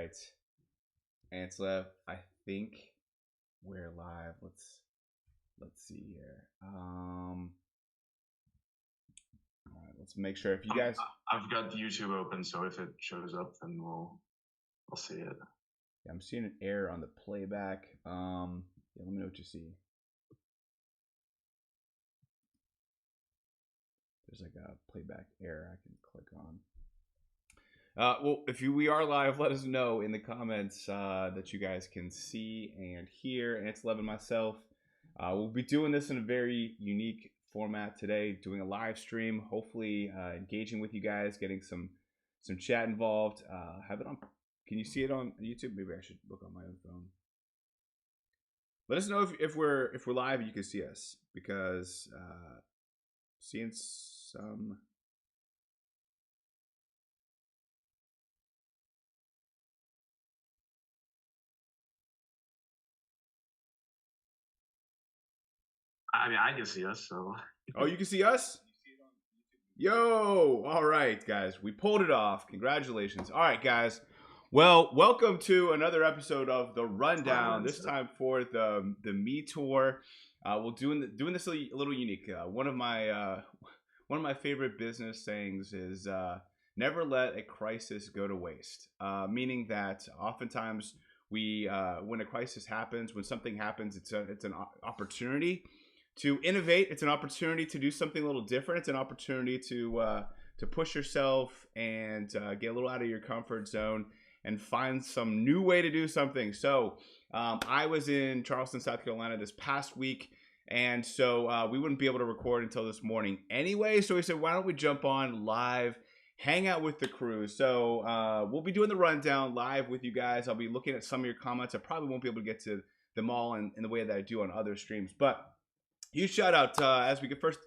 right. Antilev, I think we're live. Let's see here. All right, let's make sure if you guys I've got YouTube open, so if it shows up, then I'll see it. Yeah, I'm seeing an error on the playback. Yeah, let me know what you see. There's like a playback error I can click on. Well, if we are live, let us know in the comments that you guys can see and hear. And it's Lev and myself. We'll be doing this in a very unique format today, doing a live stream. Hopefully, engaging with you guys, getting some chat involved. Have it on. Can you see it on YouTube? Maybe I should look on my own phone. Let us know if we're live and you can see us, because seeing some. I mean, I can see us, so. Oh, you can see us? Yo! All right, guys. We pulled it off. Congratulations. All right, guys. Well, welcome to another episode of The Rundown, this time for the Mii Tour. We're doing this a little unique. One of my favorite business sayings is never let a crisis go to waste, meaning that oftentimes when a crisis happens, when something happens, it's an opportunity to innovate. It's an opportunity to do something a little different. It's an opportunity to push yourself and get a little out of your comfort zone and find some new way to do something. So I was in Charleston, South Carolina this past week, and so we wouldn't be able to record until this morning anyway. So we said, why don't we jump on live, hang out with the crew? So we'll be doing the rundown live with you guys. I'll be looking at some of your comments. I probably won't be able to get to them all in the way that I do on other streams, but huge shout out as we get first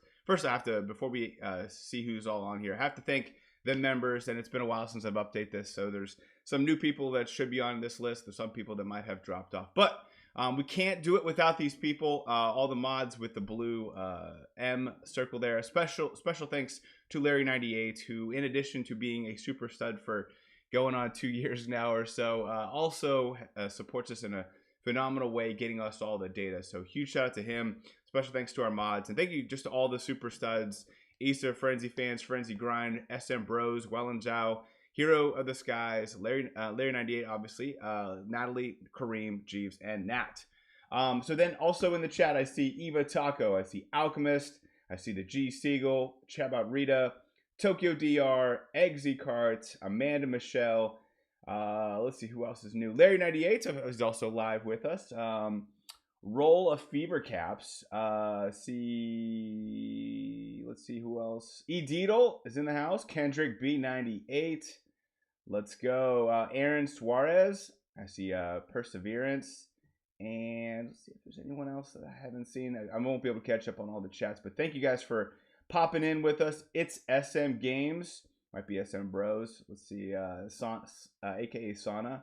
I have to, before we see who's all on here, I have to thank the members. And it's been a while since I've updated this, so there's some new people that should be on this list. There's some people that might have dropped off, but we can't do it without these people. All the mods with the blue M circle there. Special thanks to Larry98, who, in addition to being a super stud for going on 2 years now or so, also supports us in a phenomenal way, getting us all the data. So huge shout out to him. Special thanks to our mods, and thank you just to all the super studs: Issa, Frenzy Fans, Frenzy Grind, SM Bros, Wellen Zhao, Hero of the Skies, Larry98, obviously, Natalie, Kareem, Jeeves, and Nat. So then also in the chat, I see Eva Taco, I see Alchemist, I see the G Siegel, chat about Rita, Tokyo DR, Eggsy Kart, Amanda Michelle. Let's see who else is new. Larry98 is also live with us. Roll of Fever Caps. Let's see who else. Deedle is in the house. Kendrick B98. Let's go. Aaron Suarez. I see Perseverance. And let's see if there's anyone else that I haven't seen. I won't be able to catch up on all the chats, but thank you guys for popping in with us. It's SM Games. Might be SM Bros. Let's see. AKA Sauna.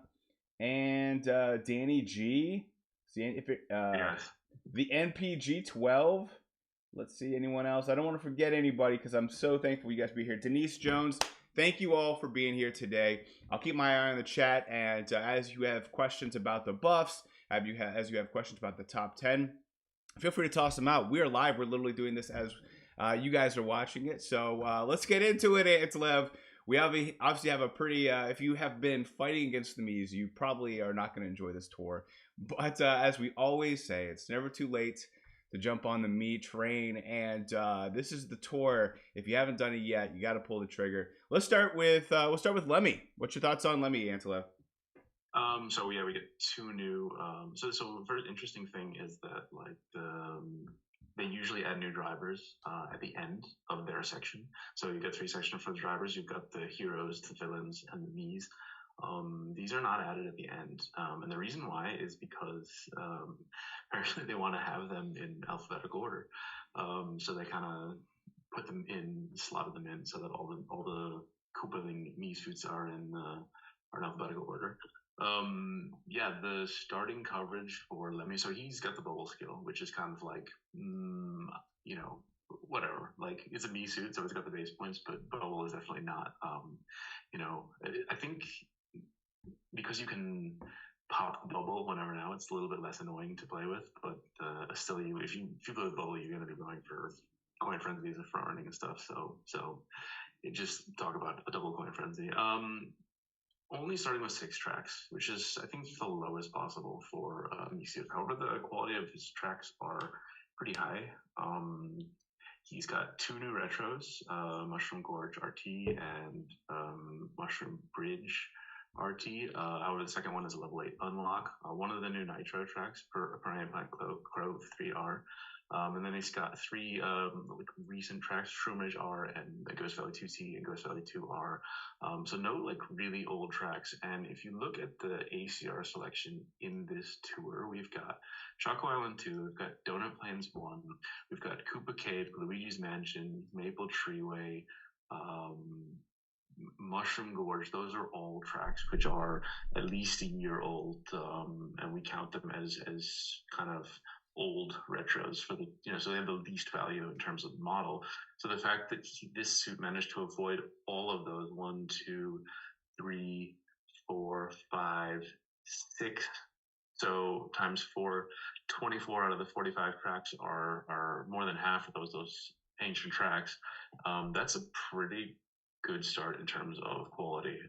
And Danny G. See if it Yes. The NPG12. Let's see, anyone else? I don't want to forget anybody because I'm so thankful you guys to be here. Denise Jones, thank you all for being here today. I'll keep my eye on the chat, and as you have questions about the buffs, as you have questions about the top 10, feel free to toss them out. We are live. We're literally doing this as you guys are watching it. So let's get into it, Antilev. We obviously have a pretty, if you have been fighting against the Miis, you probably are not going to enjoy this tour. But as we always say, it's never too late to jump on the Mii train. And this is the tour. If you haven't done it yet, you got to pull the trigger. Let's start with Lemmy. What's your thoughts on Lemmy, Antilev? So yeah, we get two new. So a very interesting thing is that they usually add new drivers at the end of their section. So you get 3 sections for the drivers. You've got the heroes, the villains, and the Miis. These are not added at the end, and the reason why is because apparently they want to have them in alphabetical order. So they kind of put them in, slotted them in, so that all the Koopa and Mii suits are in alphabetical order. Yeah, the starting coverage for Lemmy, so he's got the bubble skill, which is kind of like, whatever. Like, it's a Mii suit, so it's got the base points, but bubble is definitely not. I think because you can pop the bubble whenever now, it's a little bit less annoying to play with. But still, if you play with bubble, you're going to be going for coin frenzies and front running and stuff. So it just talk about a double coin frenzy. Only starting with 6 tracks, which is, I think, the lowest possible for Mii. However, the quality of his tracks are pretty high. He's got 2 new retros, Mushroom Gorge RT and Mushroom Bridge RT. However, the second one is a level 8 unlock. One of the new Nitro tracks per Implant Grove 3R. And then he's got 3 recent tracks, Shroomage R and Ghost Valley 2C and Ghost Valley 2R. So no really old tracks. And if you look at the ACR selection in this tour, we've got Choco Island 2, we've got Donut Plains 1, we've got Koopa Cave, Luigi's Mansion, Maple Treeway, Mushroom Gorge. Those are all tracks which are at least a year old, and we count them as kind of old retros for the so they have the least value in terms of the model. So the fact that this suit managed to avoid all of those 1, 2, 3, 4, 5, 6, so times 4, 24 out of the 45 tracks are more than half of those ancient tracks. That's a pretty good start in terms of quality.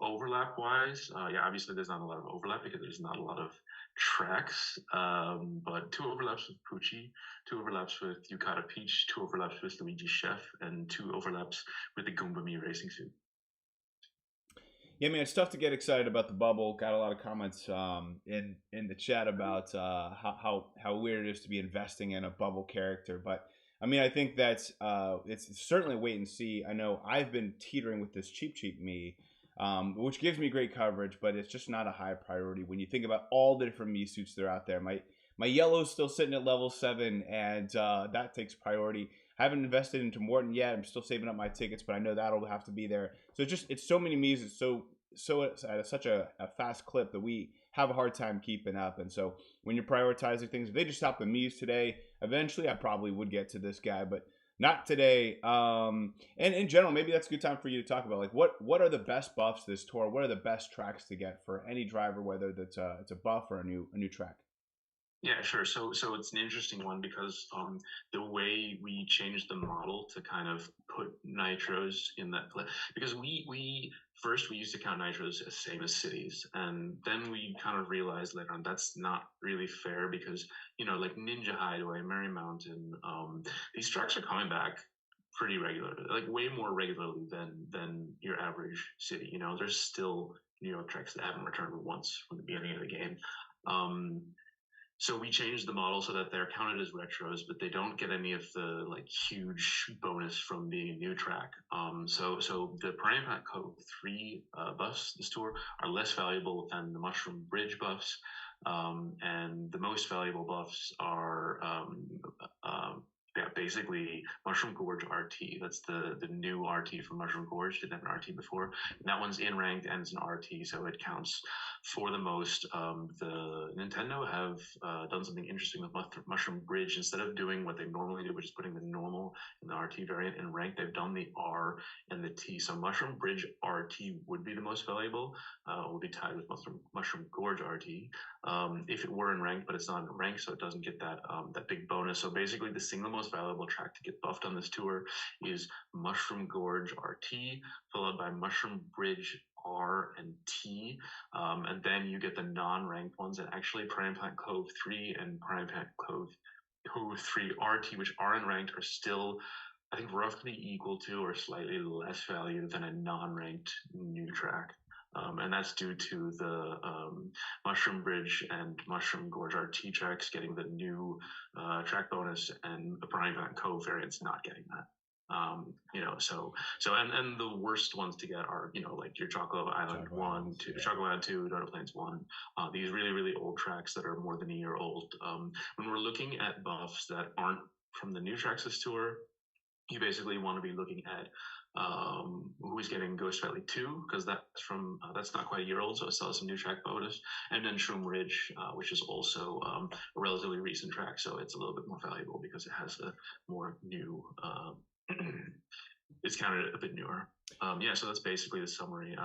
Overlap wise, obviously there's not a lot of overlap because there's not a lot of tracks, but 2 overlaps with Poochie, 2 overlaps with Yukata Peach, 2 overlaps with Luigi Chef, and 2 overlaps with the Goomba Mii racing suit. Yeah, man, it's tough to get excited about the bubble. Got a lot of comments in the chat about how weird it is to be investing in a bubble character, but I mean, I think that's it's certainly wait and see. I know I've been teetering with this cheap Mii, which gives me great coverage, but it's just not a high priority when you think about all the different Mii suits that are out there. My yellow's still sitting at level 7, and that takes priority. I haven't invested into Morton yet. I'm still saving up my tickets, but I know that'll have to be there. So it's so many Mii's. It's so at such a fast clip that we have a hard time keeping up. And so when you're prioritizing things, if they just stopped the Mii's today, eventually I probably would get to this guy, but not today. And in general, maybe that's a good time for you to talk about like what are the best buffs this tour? What are the best tracks to get for any driver, whether that's it's a buff or a new track? Yeah, sure. So it's an interesting one because the way we changed the model to kind of put nitros in that place, because we used to count nitros as same as cities, and then we kind of realized later on that's not really fair because like Ninja Hideaway, Merry Mountain, these tracks are coming back pretty regularly, like way more regularly than your average city. There's still New York tracks that haven't returned once from the beginning of the game. So we changed the model so that they're counted as retros, but they don't get any of the like huge bonus from being a new track. So the Prime Pack Cove 3 buffs this tour are less valuable than the Mushroom Bridge buffs, and the most valuable buffs are basically Mushroom Gorge RT. That's the new RT from Mushroom Gorge. Didn't have an RT before. And that one's in ranked and it's an RT, so it counts for the most. The Nintendo have done something interesting with Mushroom Bridge. Instead of doing what they normally do, which is putting the normal and the RT variant in ranked, they've done the R and the T. So Mushroom Bridge RT would be the most valuable. Will be tied with Mushroom Gorge RT if it were in ranked, but it's not in ranked, so it doesn't get that big bonus. So basically, the single most valuable track to get buffed on this tour is Mushroom Gorge RT, followed by Mushroom Bridge R and T, and then you get the non-ranked ones. And actually, Prime Pack Cove 3 and Prime Pack Cove 3 RT, which are in ranked, are still, I think, roughly equal to or slightly less value than a non-ranked new track. And that's due to the Mushroom Bridge and Mushroom Gorge RT tracks getting the new track bonus, and the Prime Pack Cove variants not getting that. And the worst ones to get are like your Chocolate Island 1, 2, Chocolate Island 2, Donut Plains 1. These really really old tracks that are more than a year old. When we're looking at buffs that aren't from the new tracks this tour, you basically want to be looking at who's getting Ghost Valley 2, because that's not quite a year old, so it still has some new track bonus, and then Shroom Ridge, which is also a relatively recent track, so it's a little bit more valuable because it has a more new it's counted a bit newer. Yeah, so that's basically the summary.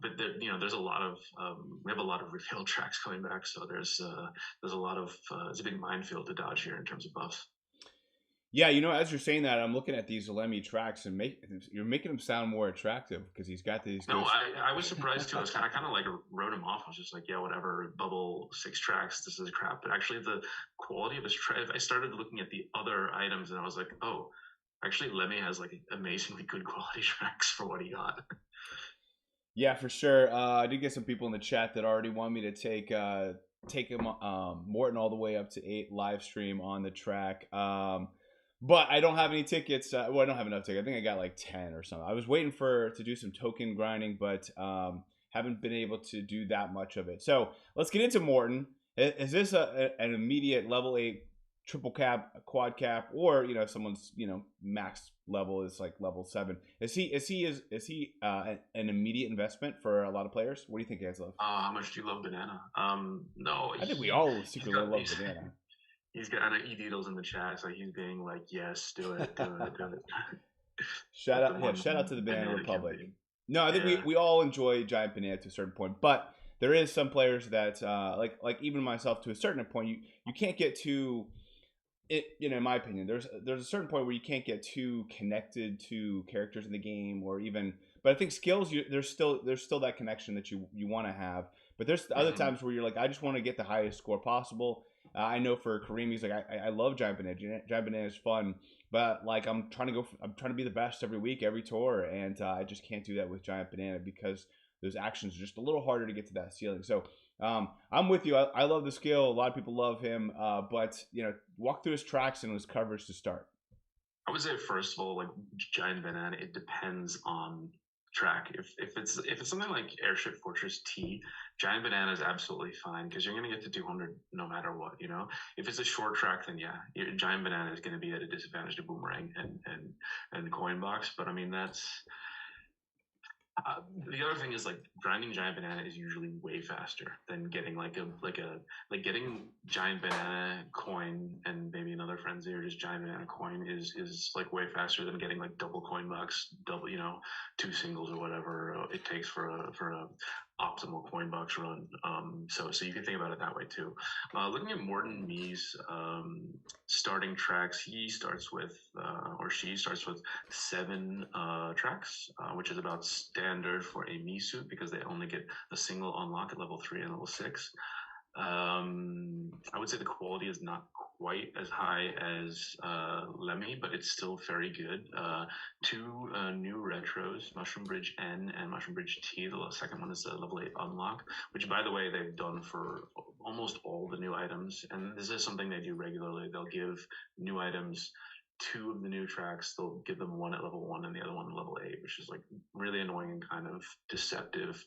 But there, there's a lot of we have a lot of reveal tracks coming back, so there's a lot of it's a big minefield to dodge here in terms of buffs. Yeah, as you're saying that, I'm looking at these Lemmy tracks and you're making them sound more attractive because he's got these. No, I was surprised too. I was kind of like wrote him off. I was just like, yeah, whatever, bubble 6 tracks. This is crap. But actually, the quality of his track. I started looking at the other items and I was like, oh, actually, Lemmy has like amazingly good quality tracks for what he got. Yeah, for sure. I did get some people in the chat that already want me to take him Morton all the way up to 8 live stream on the track. But I don't have any tickets. Well, I don't have enough tickets. I think I got like 10 or something. I was waiting to do some token grinding, but haven't been able to do that much of it. So let's get into Morton. Is this an immediate level 8 triple cap, quad cap, or someone's max level is like level 7? Is he an immediate investment for a lot of players? What do you think, Antilev? How much do you love Banana? No, I think we all secretly love Banana. He's got E-Deedles in the chat, so he's being like, yes, do it, do it, do it. Shout out to the Banana Republic. No, I think we all enjoy Giant Banana to a certain point, but there is some players that like even myself to a certain point, you can't get too it, in my opinion, there's a certain point where you can't get too connected to characters in the game, or even. But I think skills, there's still that connection that you want to have. But there's other times where you're like, I just want to get the highest score possible. I know for Kareem, he's like, I love Giant Banana. Giant Banana is fun, but like I'm trying to be the best every week, every tour, and I just can't do that with Giant Banana because those actions are just a little harder to get to that ceiling. So I'm with you. I love the skill. A lot of people love him, but walk through his tracks and his covers to start. I would say first of all, like Giant Banana, it depends on track. If it's something like Airship Fortress T, Giant Banana is absolutely fine because you're gonna get to 200 no matter what. If it's a short track, then yeah, Giant Banana is gonna be at a disadvantage to Boomerang and Coin Box. But I mean that's. The other thing is like grinding Giant Banana is usually way faster than getting like getting Giant Banana coin and maybe another frenzy or just Giant Banana coin is like way faster than getting like double coin box, double 2 singles or whatever it takes for a optimal coin box run. So you can think about it that way too. Looking at Morton Mii's starting tracks, he starts with or she starts with 7 tracks, which is about standard for a Mii suit because they only get a single unlock at level 3 and level 6. I would say the quality is not quite as high as Lemmy, but it's still very good. 2 new retros, Mushroom Bridge N and Mushroom Bridge T. The second one is a level 8 unlock, which, by the way, they've done for almost all the new items. And this is something they do regularly. They'll give new items 2 of the new tracks. They'll give them 1 at level 1 and the other one at level 8, which is like really annoying and kind of deceptive.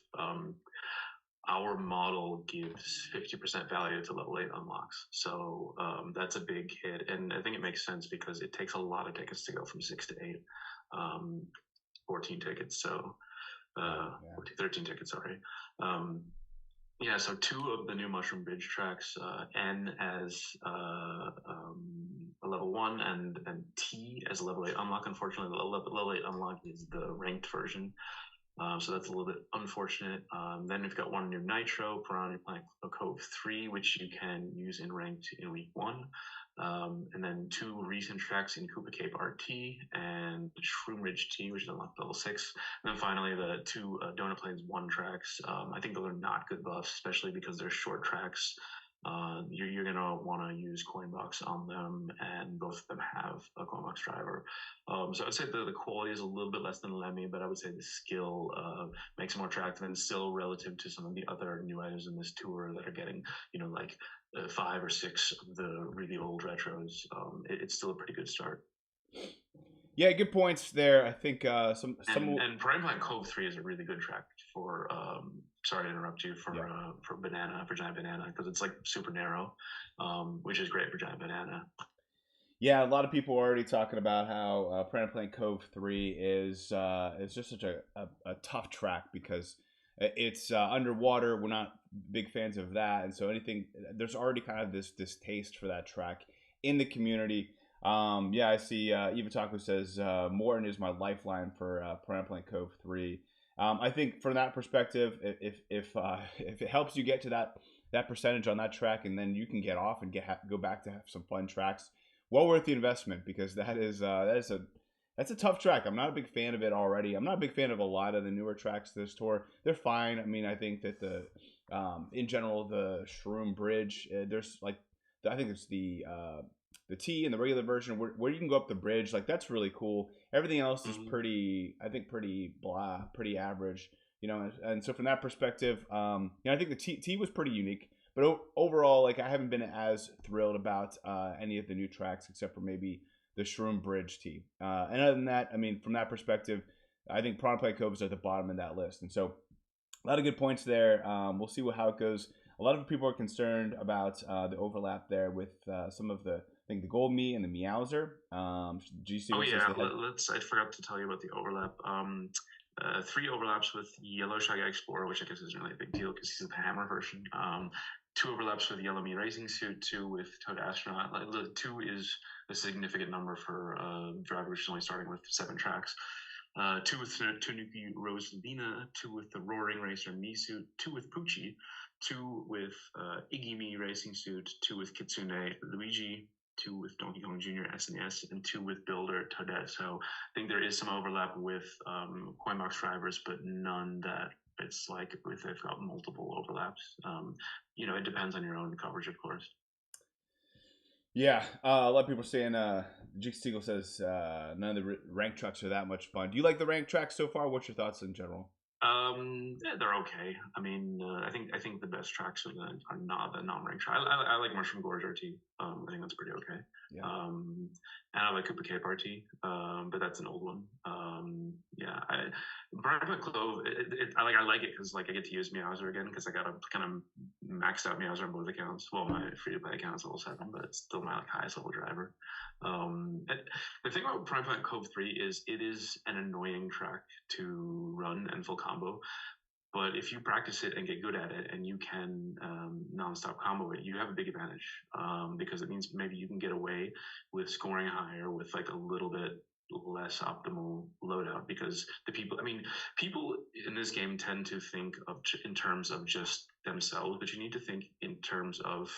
Our model gives 50% value to level 8 unlocks. So that's a big hit. And I think it makes sense because it takes a lot of tickets to go from 6 to 8. 14 tickets. So 13 tickets, sorry. Yeah, so 2 of the new Mushroom Bridge tracks, N as a level 1 and T as a level 8 unlock. Unfortunately, the level 8 unlock is the ranked version. So that's a little bit unfortunate. Then we've got 1 new Nitro, Piranha Plant Cove 3, which you can use in ranked in week 1. And then 2 recent tracks in Koopa Cape RT and Shroom Ridge T, which is unlocked level 6. And then finally the 2 Donut Plains 1 tracks. I think those are not good buffs, especially because they're short tracks. You're going to want to use Coinbox on them, and both of them have a Coinbox driver. So I'd say the quality is a little bit less than Lemmy, but I would say the skill makes it more attractive, and still relative to some of the other new items in this tour that are getting, like 5 or 6 of the really old retros. It's still a pretty good start. Yeah, good points there. I think some and Prime Plant Cove 3 is a really good track for sorry to interrupt you for Giant Banana because it's like super narrow, which is great for Giant Banana. Yeah, a lot of people are already talking about how Piranha Plant Cove 3 is just such a tough track because it's underwater. We're not big fans of that, and so there's already kind of this distaste for that track in the community. Yeah, I see. Eva Taco says Morton is my lifeline for Pineapple Cove 3. I think from that perspective, if it helps you get to that percentage on that track, and then you can get off and go back to have some fun tracks, well worth the investment, because that's a tough track. I'm not a big fan of it already. I'm not a big fan of a lot of the newer tracks this tour. They're fine. I mean, I think that in general, the Shroom Bridge, there's like, I think it's the T and the regular version where you can go up the bridge. Like, that's really cool. Everything else is pretty blah, pretty average. And so from that perspective, I think the T was pretty unique. But overall, like, I haven't been as thrilled about any of the new tracks except for maybe the Shroom Bridge T. And other than that, I mean, from that perspective, I think Prawn Play Cove is at the bottom of that list. And so a lot of good points there. We'll see how it goes. A lot of people are concerned about the overlap there with some of the, I think, the Gold Mii and the Meowser. Oh yeah, I forgot to tell you about the overlap. 3 overlaps with Yellow Shy Guy Explorer, which I guess isn't really a big deal because he's the hammer version. 2 overlaps with Yellow Mii Racing Suit, 2 with Toad Astronaut. Like, the 2 is a significant number for a driver who's only starting with 7 tracks. 2 with Tanuki Rose Lina, 2 with the Roaring Racer Mii Suit, 2 with Poochie, 2 with Iggy Mii Racing Suit, 2 with Kitsune Luigi, 2 with Donkey Kong Jr. SNES, and 2 with Builder Toadette. So I think there is some overlap with Coinbox drivers, but none that it's like if they've got multiple overlaps. It depends on your own coverage, of course. Yeah, a lot of people are saying, Jig Siegel says none of the rank tracks are that much fun. Do you like the rank tracks so far? What's your thoughts in general? Yeah, they're okay. I mean, I think the best tracks are not the non-ranked track. I like Mushroom Gorge RT. I think that's pretty okay. Yeah. And I like Koopa Cape RT, but that's an old one. Yeah, Pineapple Cove. I like it because like I get to use Meowser again because I got a kind of maxed out Meowser on both accounts. Well, my free to play account is level 7, but it's still my highest level driver. The thing about Pineapple Cove 3 is it is an annoying track to run and full combo. But if you practice it and get good at it and you can nonstop combo it, you have a big advantage because it means maybe you can get away with scoring higher with like a little bit less optimal loadout because people in this game tend to think in terms of just themselves, but you need to think in terms of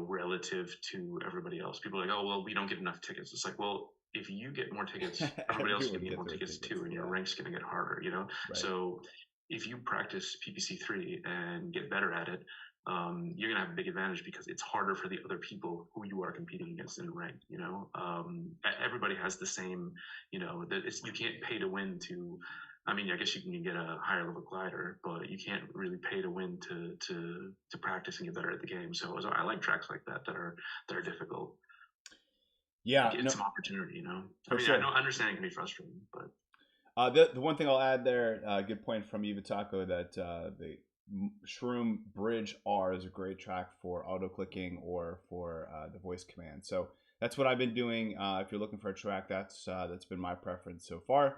relative to everybody else. People are like, oh, well, we don't get enough tickets. It's like, well, if you get more tickets, everybody else is going to get more tickets too, and your rank's going to get harder, Right. So if you practice PPC3 and get better at it, you're going to have a big advantage because it's harder for the other people who you are competing against in the rank, Everybody has the same, you can't pay to win to, I mean, I guess you can get a higher level glider, but you can't really pay to win to practice and get better at the game. So I like tracks like that are difficult. Yeah, get some opportunity, For I mean, sure. I understand it can be frustrating, but the one thing I'll add there, good point from Eva Taco, that the Shroom Bridge R is a great track for auto clicking or for the voice command. So that's what I've been doing. If you're looking for a track, that's been my preference so far.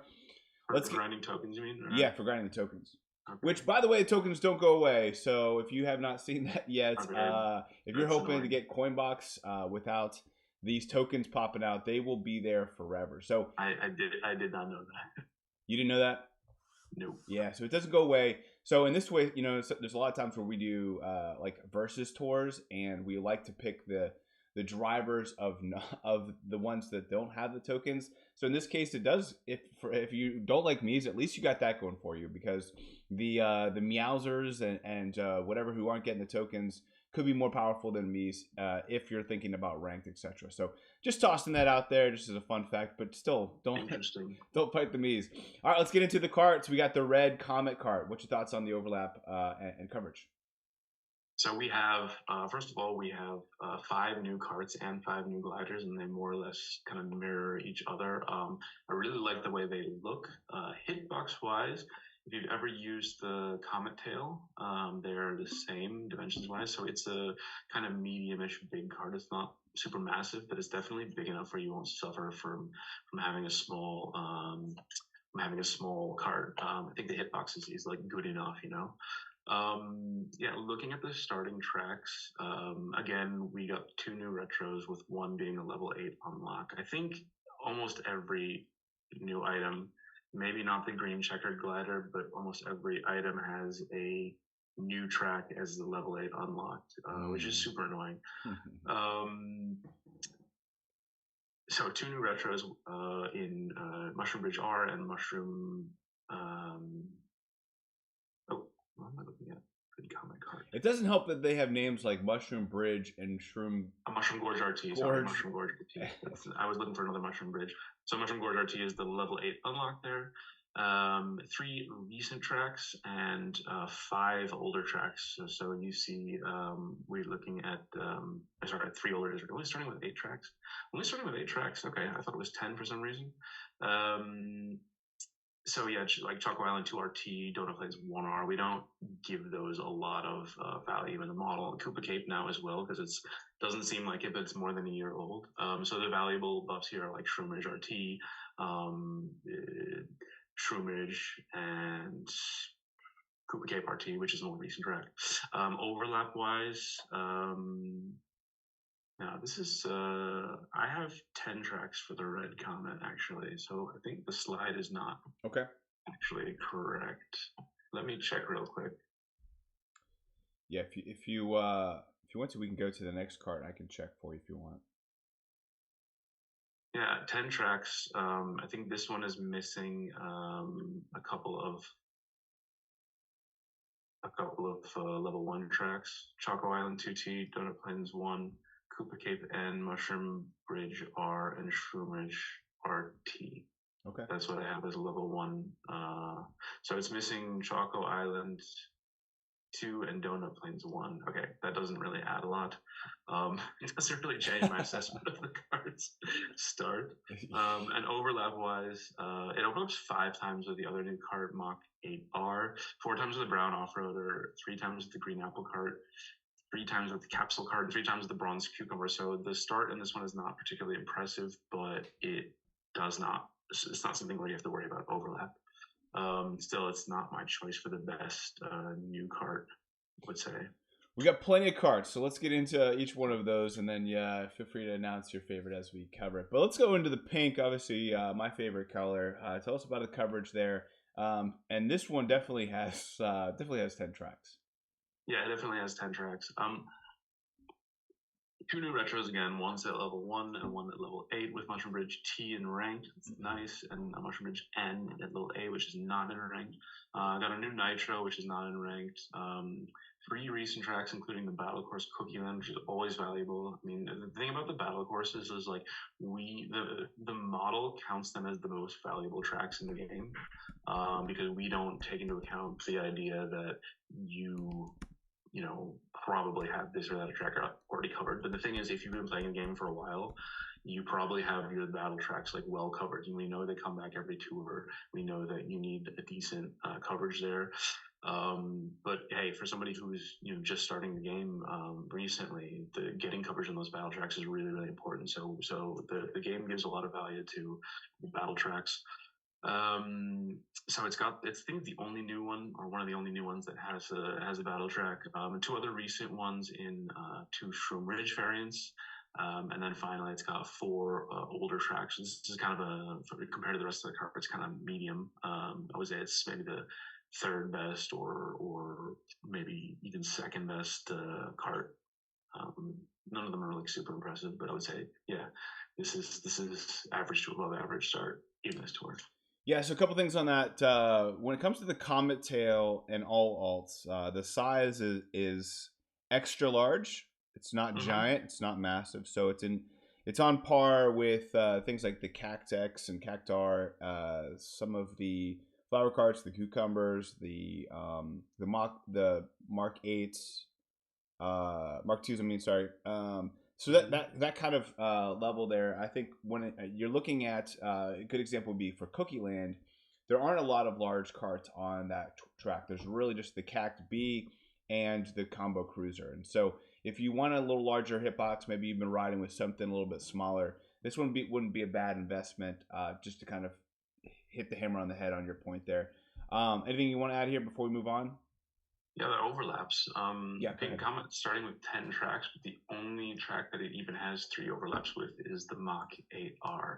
For grinding tokens, you mean? Yeah, for grinding the tokens. Okay. Which, by the way, tokens don't go away. So if you have not seen that yet, if you're hoping to get Coinbox without these tokens popping out, they will be there forever. So I did not know that. You didn't know that? No. Yeah, so it doesn't go away. So in this way, there's a lot of times where we do like versus tours, and we like to pick the drivers of the ones that don't have the tokens. So in this case, it does. If you don't like Mii's, at least you got that going for you, because the Meowsers and whatever who aren't getting the tokens could be more powerful than Mii's if you're thinking about ranked, etc. So just tossing that out there, just as a fun fact, but still don't fight the Mii's. All right, let's get into the carts. We got the red Comet cart. What's your thoughts on the overlap and coverage? So we have, first of all, we have 5 new carts and 5 new gliders, and they more or less kind of mirror each other. I really like the way they look. Hitbox-wise, if you've ever used the Comet tail, they're the same dimensions-wise. So it's a kind of medium-ish big cart. It's not super massive, but it's definitely big enough where you won't suffer from having a small cart. I think the hitbox is like good enough, Yeah, looking at the starting tracks, again, we got 2 new retros with one being a level 8 unlock. I think almost every new item, maybe not the green checkered glider, but almost every item has a new track as the level 8 unlocked, which is super annoying. Um, so 2 new retros in Mushroom Bridge R and Mushroom. Oh, what am I looking at? Good comment card. It doesn't help that they have names like Mushroom Bridge and Shroom Mushroom Gorge RT. Sorry, Mushroom Gorge RT. I was looking for another Mushroom Bridge. So Mushroom Gorge RT is the level 8 unlock there. 3 recent tracks and 5 older tracks. So you see, we're looking at, sorry, 3 older. Are we starting with 8 tracks? Only starting with 8 tracks. Okay, I thought it was 10 for some reason. So yeah, like Choco Island 2 RT, Donut Plains 1R, we don't give those a lot of value in the model. And Koopa Cape now as well, because it doesn't seem like it, but it's more than a year old. So the valuable buffs here are like Shroomage RT, Shroomage, and Koopa Cape RT, which is a more recent track. Overlap wise, now this is I have 10 tracks for the red Comet actually, so I think the slide is not okay. actually correct. Let me check real quick. Yeah, if you want to, we can go to the next card. I can check for you if you want. Yeah, 10 tracks. I think this one is missing a couple of level 1 tracks. Choco Island 2T, Donut Plains 1, Koopa Cape N, Mushroom Bridge R, and Shroomage RT. Okay. That's what I have as level 1. So it's missing Choco Island 2 and Donut Plains 1. Okay, that doesn't really add a lot. It doesn't really change my assessment of the card's start. And overlap wise, it overlaps 5 times with the other new card, Mach 8R, 4 times with the brown off-roader, 3 times with the green apple cart, 3 times with the capsule card, and 3 times with the bronze cucumber. So the start in this one is not particularly impressive, but it's not something where you have to worry about overlap. Still, it's not my choice for the best new cart, I would say. We got plenty of cards, so let's get into each one of those, and then feel free to announce your favorite as we cover it. But let's go into the pink, obviously my favorite color. Tell us about the coverage there, and this one definitely has 10 tracks. Yeah, it definitely has 10 tracks. 2 new retros again. One's at level 1 and one at level 8 with Mushroom Bridge T in ranked. It's nice. And Mushroom Bridge N at level A, which is not in ranked. Got a new Nitro, which is not in ranked. 3 recent tracks, including the Battle Course Cookie Land, which is always valuable. I mean, the thing about the Battle Courses is like the model counts them as the most valuable tracks in the game, because we don't take into account the idea that you probably have this or that track already covered. But the thing is, if you've been playing the game for a while, you probably have your battle tracks like well covered. And we know they come back every tour. We know that you need a decent coverage there. But hey, for somebody who's just starting the game recently, getting coverage on those battle tracks is really, really important. So the game gives a lot of value to the battle tracks. So it's I think the only new one, or one of the only new ones that has a battle track, and 2 other recent ones in 2 Shroom Ridge variants. And then finally, it's got 4 older tracks. This is kind of compared to the rest of the card, it's kind of medium. I would say it's maybe the 3rd best or maybe even 2nd best cart. None of them are like super impressive, but I would say, yeah, this is average to above average start in this tour. Yeah, so a couple things on that. When it comes to the Comet tail and all alts, the size is extra large. It's not giant. It's not massive. So it's on par with things like the Cactex and Cactar, some of the flower carts, the cucumbers, the Mark 8s, Mark 2s. I mean, sorry. So that kind of level there, I think when you're looking at a good example would be for Cookie Land, there aren't a lot of large carts on that track. There's really just the Cact B and the Combo Cruiser. And so if you want a little larger hitbox, maybe you've been riding with something a little bit smaller, this wouldn't be a bad investment, just to kind of hit the hammer on the head on your point there. Anything you want to add here before we move on? Yeah, that overlaps. Yeah, go Pink ahead. Comet starting with 10 tracks, but the only track that it even has 3 overlaps with is the Mach 8R.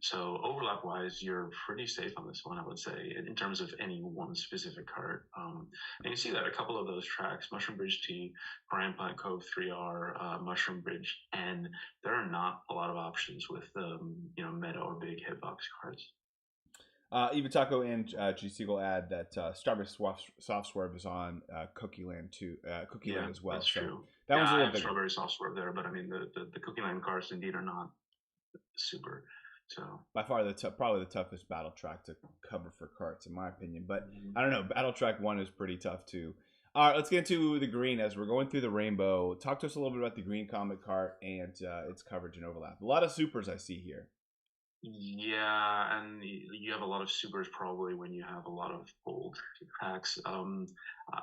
So overlap wise, you're pretty safe on this one, I would say, in terms of any one specific cart. And you see that a couple of those tracks, Mushroom Bridge T, Grand Plant Cove 3R, Mushroom Bridge N, there are not a lot of options with, meta or big hitbox carts. Even Taco and G Siegel add that Strawberry Soft Swerve is on Cookie Land too, Cookie Land as well. That's So true. that Yeah, one's a I little have bigger. Strawberry Soft Swerve there, but I mean, the Cookie Land carts indeed are not super. So By far probably the toughest battle track to cover for carts, in my opinion. But I don't know, battle track 1 is pretty tough too. All right, let's get into the green as we're going through the rainbow. Talk to us a little bit about the green Comet cart and its coverage and overlap. A lot of supers I see here. yeah, and you have a lot of supers probably when you have a lot of old tracks.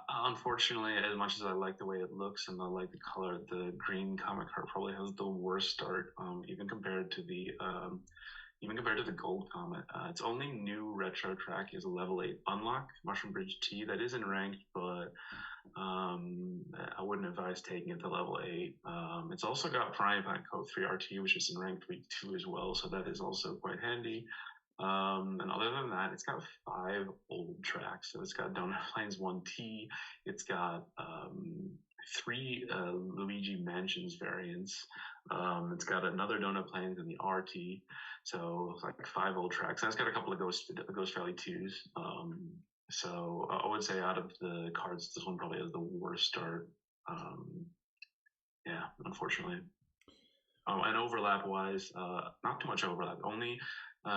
Unfortunately, as much as I like the way it looks and I like the color, the green Comet cart probably has the worst start, even compared to the Gold Comet. Its only new retro track is a level 8 unlock, Mushroom Bridge T. That isn't ranked, but I wouldn't advise taking it to level 8. It's also got Frying Pan Code 3 RT, which is in ranked week 2 as well, so that is also quite handy. And other than that, it's got 5 old tracks. So it's got Donut Plains 1T, it's got 3 Luigi Mansions variants. It's got another Donut Plains in the RT, so it's like 5 old tracks. And it's got a couple of Ghost Valley 2s. So I would say out of the cards, this one probably has the worst start. Yeah, unfortunately. And overlap wise, not too much overlap. Only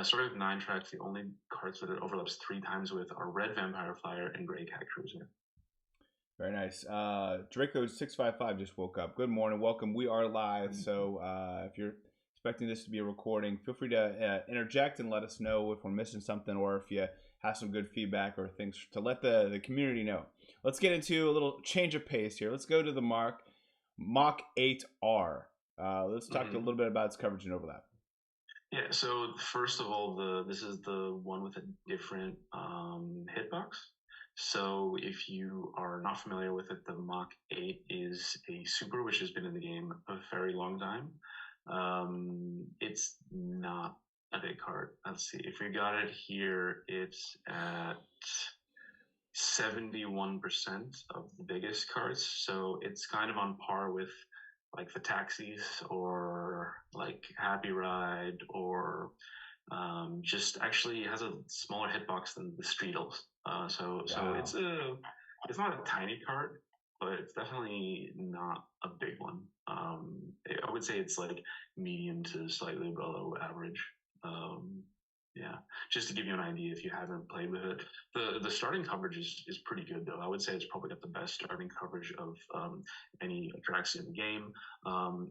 sort of 9 tracks. The only cards that it overlaps 3 times with are Red Vampire Flyer and Gray Cat Cruiser. Very nice. Draco655 just woke up. Good morning. Welcome. We are live. So if you're expecting this to be a recording, feel free to interject and let us know if we're missing something or if you have some good feedback or things to let the community know. Let's get into a little change of pace here. Let's go to the Mach 8R. Let's talk a little bit about its coverage and overlap. Yeah, so first of all, this is the one with a different hitbox. So if you are not familiar with it, the Mach 8 is a super which has been in the game a very long time. It's not a big card. Let's see. If we got it here, it's at 71% of the biggest cards. So it's kind of on par with like the taxis or like Happy Ride or just actually has a smaller hitbox than the Streetles. So it's not a tiny cart, but it's definitely not a big one. I would say it's like medium to slightly below average. Yeah, just to give you an idea if you haven't played with it. The starting coverage is pretty good though. I would say it's probably got the best starting coverage of any tracks in the game.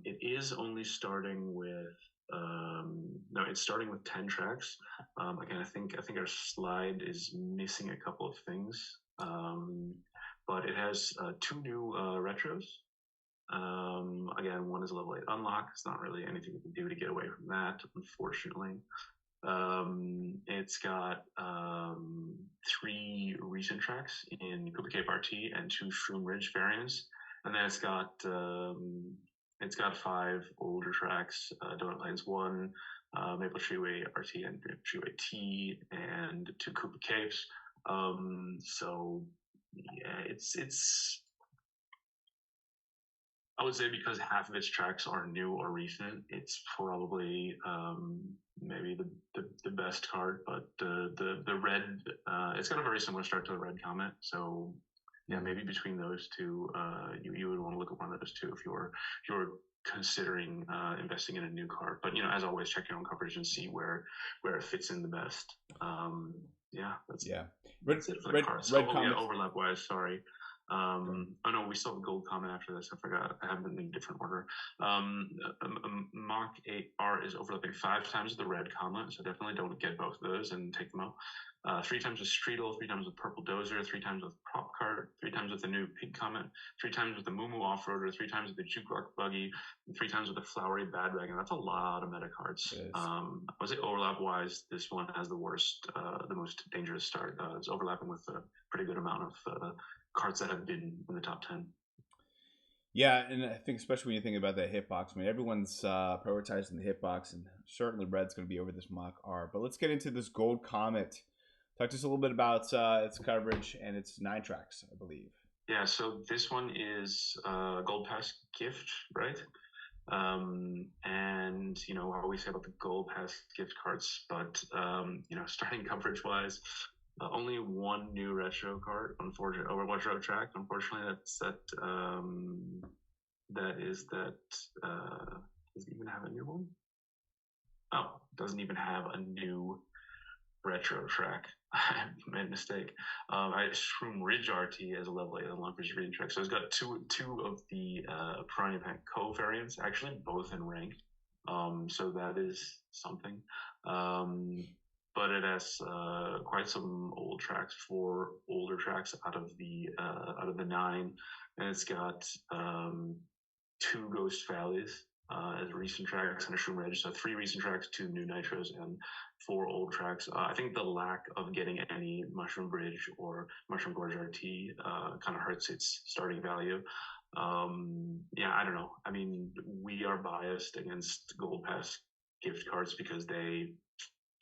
It is only starting with no, it's starting with 10 tracks. Again, I think our slide is missing a couple of things. But it has 2 new retros. Again, one is a level 8 unlock. It's not really anything you can do to get away from that, unfortunately. It's got 3 recent tracks in Cooper Cape RT and 2 Shroom Ridge variants, and then it's got 5 older tracks: Donut Plains 1, Maple Treeway RT and Maple Treeway T, and 2 Cooper Capes. So yeah, it's. I would say because half of its tracks are new or recent, it's probably maybe the best card. But the red, it's got a very similar start to the red Comet. So yeah, maybe between those two, you would want to look at one of those two if you're considering investing in a new card. But as always, check your own coverage and see where it fits in the best. Yeah, that's it for the cards. Overlap wise, sorry. Oh no, we still have Gold Comet after this. I forgot. I have them in a different order. Mach 8R is overlapping 5 times with the red Comet, so definitely don't get both of those and take them out. 3 times with Streetle, 3 times with Purple Dozer, 3 times with Prop Cart, 3 times with the new Pink Comet, 3 times with the Moo Moo Off-Roader, 3 times with the Juke Rock Buggy, and 3 times with the Flowery Bad Wagon. That's a lot of meta cards. I would say overlap-wise, this one has the worst, the most dangerous start. It's overlapping with a pretty good amount of karts that have been in the top 10. Yeah, and I think especially when you think about that hitbox, I mean, everyone's prioritizing the hitbox, and certainly Red's going to be over this Mach R. But let's get into this Gold Comet. Talk to us a little bit about its coverage and its 9 tracks, I believe. Yeah, so this one is Gold Pass gift, right? And I always say about the Gold Pass gift cards, but starting coverage wise, only one new retro card, unfortunately, or retro track. Unfortunately, does it even have a new one? Oh, doesn't even have a new retro track. I made a mistake. I Shroom Ridge RT as a level 8 on Long Ridge Reading track. So it's got two of the Piranha Plant Co variants, actually both in rank. So that is something. But it has quite some old tracks, 4 older tracks out of the 9, and it's got 2 Ghost Valleys as recent tracks and a Shroom Ridge. So 3 recent tracks, 2 new nitros, and 4 old tracks. I think the lack of getting any Mushroom Bridge or Mushroom Gorge RT kind of hurts its starting value. I don't know. I mean, we are biased against Gold Pass gift cards because they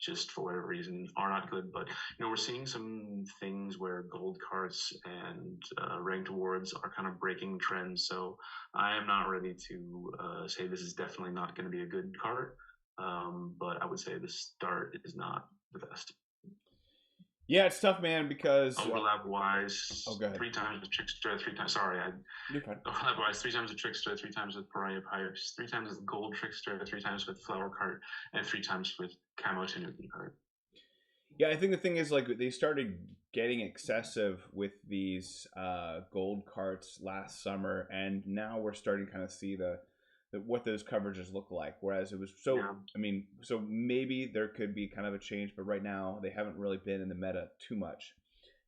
just for whatever reason are not good. But we're seeing some things where gold carts and ranked awards are kind of breaking trends. So I am not ready to say this is definitely not going to be a good cart. But I would say the start is not the best. Yeah, it's tough, man, because overlap wise, go ahead. 3 times with Trickster, 3 times. Sorry, You're fine. Overlap wise, 3 times with Trickster, 3 times with Pariah Pipes, 3 times with Gold Trickster, 3 times with Flower Cart, and 3 times with Camo Tanuki Cart. Yeah, I think the thing is, like, they started getting excessive with these gold carts last summer, and now we're starting to kind of see what those coverages look like. Whereas it was so maybe there could be kind of a change, but right now they haven't really been in the meta too much.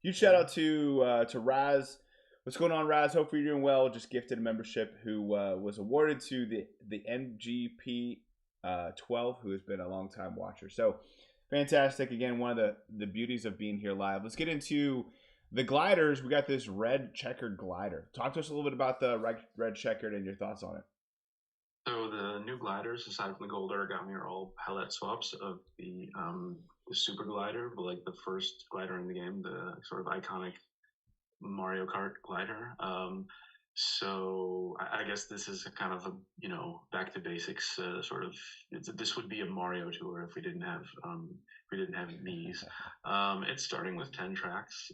Huge shout out to Raz. What's going on, Raz? Hopefully you're doing well. Just gifted a membership, who was awarded to the MGP 12, who has been a long time watcher. So fantastic. Again, one of the beauties of being here live. Let's get into the gliders. We got this red checkered glider. Talk to us a little bit about the red checkered and your thoughts on it. So the new gliders, aside from the gold origami, are all palette swaps of the super glider, but like the first glider in the game, the sort of iconic Mario Kart glider. So I guess this is a kind of a back to basics sort of. This would be a Mario Tour if we didn't have Mii's. It's starting with 10 tracks.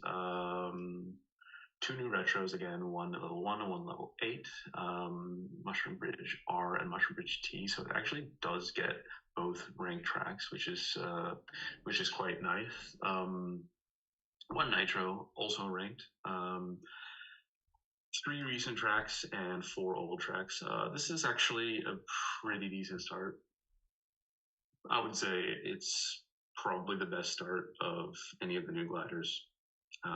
2 new retros again, one at level 1 and one level 8, Mushroom Bridge R and Mushroom Bridge T. So it actually does get both ranked tracks, which is quite nice. 1 nitro, also ranked. 3 recent tracks and 4 old tracks. This is actually a pretty decent start. I would say it's probably the best start of any of the new gliders.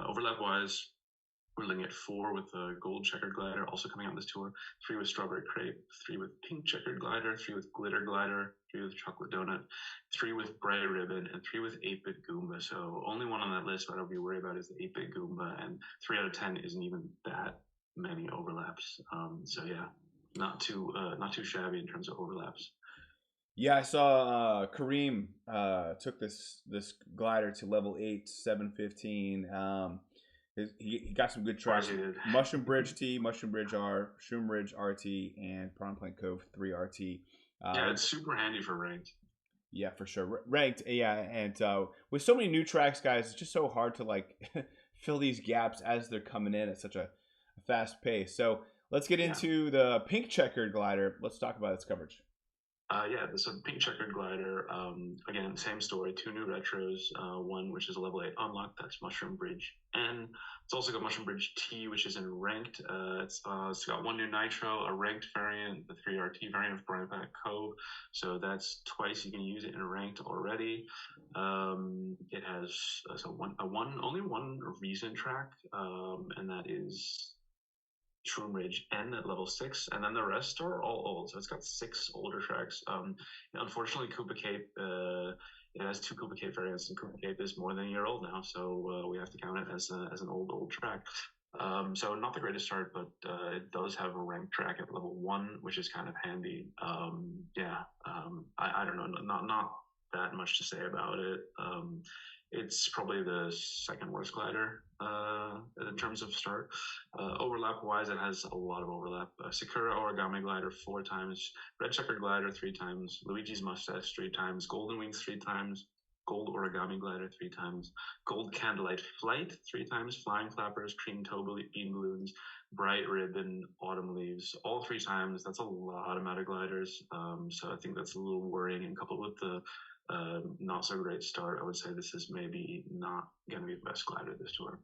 Overlap wise, we're looking at 4 with the gold checkered glider, also coming out this tour, 3 with strawberry crepe, 3 with pink checkered glider, 3 with glitter glider, 3 with chocolate donut, 3 with bright ribbon, and 3 with 8-bit Goomba. So only one on that list I don't be worried about is the 8-bit Goomba, and 3 out of 10 isn't even that many overlaps. So yeah, not too shabby in terms of overlaps. Yeah, I saw Kareem took this glider to level 8, 715. He got some good tracks. Mushroom Bridge T, Mushroom Bridge R, Shroom Ridge RT, and Piranha Plant Cove 3 RT. Yeah, it's super handy for ranked. Yeah, for sure. Ranked, yeah. And with so many new tracks, guys, it's just so hard to like fill these gaps as they're coming in at such a fast pace. So let's get into the pink checkered glider. Let's talk about its coverage. So pink checkered glider, again, same story, 2 new retros, 1 which is a level 8 unlocked, that's Mushroom Bridge N. It's also got Mushroom Bridge T, which is in ranked. It's got 1 new nitro, a ranked variant, the 3 RT variant of Brian Pack Cove. So that's twice you can use it in ranked already. It has only one recent track, and that is Shroom Ridge N at level 6, and then the rest are all old. So it's got 6 older tracks. Unfortunately, Koopa Cape, it has 2 Koopa Cape variants, and Koopa Cape is more than a year old now, so we have to count it as an old track. So not the greatest start, but it does have a ranked track at level 1, which is kind of handy. I don't know, not that much to say about it. It's probably the second worst glider in terms of start. Overlap wise, it has a lot of overlap. Sakura Origami Glider 4 times, Red Checkered Glider 3 times, Luigi's Mustache 3 times, Golden Wings 3 times, Gold Origami Glider 3 times, Gold Candlelight Flight 3 times, Flying Flappers, Cream Toe Bean Balloons, Bright Ribbon, Autumn Leaves, all 3 times. That's a lot of meta gliders. So I think that's a little worrying. And coupled with the not so great start, I would say this is maybe not going to be the best glider this tour.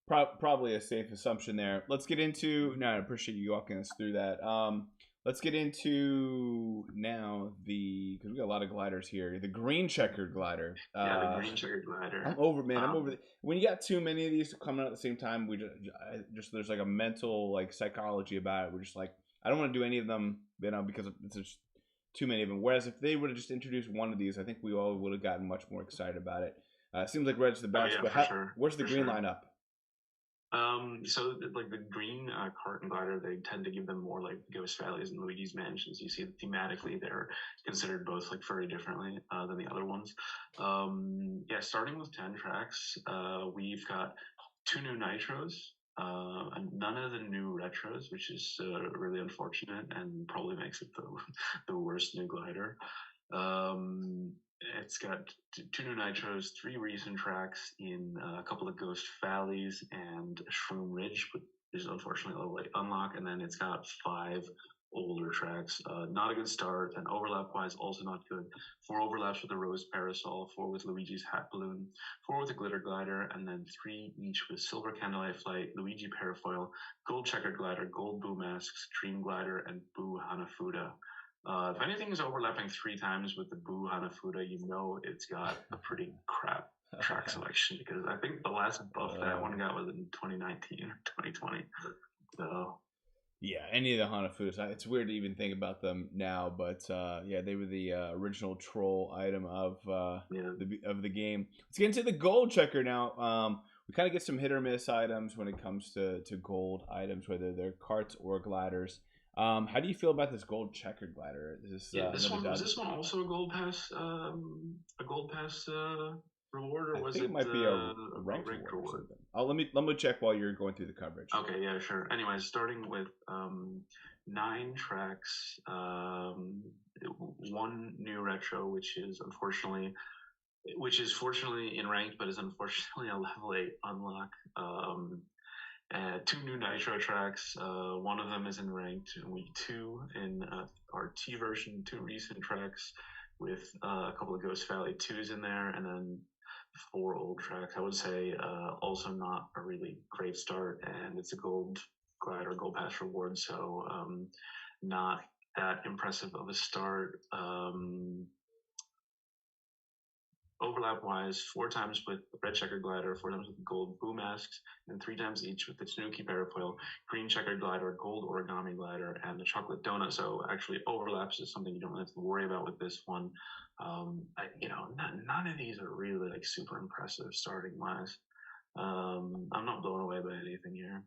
Probably a safe assumption there. Let's get into. No, I appreciate you walking us through that. Let's get into now because we got a lot of gliders here. The green checkered glider. Yeah, the green checkered glider. I'm over, man. I'm over. When you got too many of these coming out at the same time, we just there's like a mental like psychology about it. We're just like, I don't want to do any of them, because it's just too many of them. Whereas if they would have just introduced one of these, I think we all would have gotten much more excited about it. Seems like red's the best, but where's the green lineup? So like the green Kart and glider, they tend to give them more like Ghost Valleys and Luigi's Mansions. You see that thematically they're considered both like very differently than the other ones. Starting with 10 tracks, we've got 2 new nitros, and none of the new retros, which is really unfortunate and probably makes it the worst new glider. It's got 2 new nitros, 3 recent tracks in a couple of Ghost Valleys and Shroom Ridge, which is unfortunately a little late unlock, and then it's got 5 older tracks. Not a good start, and overlap-wise also not good. 4 overlaps with the Rose Parasol, 4 with Luigi's Hat Balloon, 4 with the Glitter Glider, and then 3 each with Silver Candlelight Flight, Luigi Parafoil, Gold Checkered Glider, Gold Boo Masks, Dream Glider, and Boo Hanafuda. If anything is overlapping 3 times with the Boo Hanafuda, you know it's got a pretty crap track selection, because I think the last buff that one got was in 2019 or 2020. So yeah, any of the Hanafudas. It's weird to even think about them now, but they were the original troll item of the game. Let's get into the gold checker now. We kind of get some hit or miss items when it comes to gold items, whether they're carts or gliders. How do you feel about this gold checkered glider? Is this one also a gold pass? Reward, or was it might be a ranked reward? Let me check while you're going through the coverage. Okay, yeah, sure. Anyways, starting with 9 tracks, 1 new retro, which is fortunately in ranked, but is unfortunately a level 8 unlock. 2 new nitro tracks. 1 of them is in ranked, and week 2 in our T version. 2 recent tracks with a couple of Ghost Valley 2s in there, and then 4 old tracks. I would say also not a really great start, and it's a gold glider, gold pass reward, so not that impressive of a start. Overlap wise, 4 times with the Red Checkered Glider, 4 times with the Gold Boo Masks, and 3 times each with the Tanuki Parafoil, Green Checkered Glider, Gold Origami Glider, and the Chocolate Donut. So actually, overlaps is something you don't have to worry about with this one. None of these are really like super impressive starting wise. I'm not blown away by anything here.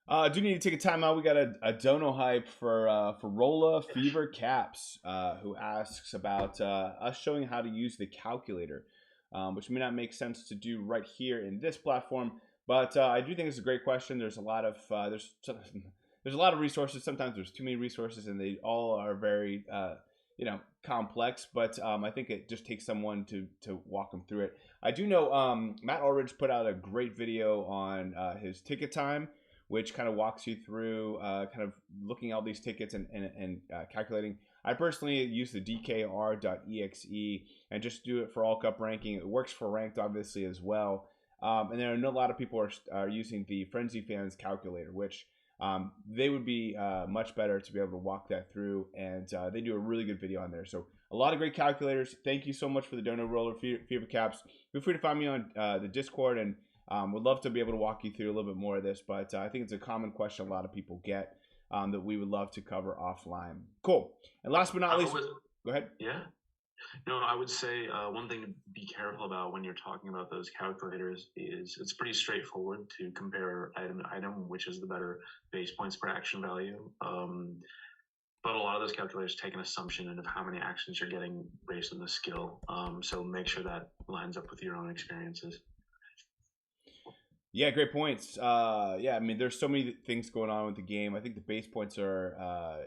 I do need to take a time out. We got a dono hype for Rolla Fever Caps, who asks about us showing how to use the calculator, which may not make sense to do right here in this platform, but I do think it's a great question. There's a lot of there's a lot of resources. Sometimes there's too many resources, and they all are very complex. But I think it just takes someone to walk them through it. I do know Matt Ulrich put out a great video on his ticket time, which kind of walks you through kind of looking at all these tickets and calculating. I personally use the dkr.exe and just do it for all cup ranking. It works for ranked, obviously, as well. And there are a lot of people are using the Frenzy Fans calculator, which they would be much better to be able to walk that through. And they do a really good video on there. So a lot of great calculators. Thank you so much for the dono, Roller Fever Caps. Feel free to find me on the Discord, and would love to be able to walk you through a little bit more of this, but I think it's a common question a lot of people get that we would love to cover offline. Cool. And last but not least, go ahead. Yeah. I would say one thing to be careful about when you're talking about those calculators is it's pretty straightforward to compare item to item, which is the better base points per action value. But a lot of those calculators take an assumption of how many actions you're getting based on the skill. So make sure that lines up with your own experiences. Yeah, great points. Yeah, I mean, there's so many things going on with the game. I think the base points are,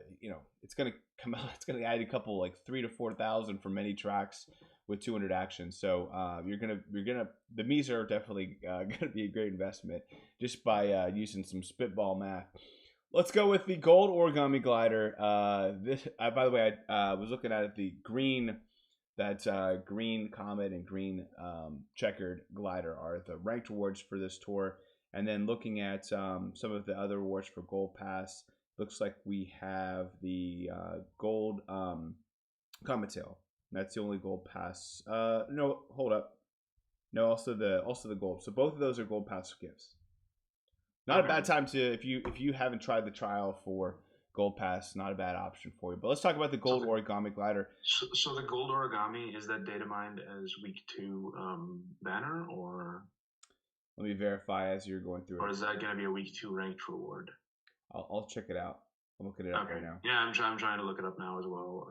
it's gonna come out. It's gonna add a couple, like 3,000 to 4,000 for many tracks with 200 actions. So the Mii's are definitely gonna be a great investment just by using some spitball math. Let's go with the gold origami glider. By the way, I was looking at it, the green. That green Comet and green checkered glider are the ranked awards for this tour. And then looking at some of the other awards for Gold Pass, looks like we have the gold Comet Tail. That's the only Gold Pass. No, hold up. No, also the gold. So both of those are Gold Pass gifts. Not a bad time to if you haven't tried the trial for Gold Pass, not a bad option for you. But let's talk about the gold origami glider. So the gold origami, is that data mined as week 2 banner, or? Let me verify as you're going through it. Or is that going to be a week 2 ranked reward? I'll check it out. I'm looking it up right now. Yeah, I'm trying to look it up now as well.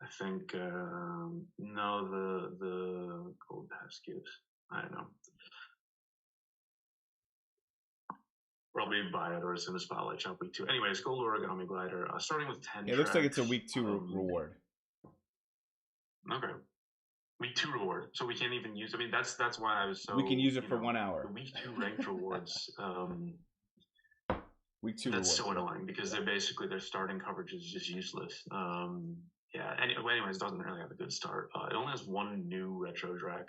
I think no, the gold pass gives. I don't know. Probably buy it or it's in the spotlight shop week 2. Anyways, gold origami glider, starting with 10. It looks like it's a week 2 reward. Okay, week 2 reward. So we can't even use. I mean, that's why I was so. We can use it for 1 hour. The week 2 ranked rewards. Week 2. That's rewards. so annoying because their starting coverage is just useless. Yeah. Anyways, it doesn't really have a good start. It only has 1 new retro track.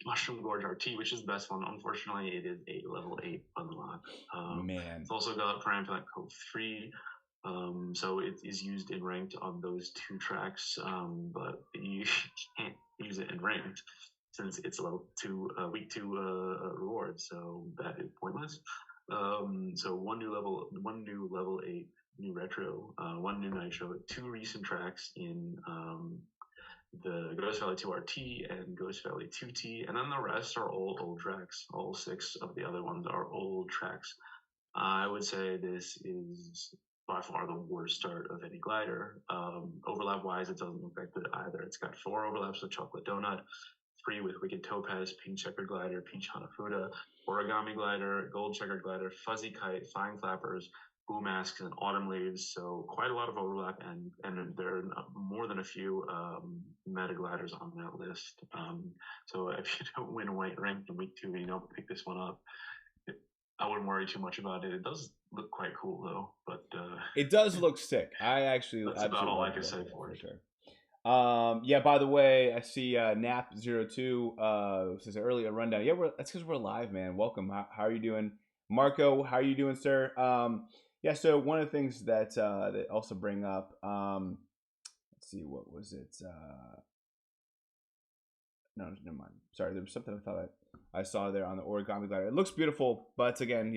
Mushroom Gorge RT, which is the best one. Unfortunately, it is a level 8 unlock. Man. It's also got Paramplant Code 3. So it is used in ranked on those 2 tracks, but you can't use it in ranked since it's a level 2, week 2 reward. So that is pointless. So one new level 8 new retro, 1 new nitro, 2 recent tracks in the Ghost Valley 2 RT and Ghost Valley 2T, and then the rest are all old tracks. All 6 of the other ones are old tracks. I would say this is by far the worst start of any glider. Overlap-wise, it doesn't look that good either. It's got 4 overlaps with Chocolate Donut, 3 with Wicked Topaz, Pink Checkered Glider, Peach Hanafuda, Origami Glider, Gold Checkered Glider, Fuzzy Kite, Fine Flappers, Boo Masks, and Autumn Leaves. So quite a lot of overlap, and there are more than a few meta gliders on that list. So if you don't win white ranked in week 2 and you don't pick this one up, I wouldn't worry too much about it. It does look quite cool though, but it does look sick. That's about all I can say for it. Sure. Yeah, by the way, I see Nap02 says earlier rundown. Yeah, that's because we're live, man. Welcome. How are you doing? Marco, how are you doing, sir? Yeah, so one of the things that they also bring up, let's see, what was it? No, never mind. Sorry, there was something I thought I saw there on the origami glider. It looks beautiful, but again,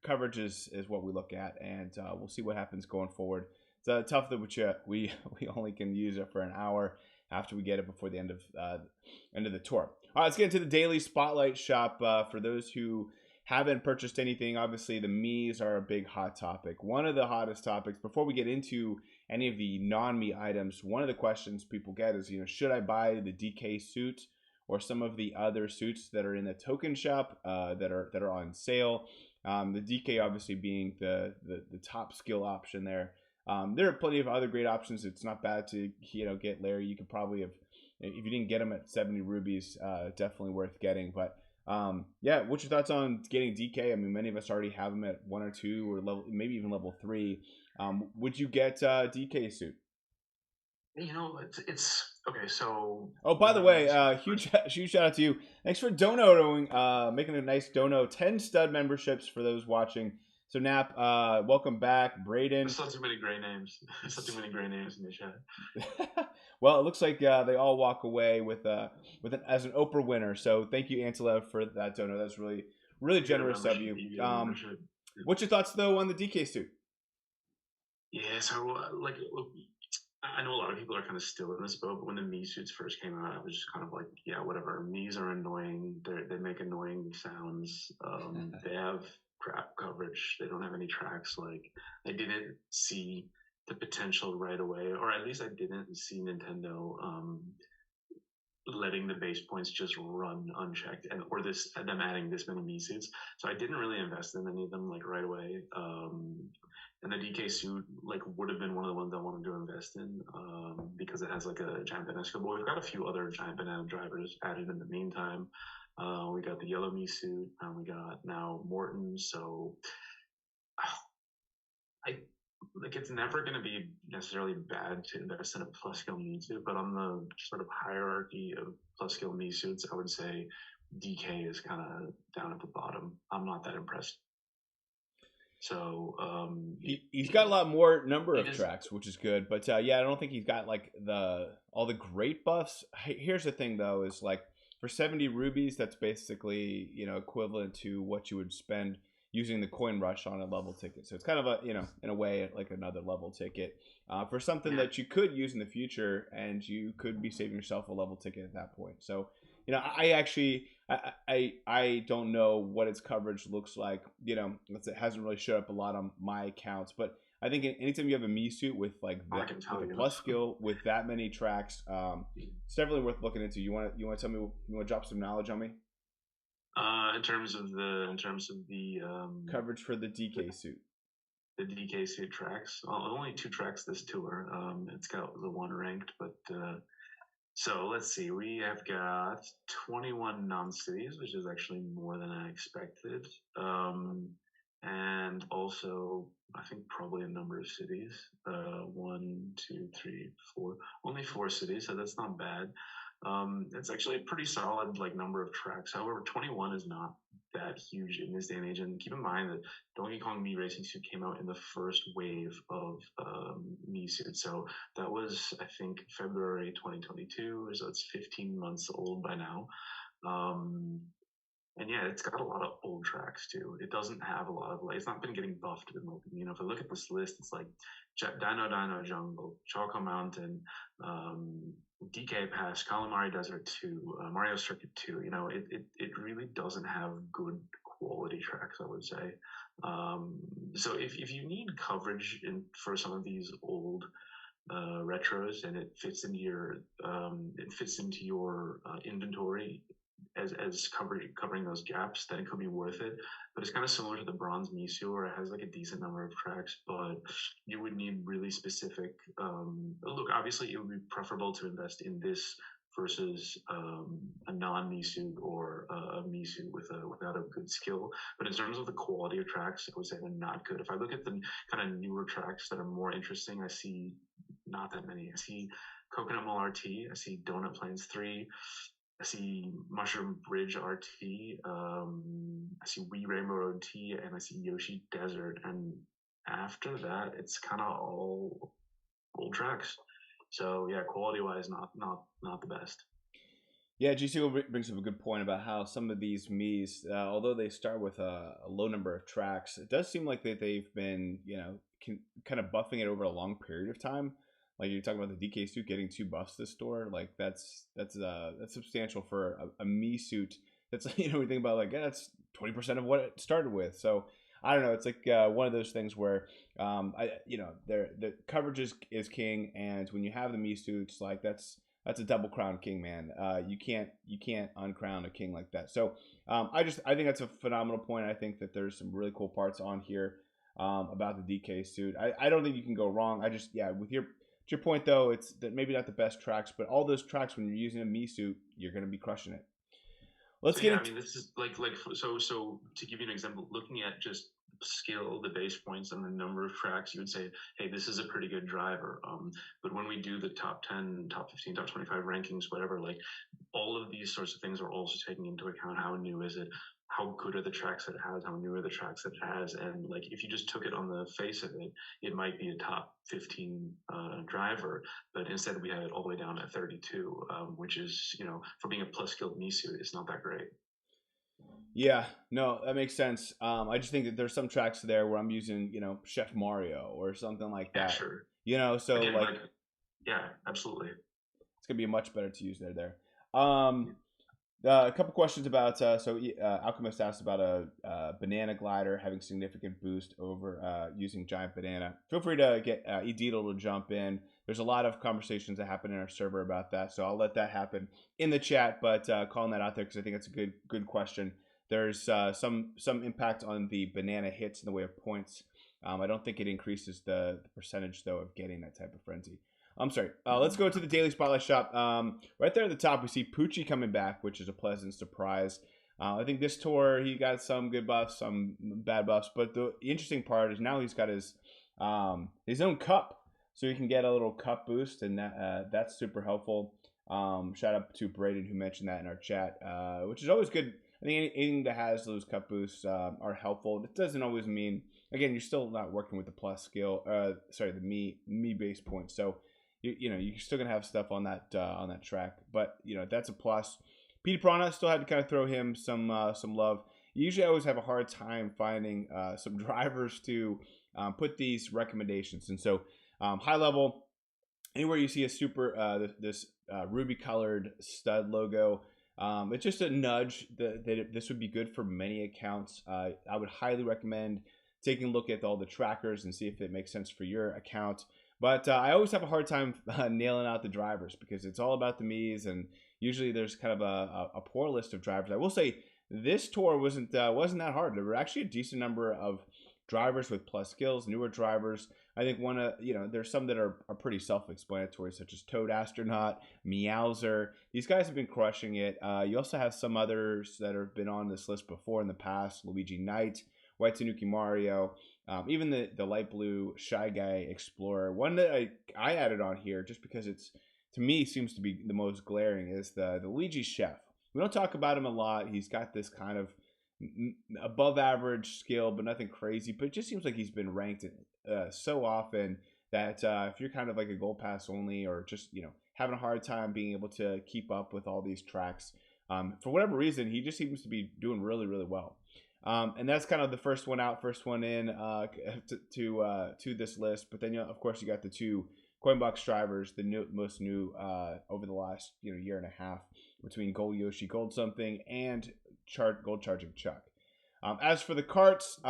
coverage is what we look at, and we'll see what happens going forward. It's tough that we only can use it for an hour after we get it before the end of the tour. All right, let's get into the daily spotlight shop. For those who haven't purchased anything, obviously the Mii's are a big hot topic. One of the hottest topics. Before we get into any of the non-Mii items, one of the questions people get is, should I buy the DK suit or some of the other suits that are in the token shop that are on sale? The DK obviously being the top skill option there. There are plenty of other great options. It's not bad to get Larry. You could probably have, if you didn't get him at 70 rubies, definitely worth getting. But yeah, what's your thoughts on getting DK? I mean, many of us already have him at 1 or 2 or maybe even level 3. Would you get DK suit? It's okay. So by the way, huge shout out to you. Thanks for donating, making a nice dono. 10 stud memberships for those watching. So Nap, welcome back, Braden. There's not too many gray names. There's not too many gray names in the chat. Well, it looks like they all walk away with as an Oprah winner. So thank you, Antilev, for that dono. That's really generous of you. What's your thoughts though on the DK suit? Yeah, so I know a lot of people are kind of still in this boat, but when the Mii suits first came out, I was just kind of like, yeah, whatever. Mii's are annoying. They make annoying sounds. They have crap coverage. They don't have any tracks. Like, I didn't see the potential right away, or at least I didn't see Nintendo letting the base points just run unchecked, and or this them adding this many Mii suits. So I didn't really invest in any of them like right away. And the DK suit like would have been one of the ones I wanted to invest in because it has like a giant banana skill. But we've got a few other giant banana drivers added in the meantime. We got the yellow Mii suit, and we got now Morton. So I like it's never going to be necessarily bad to invest in a plus skill Mii suit, but on the sort of hierarchy of plus skill Mii suits, I would say DK is kind of down at the bottom. I'm not that impressed. So he's got a lot more number of tracks, which is good. But yeah, I don't think he's got like all the great buffs. Here's the thing though, is like for 70 rubies, that's basically equivalent to what you would spend using the coin rush on a level ticket. So it's kind of a in a way like another level ticket for something that you could use in the future, and you could be saving yourself a level ticket at that point. So I actually I don't know what its coverage looks like. It hasn't really showed up a lot on my accounts, but I think anytime you have a Mii suit with like the plus skill with that many tracks, it's definitely worth looking into. You want to tell me? You want to drop some knowledge on me? In terms of the coverage for the DK suit. The DK suit tracks. Only 2 tracks this tour. It's got the 1 ranked, but so let's see. We have got 21 non-cities, which is actually more than I expected. And also, I think probably a number of cities. 1, 2, 3, 4. Only 4 cities, so that's not bad. It's actually a pretty solid like number of tracks. However, 21 is not that huge in this day and age. And keep in mind that Donkey Kong Mii Racing Suit came out in the first wave of Mii suits. So that was, I think, February 2022. So it's 15 months old by now. And yeah, it's got a lot of old tracks too. It doesn't have a lot of it's not been getting buffed. If I look at this list, it's like Dino Dino Jungle, Choco Mountain, DK Pass, Calamari Desert 2, Mario Circuit 2. It really doesn't have good quality tracks, I would say. So if you need coverage for some of these old retros, and it fits into your inventory as covering those gaps, then it could be worth it. But it's kind of similar to the bronze Mii suit, where it has like a decent number of tracks, but you would need really specific. Look, obviously, it would be preferable to invest in this versus a non-Mii suit or a Mii suit without a good skill. But in terms of the quality of tracks, I would say they're not good. If I look at the kind of newer tracks that are more interesting, I see not that many. I see Coconut Mall RT. I see Donut Plains 3. I see Mushroom Bridge RT. I see Wii Rainbow Road T, and I see Yoshi Desert. And after that, it's kind of all old tracks. So yeah, quality wise, not the best. Yeah, GCO brings up a good point about how some of these Mii's, although they start with a low number of tracks, it does seem like that they've been, kind of buffing it over a long period of time. Like you're talking about the DK suit getting 2 buffs this store, like that's substantial for a Mii suit. That's we think about like that's 20% of what it started with. So I don't know. It's like one of those things where the coverage is king, and when you have the Mii suits, like that's a double crown king, man. You can't uncrown a king like that. So I think that's a phenomenal point. I think that there's some really cool parts on here about the DK suit. I don't think you can go wrong. With your point though, it's that maybe not the best tracks, but all those tracks when you're using a Mii suit, you're going to be crushing it. Let's get into. This is so to give you an example, looking at just skill, the base points, and the number of tracks, you would say, hey, this is a pretty good driver. But when we do the top 10, top 15, top 25 rankings, whatever, like all of these sorts of things are also taking into account how new is it, how good are the tracks that it has, how new are the tracks that it has, and like if you just took it on the face of it, it might be a top 15 driver, but instead we have it all the way down at 32, which is for being a plus skilled Mii suit, it's not that great. Yeah, no, that makes sense. I just think that there's some tracks there where I'm using, Chef Mario or something like that. Yeah, sure. So again, Yeah, absolutely. It's gonna be much better to use there. A couple questions about Alchemist asked about a banana glider having significant boost over using giant banana. Feel free to get Edito to jump in. There's a lot of conversations that happen in our server about that, so I'll let that happen in the chat. But calling that out there because I think it's a good question. There's some impact on the banana hits in the way of points. I don't think it increases the percentage though of getting that type of frenzy. I'm sorry. Let's go to the Daily Spotlight Shop. Right there at the top, we see Poochie coming back, which is a pleasant surprise. I think this tour, he got some good buffs, some bad buffs. But the interesting part is now he's got his own cup. So you can get a little cup boost, and that's super helpful. Shout out to Braden who mentioned that in our chat, which is always good. I think anything that has those cup boosts are helpful. It doesn't always mean, again, you're still not working with the plus skill, the Mii base point. So you're still gonna have stuff on that track, but that's a plus. Pete Prana still had to kind of throw him some love. Usually, I always have a hard time finding some drivers to put these recommendations, and so high level, anywhere you see a super this ruby colored stud logo, it's just a nudge that this would be good for many accounts. I would highly recommend taking a look at all the trackers and see if it makes sense for your account. But I always have a hard time nailing out the drivers because it's all about the Mii's, and usually there's kind of a poor list of drivers. I will say this tour wasn't that hard. There were actually a decent number of drivers with plus skills, newer drivers. I think there's some that are pretty self-explanatory, such as Toad Astronaut, Meowser. These guys have been crushing it. You also have some others that have been on this list before in the past: Luigi Knight, White Tanuki Mario. Even the light blue Shy Guy Explorer, one that I added on here just because it's, to me, seems to be the most glaring, is the Luigi Chef. We don't talk about him a lot. He's got this kind of above average skill, but nothing crazy. But it just seems like he's been ranked so often that if you're kind of like a gold pass only, or just having a hard time being able to keep up with all these tracks, for whatever reason, he just seems to be doing really, really well. And that's kind of the first one out, first one in to this list. But then, of course, you got the two Coinbox drivers, the most new over the last year and a half, between Gold Yoshi, Gold Something, and Gold Charging Chuck. As for the carts,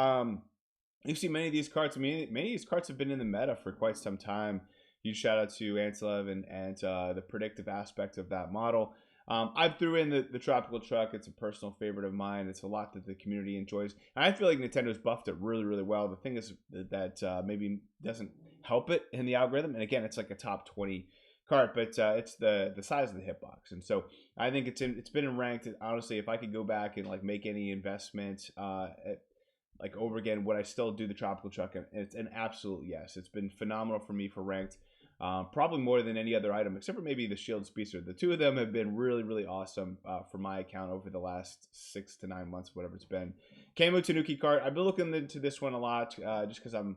you see many of these carts. I mean, many of these carts have been in the meta for quite some time. Huge shout out to Antilev and the predictive aspect of that model. I threw in the tropical truck. It's a personal favorite of mine. It's a lot that the community enjoys. And I feel like Nintendo's buffed it really, really well. The thing is that maybe doesn't help it in the algorithm. And again, it's like a top 20 cart, but it's the size of the hitbox. And so I think it's been ranked. Honestly, if I could go back and like make any investment over again, would I still do the tropical truck? And it's an absolute yes. It's been phenomenal for me for ranked. Probably more than any other item, except for maybe the Shield Speedster. The two of them have been really, really awesome for my account over the last 6 to 9 months, whatever it's been. Camo Tanuki Kart. I've been looking into this one a lot just because I'm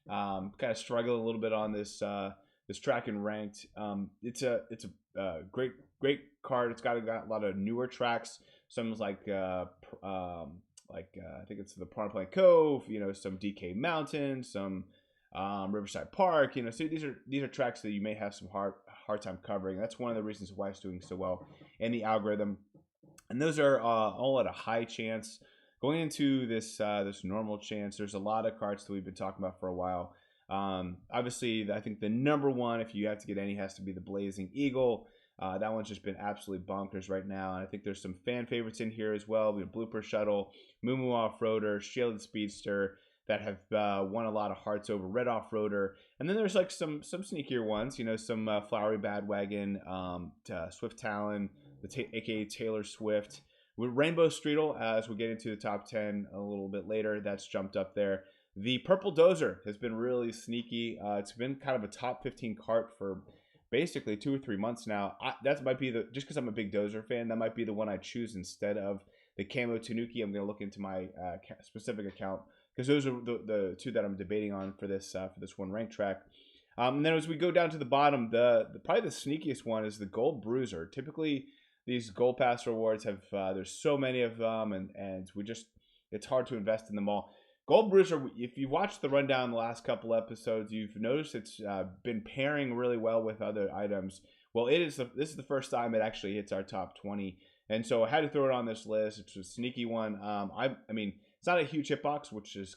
kind of struggling a little bit on this track and ranked. It's a great card. It's got a lot of newer tracks. Some like I think it's the Prawn Plank Cove. Some DK Mountain. Some Riverside Park, so these are tracks that you may have some hard time covering. That's one of the reasons why it's doing so well in the algorithm. And those are all at a high chance. Going into this normal chance, there's a lot of cards that we've been talking about for a while. Obviously, I think the number one, if you have to get any, has to be the Blazing Eagle. That one's just been absolutely bonkers right now. And I think there's some fan favorites in here as well. We have Blooper Shuttle, Moo Moo Off-Roader, Shielded Speedster, that have won a lot of hearts over Red Off-Roader. And then there's like some sneakier ones, some Flowery Badwagon, Swift Talon, aka Taylor Swift. With Rainbow Streetle, as we get into the top 10 a little bit later, that's jumped up there. The Purple Dozer has been really sneaky. It's been kind of a top 15 cart for basically 2 or 3 months now. That might be just because I'm a big Dozer fan, that might be the one I choose instead of the Camo Tanuki. I'm going to look into my specific account, because those are the two that I'm debating on for this one ranked track. And then as we go down to the bottom, probably the sneakiest one is the Gold Bruiser. Typically, these Gold Pass rewards have there's so many of them, and it's hard to invest in them all. Gold Bruiser, if you watched the rundown the last couple episodes, you've noticed it's been pairing really well with other items. Well, this is the first time it actually hits our top 20, and so I had to throw it on this list. It's a sneaky one. I mean, it's not a huge hitbox, which is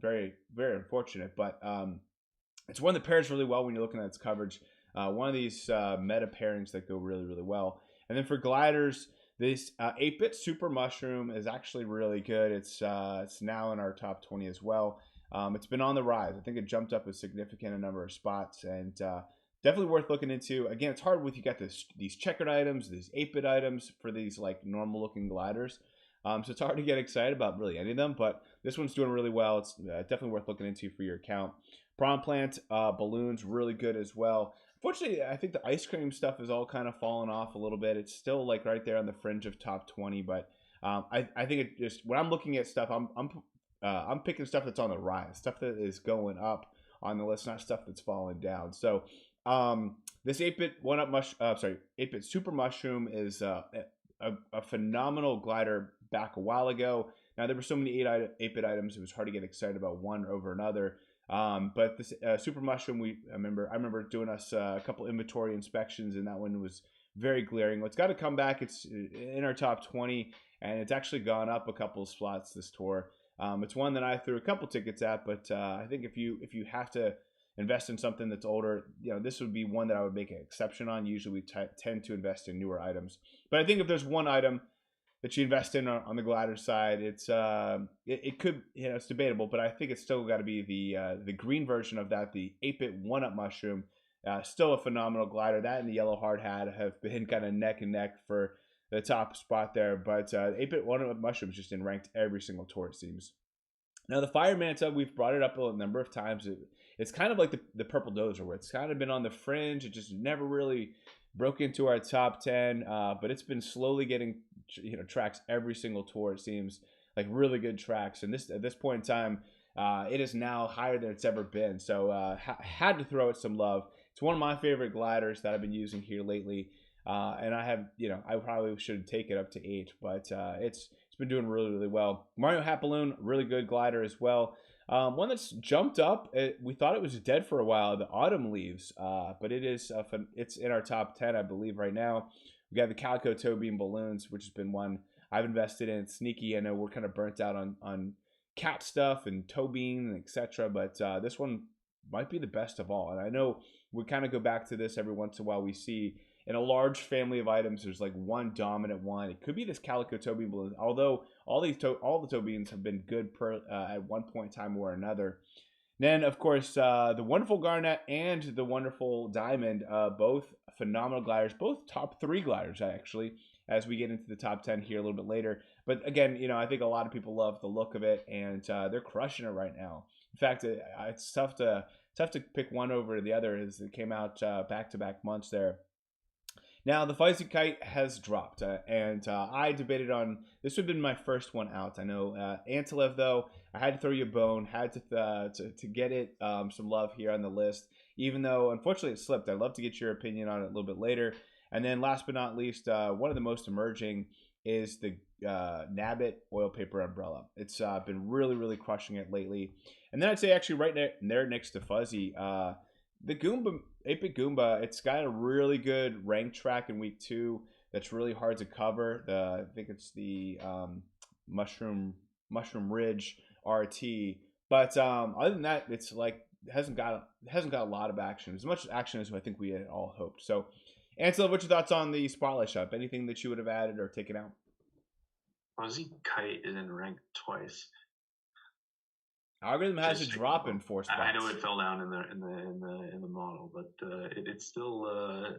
very very unfortunate, but it's one that pairs really well when you're looking at its coverage. One of these meta pairings that go really really well. And then for gliders, this 8-bit Super Mushroom is actually really good. It's now in our top 20 as well. It's been on the rise. I think it jumped up a significant number of spots, and definitely worth looking into. Again, it's hard with you got these checkered items, these 8-bit items for these like normal looking gliders. So it's hard to get excited about really any of them, but this one's doing really well. It's definitely worth looking into for your account. Prawn Plant balloons, really good as well. Fortunately, I think the ice cream stuff is all kind of fallen off a little bit. It's still like right there on the fringe of top 20, but I think it just when I'm looking at stuff, I'm picking stuff that's on the rise, stuff that is going up on the list, not stuff that's falling down. So this 8-bit 8-bit Super Mushroom is a phenomenal glider back a while ago. Now there were so many 8-bit items, it was hard to get excited about one over another. But this Super Mushroom, I remember doing us a couple inventory inspections, and that one was very glaring. It's got to come back. It's in our top 20, and it's actually gone up a couple of slots this tour. It's one that I threw a couple tickets at, but I think if you have to invest in something that's older, this would be one that I would make an exception on. Usually we tend to invest in newer items, but I think if there's one item that you invest in on the glider side, it could, it's debatable, but I think it's still got to be the green version of that, the 8-bit 1-up Mushroom. Still a phenomenal glider. That and the yellow hard hat have been kind of neck and neck for the top spot there, but 8-bit 1-up Mushroom is just in ranked every single tour, it seems. Now the Fire Manta, we've brought it up a number of times. It's kind of like the Purple Dozer, where it's kind of been on the fringe. It just never really broke into our top 10, but it's been slowly getting tracks every single tour, it seems, like really good tracks. And at this point in time, it is now higher than it's ever been. So had to throw it some love. It's one of my favorite gliders that I've been using here lately. And I probably should take it up to 8, but it's been doing really, really well. Mario Hat Balloon, really good glider as well. One that's jumped up. We thought it was dead for a while, the Autumn Leaves, but it's in our top 10, I believe, right now. We got the Calico Toe Beam Balloons, which has been one I've invested in. It's sneaky. I know we're kind of burnt out on cat stuff and toe beam and etc., but this one might be the best of all. And I know we kind of go back to this every once in a while. We see in a large family of items, there's like one dominant one. It could be this Calico Toe Beam Balloon, although all the toe beams have been good at one point in time or another. Then, of course, the wonderful Garnet and the wonderful Diamond, both phenomenal gliders, both top 3 gliders, actually, as we get into the top 10 here a little bit later. But again, I think a lot of people love the look of it, and they're crushing it right now. In fact, it's tough to pick one over the other, as it came out back-to-back months there. Now, the Fuzzy Kite has dropped, and I debated on, this would have been my first one out. I know Antilev, though, I had to throw you a bone, had to get it some love here on the list, even though, unfortunately, it slipped. I'd love to get your opinion on it a little bit later. And then, last but not least, one of the most emerging is the Nabbit Oil Paper Umbrella. It's been really, really crushing it lately. And then I'd say, actually, right there next to Fuzzy, the Goomba, 8-bit Goomba, it's got a really good rank track in week 2 that's really hard to cover. I think it's the Mushroom Ridge RT. But other than that, it's like hasn't got a lot of action, as much action as I think we had all hoped. So, Ansel, what's your thoughts on the Spotlight Shop? Anything that you would have added or taken out? Fuzzy Kite is in rank twice. Algorithm has a drop in 4 spots. I know it fell down in the model, but it's still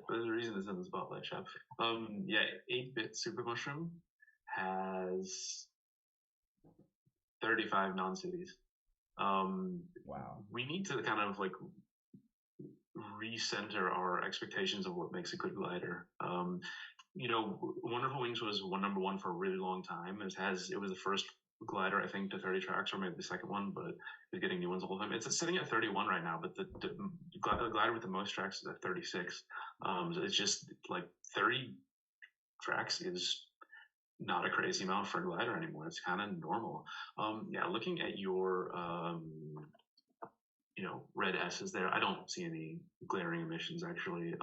there's a reason it's in the Spotlight Shop. 8-bit Super Mushroom has 35 non-cities. Wow. We need to kind of like recenter our expectations of what makes a good glider. Wonderful Wings was number 1 for a really long time. It was the first glider, I think, to 30 tracks, or maybe the second one, but it's getting new ones all the time. It's sitting at 31 right now, but the glider with the most tracks is at 36. So it's just like 30 tracks is not a crazy amount for a glider anymore. It's kind of normal. Yeah, looking at your red S's there. I don't see any glaring emissions actually.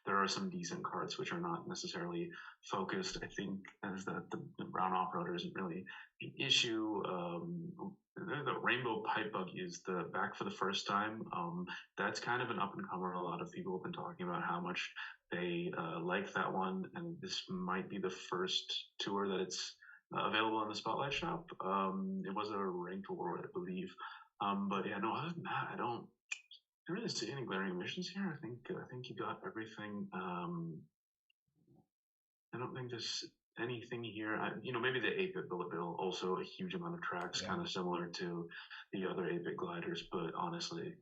There are some decent carts which are not necessarily focused. I think as the brown off-roader isn't really an issue. The rainbow pipe bug is the back for the first time. That's kind of an up and comer. A lot of people have been talking about how much they like that one, and this might be the first tour that it's available in the Spotlight shop. It was a ranked award, I believe. But yeah, no. Other than that, I don't really see any glaring omissions here. I think you got everything. I don't think there's anything here. Maybe the 8-bit bullet bill, also a huge amount of tracks, kind of similar to the other 8-bit gliders. But honestly,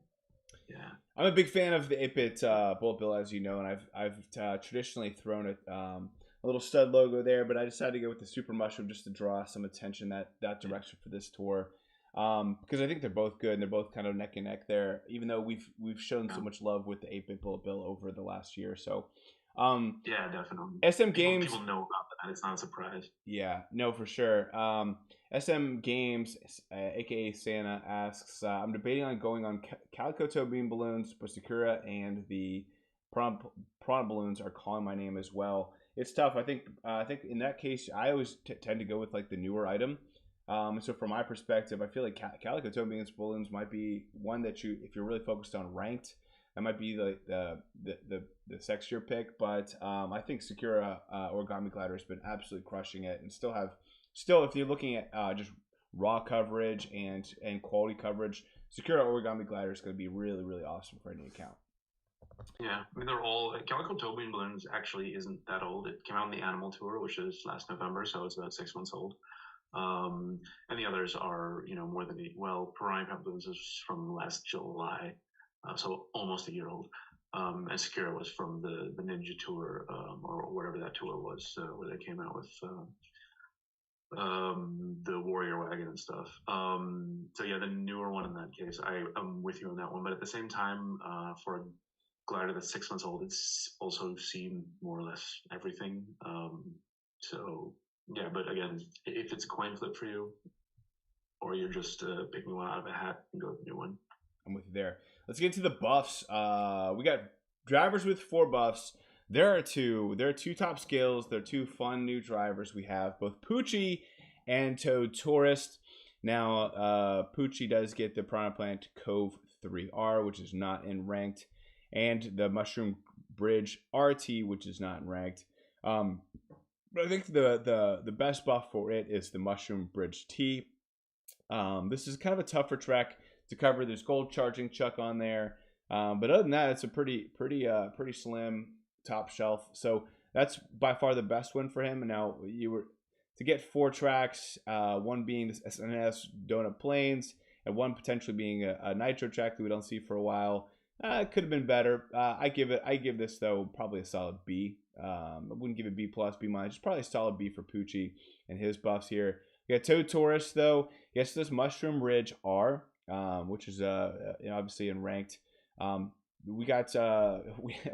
yeah, I'm a big fan of the 8-bit bullet bill, as you know, and I've traditionally thrown a little stud logo there, but I decided to go with the Super Mushroom just to draw some attention that direction for this tour. Because I think they're both good and they're both kind of neck and neck there, even though we've shown so much love with the 8-bit bullet bill over the last year or so. Yeah, definitely. SM Games. People know about that. It's not a surprise. Yeah, no, for sure. SM Games, aka Santa, asks, I'm debating on going on Calico Toe Beam balloons, but Sakura and the Prawn balloons are calling my name as well. It's tough. I think in that case, I always tend to go with like the newer item. So from my perspective, I feel like Calico Toe Beams balloons might be one that if you're really focused on ranked, that might be the sexier pick. But I think Sakura Origami Glider has been absolutely crushing it, and still if you're looking at just raw coverage and quality coverage, Sakura Origami Glider is going to be really, really awesome for any account. Yeah, I mean they're all Calico Toe Beam balloons actually isn't that old. It came out on the Animal Tour, which is last November, so it's about 6 months old. And the others are, more than Piranha Plant balloons is from last July, so almost a year old. And Sakura was from the Ninja Tour, or whatever that tour was, where they came out with the Warrior Wagon and stuff. So yeah, the newer one in that case, I'm with you on that one. But at the same time, for a glider that's 6 months old, it's also seen more or less everything. So yeah, but again, if it's a coin flip for you, or you're just picking one out of a hat and go with the new one. I'm with you there. Let's get to the buffs. We got drivers with 4 buffs. There are two top skills. There are 2 fun new drivers. We have both Poochie and Toad Tourist. Now, Poochie does get the Piranha Plant Cove 3R, which is not in ranked, and the Mushroom Bridge RT, which is not in ranked. But I think the best buff for it is the Mushroom Bridge T. This is kind of a tougher track to cover. There's gold charging chuck on there, but other than that, it's a pretty slim top shelf. So that's by far the best one for him. And now to get 4 tracks, one being the SNS Donut Plains, and one potentially being a nitro track that we don't see for a while. It could have been better. I give this though probably a solid B. I wouldn't give it B plus, B minus. It's probably a solid B for Poochie and his buffs here. We got Toad Taurus though. Gets this Mushroom Ridge R, which is obviously in ranked. We got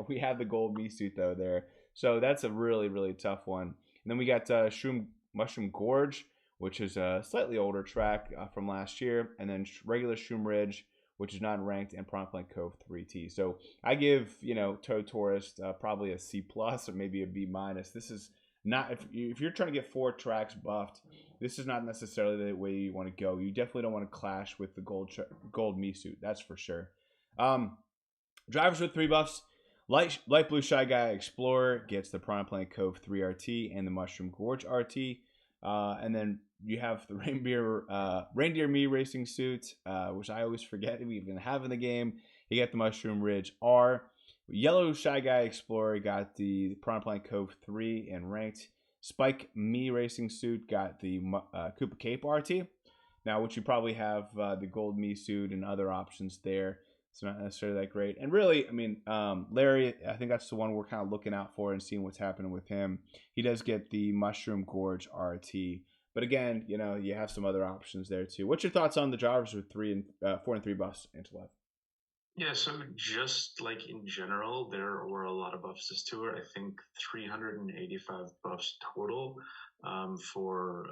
we have the gold Mii suit though there, so that's a really, really tough one. And then we got Mushroom Gorge, which is a slightly older track from last year, and then regular Shroom Ridge, which is not ranked, and Piranha Plant Cove 3T. So I give Toad Tourist probably a C plus or maybe a B minus. This is not if you're trying to get 4 tracks buffed, this is not necessarily the way you want to go. You definitely don't want to clash with the gold Mii suit, that's for sure. Drivers with 3 buffs. Light Blue Shy Guy Explorer gets the Piranha Plant Cove 3RT and the Mushroom Gorge RT. And then you have the Reindeer Mii racing suit, which I always forget we even have in the game. You got the Mushroom Ridge R. Yellow Shy Guy Explorer got the Piranha Plant Cove 3 and ranked. Spike Mii racing suit got the Koopa Cape RT. Now, which you probably have the gold Mii suit and other options there. It's not necessarily that great. And really, I mean, Larry, I think that's the one we're kind of looking out for and seeing what's happening with him. He does get the Mushroom Gorge RT. But again, you have some other options there too. What's your thoughts on the drivers with 4 and 3 buffs, Antilev? Yeah, so just like in general, there were a lot of buffs this tour. I think 385 buffs total. for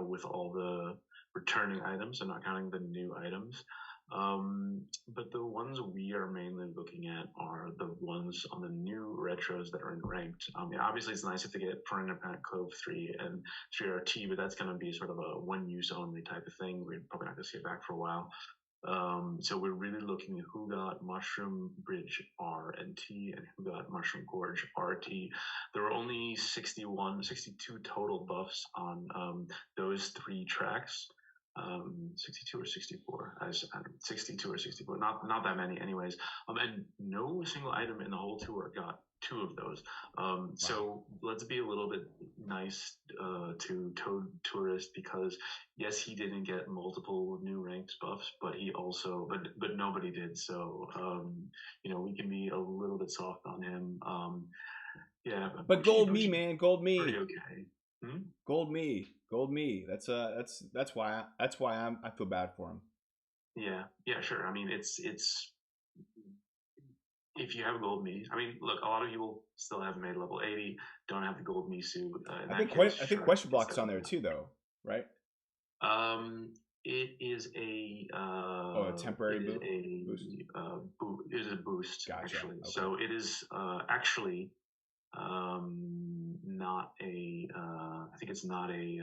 with all the returning items. I'm not counting the new items. But the ones we are mainly looking at are the ones on the new retros that are in ranked. Obviously, it's nice if they get for independent Cove 3 and 3RT, but that's going to be sort of a one use only type of thing. We're probably not going to see it back for a while. So we're really looking at who got Mushroom Bridge R and T and who got Mushroom Gorge RT. There were only 62 total buffs on those three tracks. 62 or 64, 62 or 64, not that many anyways. And no single item in the whole tour got two of those. So let's be a little bit nice to Toad Tourist, because yes, he didn't get multiple new ranked buffs, but he also, but nobody did. So we can be a little bit soft on him. Yeah, but Gold Mii, man, Gold Mii, pretty okay. Gold Mii. That's why I feel bad for him. Yeah, sure. I mean, it's if you have a Gold Mii. I mean, look, a lot of people still haven't made level 80, don't have the Gold Mii suit. I think question block's on there too, though, right? It is a a temporary boost. It is a boost, gotcha. Actually. Okay. So it is actually not a. I think it's not a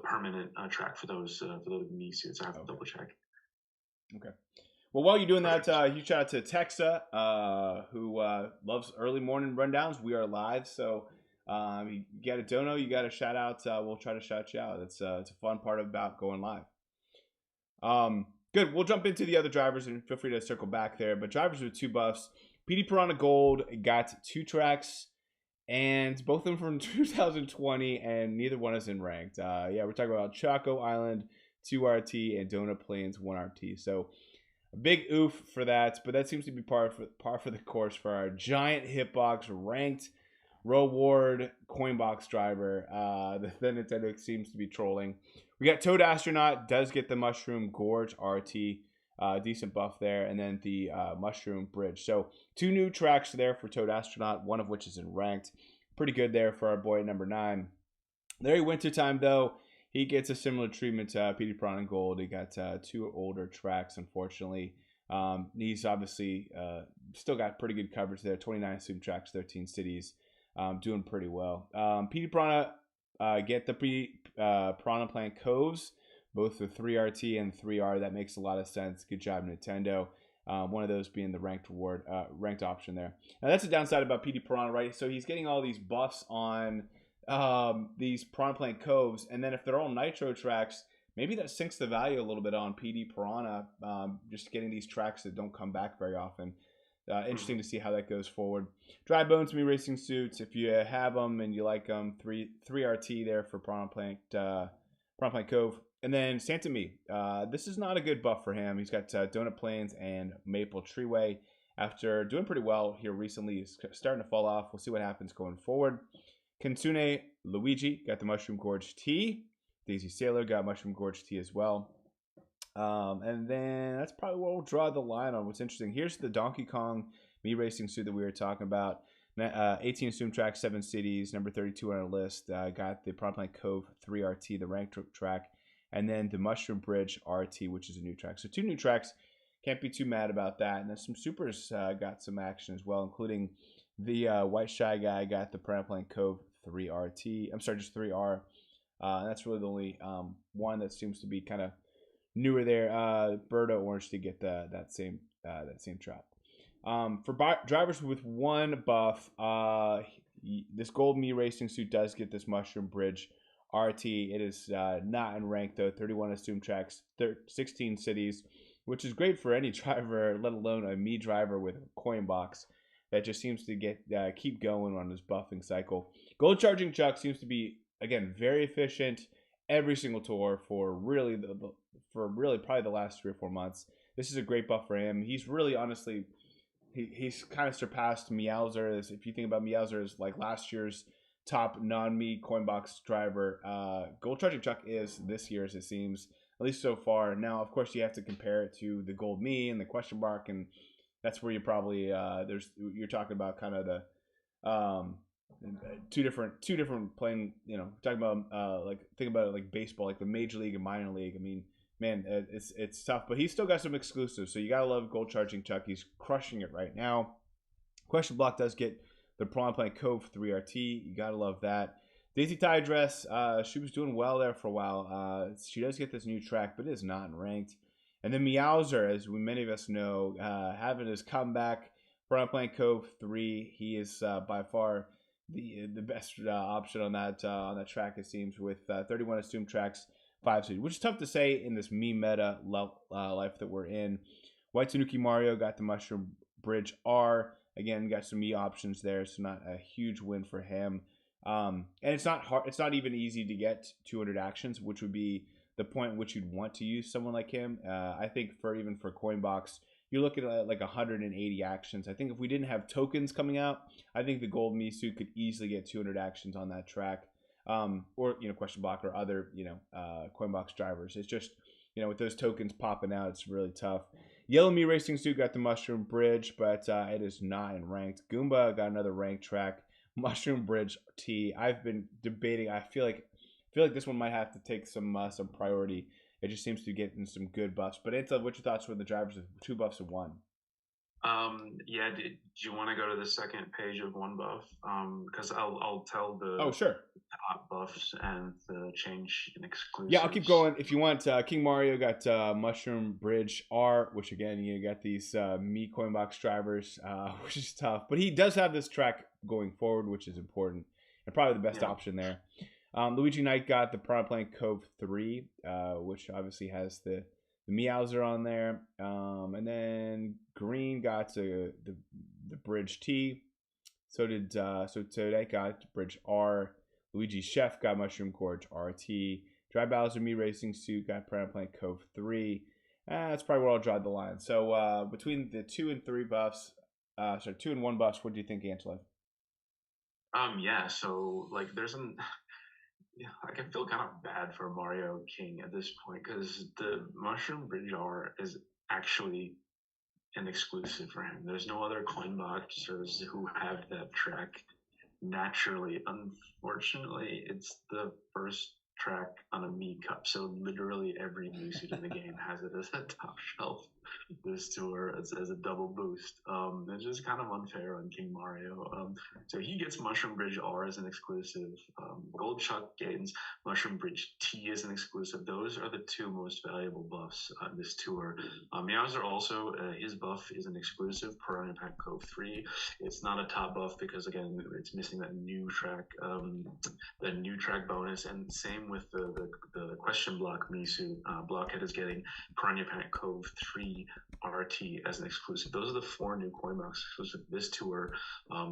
permanent track for those Mii suits. I have to double check. Okay. Well, while you're doing that, huge shout out to Texa, who loves early morning rundowns. We are live, so you got a dono, you got a shout out. We'll try to shout you out. It's a fun part about going live. Good. We'll jump into the other drivers and feel free to circle back there. But drivers with 2 buffs. PD Piranha Gold got 2 tracks, and both of them from 2020, and neither one is in ranked. Yeah, we're talking about Choco Island 2RT and Donut Plains 1RT. So a big oof for that, but that seems to be par for the course for our giant hitbox ranked reward coinbox driver. The Nintendo seems to be trolling. We got Toad Astronaut, does get the Mushroom Gorge RT, decent buff there, and then the Mushroom Bridge. So 2 new tracks there for Toad Astronaut, one of which is in ranked. Pretty good there for our boy number 9. Larry Wintertime, though, he gets a similar treatment to PD Piranha Gold. He got 2 older tracks, unfortunately. He's obviously still got pretty good coverage there. 29 assumed tracks, 13 cities. Doing pretty well. PD Piranha get the Piranha Plant Coves, both the 3RT and 3R. That makes a lot of sense. Good job, Nintendo. One of those being the ranked option there. Now that's the downside about PD Piranha, right? So he's getting all these buffs on these Piranha Plant Coves, and then if they're all Nitro tracks, maybe that sinks the value a little bit on PD Piranha, just getting these tracks that don't come back very often. Interesting to see how that goes forward. Dry Bones Mii Racing Suits, if you have them and you like them, 3RT there for Piranha Plant Cove. And then Santa Mii. This is not a good buff for him. He's got Donut Plains and Maple Treeway. After doing pretty well here recently, he's starting to fall off. We'll see what happens going forward. Kitsune Luigi got the Mushroom Gorge T. Daisy Sailor got Mushroom Gorge T as well. And then that's probably where we'll draw the line on what's interesting. Here's the Donkey Kong Mii Racing suit that we were talking about. 18 assumed tracks, 7 cities, number 32 on our list. Got the Piranha Plant Cove 3RT, the ranked track, and then the Mushroom Bridge RT, which is a new track. So 2 new tracks. Can't be too mad about that. And then some supers got some action as well, including the White Shy Guy got the Piranha Plant Cove 3RT. I'm sorry, just 3R. And that's really the only one that seems to be kind of newer there. Birdo Orange to get that same trap. For drivers with 1 buff, this Gold Mii Racing suit does get this Mushroom Bridge RT. It is not in rank though. 31 assumed tracks, 16 cities, which is great for any driver, let alone a Mii driver with a coin box that just seems to keep going on this buffing cycle. Gold Charging Chuck seems to be, again, very efficient every single tour for really probably the last 3 or 4 months. This is a great buff for him. He's really, honestly, he's kind of surpassed Meowser. If you think about Meowser as like last year's top non-Mii coinbox driver, Gold Charging Chuck is this year's, it seems, at least so far. Now, of course, you have to compare it to the Gold Mii and the question mark, and that's where you probably you're talking about kind of the two different playing. You know, talking about like think about it like baseball, like the major league and minor league. I mean, man, it's tough, but he's still got some exclusives. So you gotta love Gold Charging Chuck. He's crushing it right now. Question Block does get the Prawn Plank Cove 3RT. You gotta love that. Daisy Tie Dress, she was doing well there for a while. She does get this new track, but it is not in ranked. And then Meowser, as many of us know, having his comeback. Prawn Plank Cove 3. He is by far the best option on that track, it seems, with 31 assumed tracks, 5 speed, which is tough to say in this Mii meta life that we're in. White Tanuki Mario got the Mushroom Bridge R. Again, got some Mii options there, so not a huge win for him. And it's not hard. It's not even easy to get 200 actions, which would be the point in which you'd want to use someone like him. I think for Coinbox, you're looking at like 180 actions. I think if we didn't have tokens coming out, I think the Gold Mii suit could easily get 200 actions on that track. Or Question Block or other Coinbox drivers. It's just with those tokens popping out, it's really tough. Yellow Mii Racing Suit got the Mushroom Bridge, but it is not in ranked. Goomba got another ranked track. Mushroom Bridge T. I've been debating. I feel like this one might have to take some priority. It just seems to be getting some good buffs. But Antilev, what's your thoughts for the drivers with 2 buffs and 1? Yeah. Do you want to go to the second page of 1 buff? Because I'll tell the sure top buffs and the change in exclusives. Yeah, I'll keep going if you want. King Mario got Mushroom Bridge R, which again you got these Mii Coinbox drivers, which is tough. But he does have this track going forward, which is important and probably the best option there. Luigi Knight got the Prawn Plank Cove 3, which obviously has the Meowser on there. And then Green got the Bridge T. So did Toadette got Bridge R. Luigi Chef got Mushroom Gorge RT. Dry Bowser Mii Racing Suit got Prawn Plank Cove 3. That's probably where I'll draw the line. So between the 2 and 3 buffs, 2 and 1 buffs, what do you think, Antilev? Yeah. So like, I can feel kind of bad for Mario King at this point because the Mushroom Bridge R is actually an exclusive for him. There's no other Coinboxers who have that track naturally. Unfortunately, it's the first track on a Mii Cup, so literally every Mii suit in the game has it as a top shelf this tour as a double boost. It's just kind of unfair on King Mario. So he gets Mushroom Bridge R as an exclusive. Gold Chuck gains Mushroom Bridge T as an exclusive. Those are the 2 most valuable buffs on this tour. Meowser also, his buff is an exclusive per Impact Cove 3. It's not a top buff because again it's missing that new track bonus, and same with the Question Block Mii suit. Blockhead is getting Piranha Plant Cove 3 RT as an exclusive. Those are the 4 new Coinbox exclusive this tour.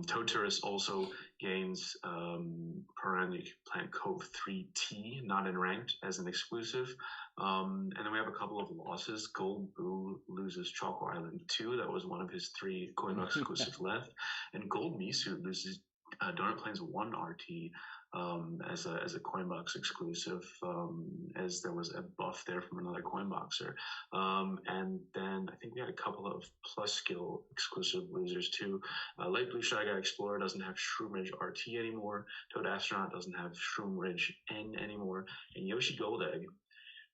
Toad Tourist also gains Piranha Plant Cove 3T, not in ranked, as an exclusive. And then we have a couple of losses. Gold Boo loses Choco Island 2. That was one of his 3 Coinbox exclusives left. And Gold Mii suit loses Donut Plains 1 RT as a Coinbox exclusive, as there was a buff there from another Coinboxer. And then I think we had a couple of plus skill exclusive losers too. Light Blue Shy Guy Explorer doesn't have Shroom Ridge RT anymore. Toad Astronaut doesn't have Shroom Ridge N anymore. And Yoshi Gold Egg,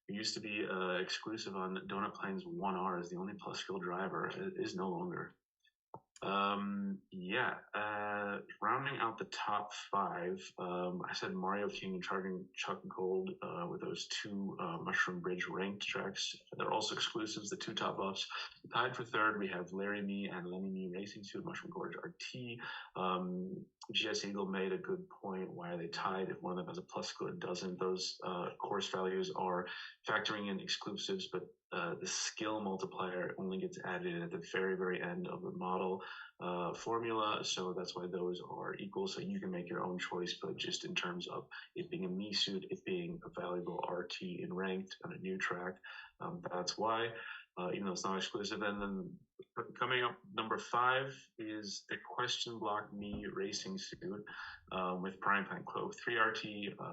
who used to be exclusive on Donut Plains 1R as the only plus skill driver, is no longer. Rounding out the top 5, I said Mario King and Charging Chuck Gold with those 2 Mushroom Bridge ranked tracks. They're also exclusives, the 2 top buffs. Tied for 3rd, we have Larry Mii and Lemmy Mii Racing Suit, Mushroom Gorge RT. GS Eagle made a good point. Why are they tied? If one of them has a plus skill, it doesn't. Those course values are factoring in exclusives, but the skill multiplier only gets added at the very, very end of the model formula. So that's why those are equal. So you can make your own choice, but just in terms of it being a Mii suit, it being a valuable RT in ranked on a new track, that's why. Even though it's not exclusive. And then coming up, number 5 is the Question Block Mii Racing Suit with Prime Plant Cove 3 RT,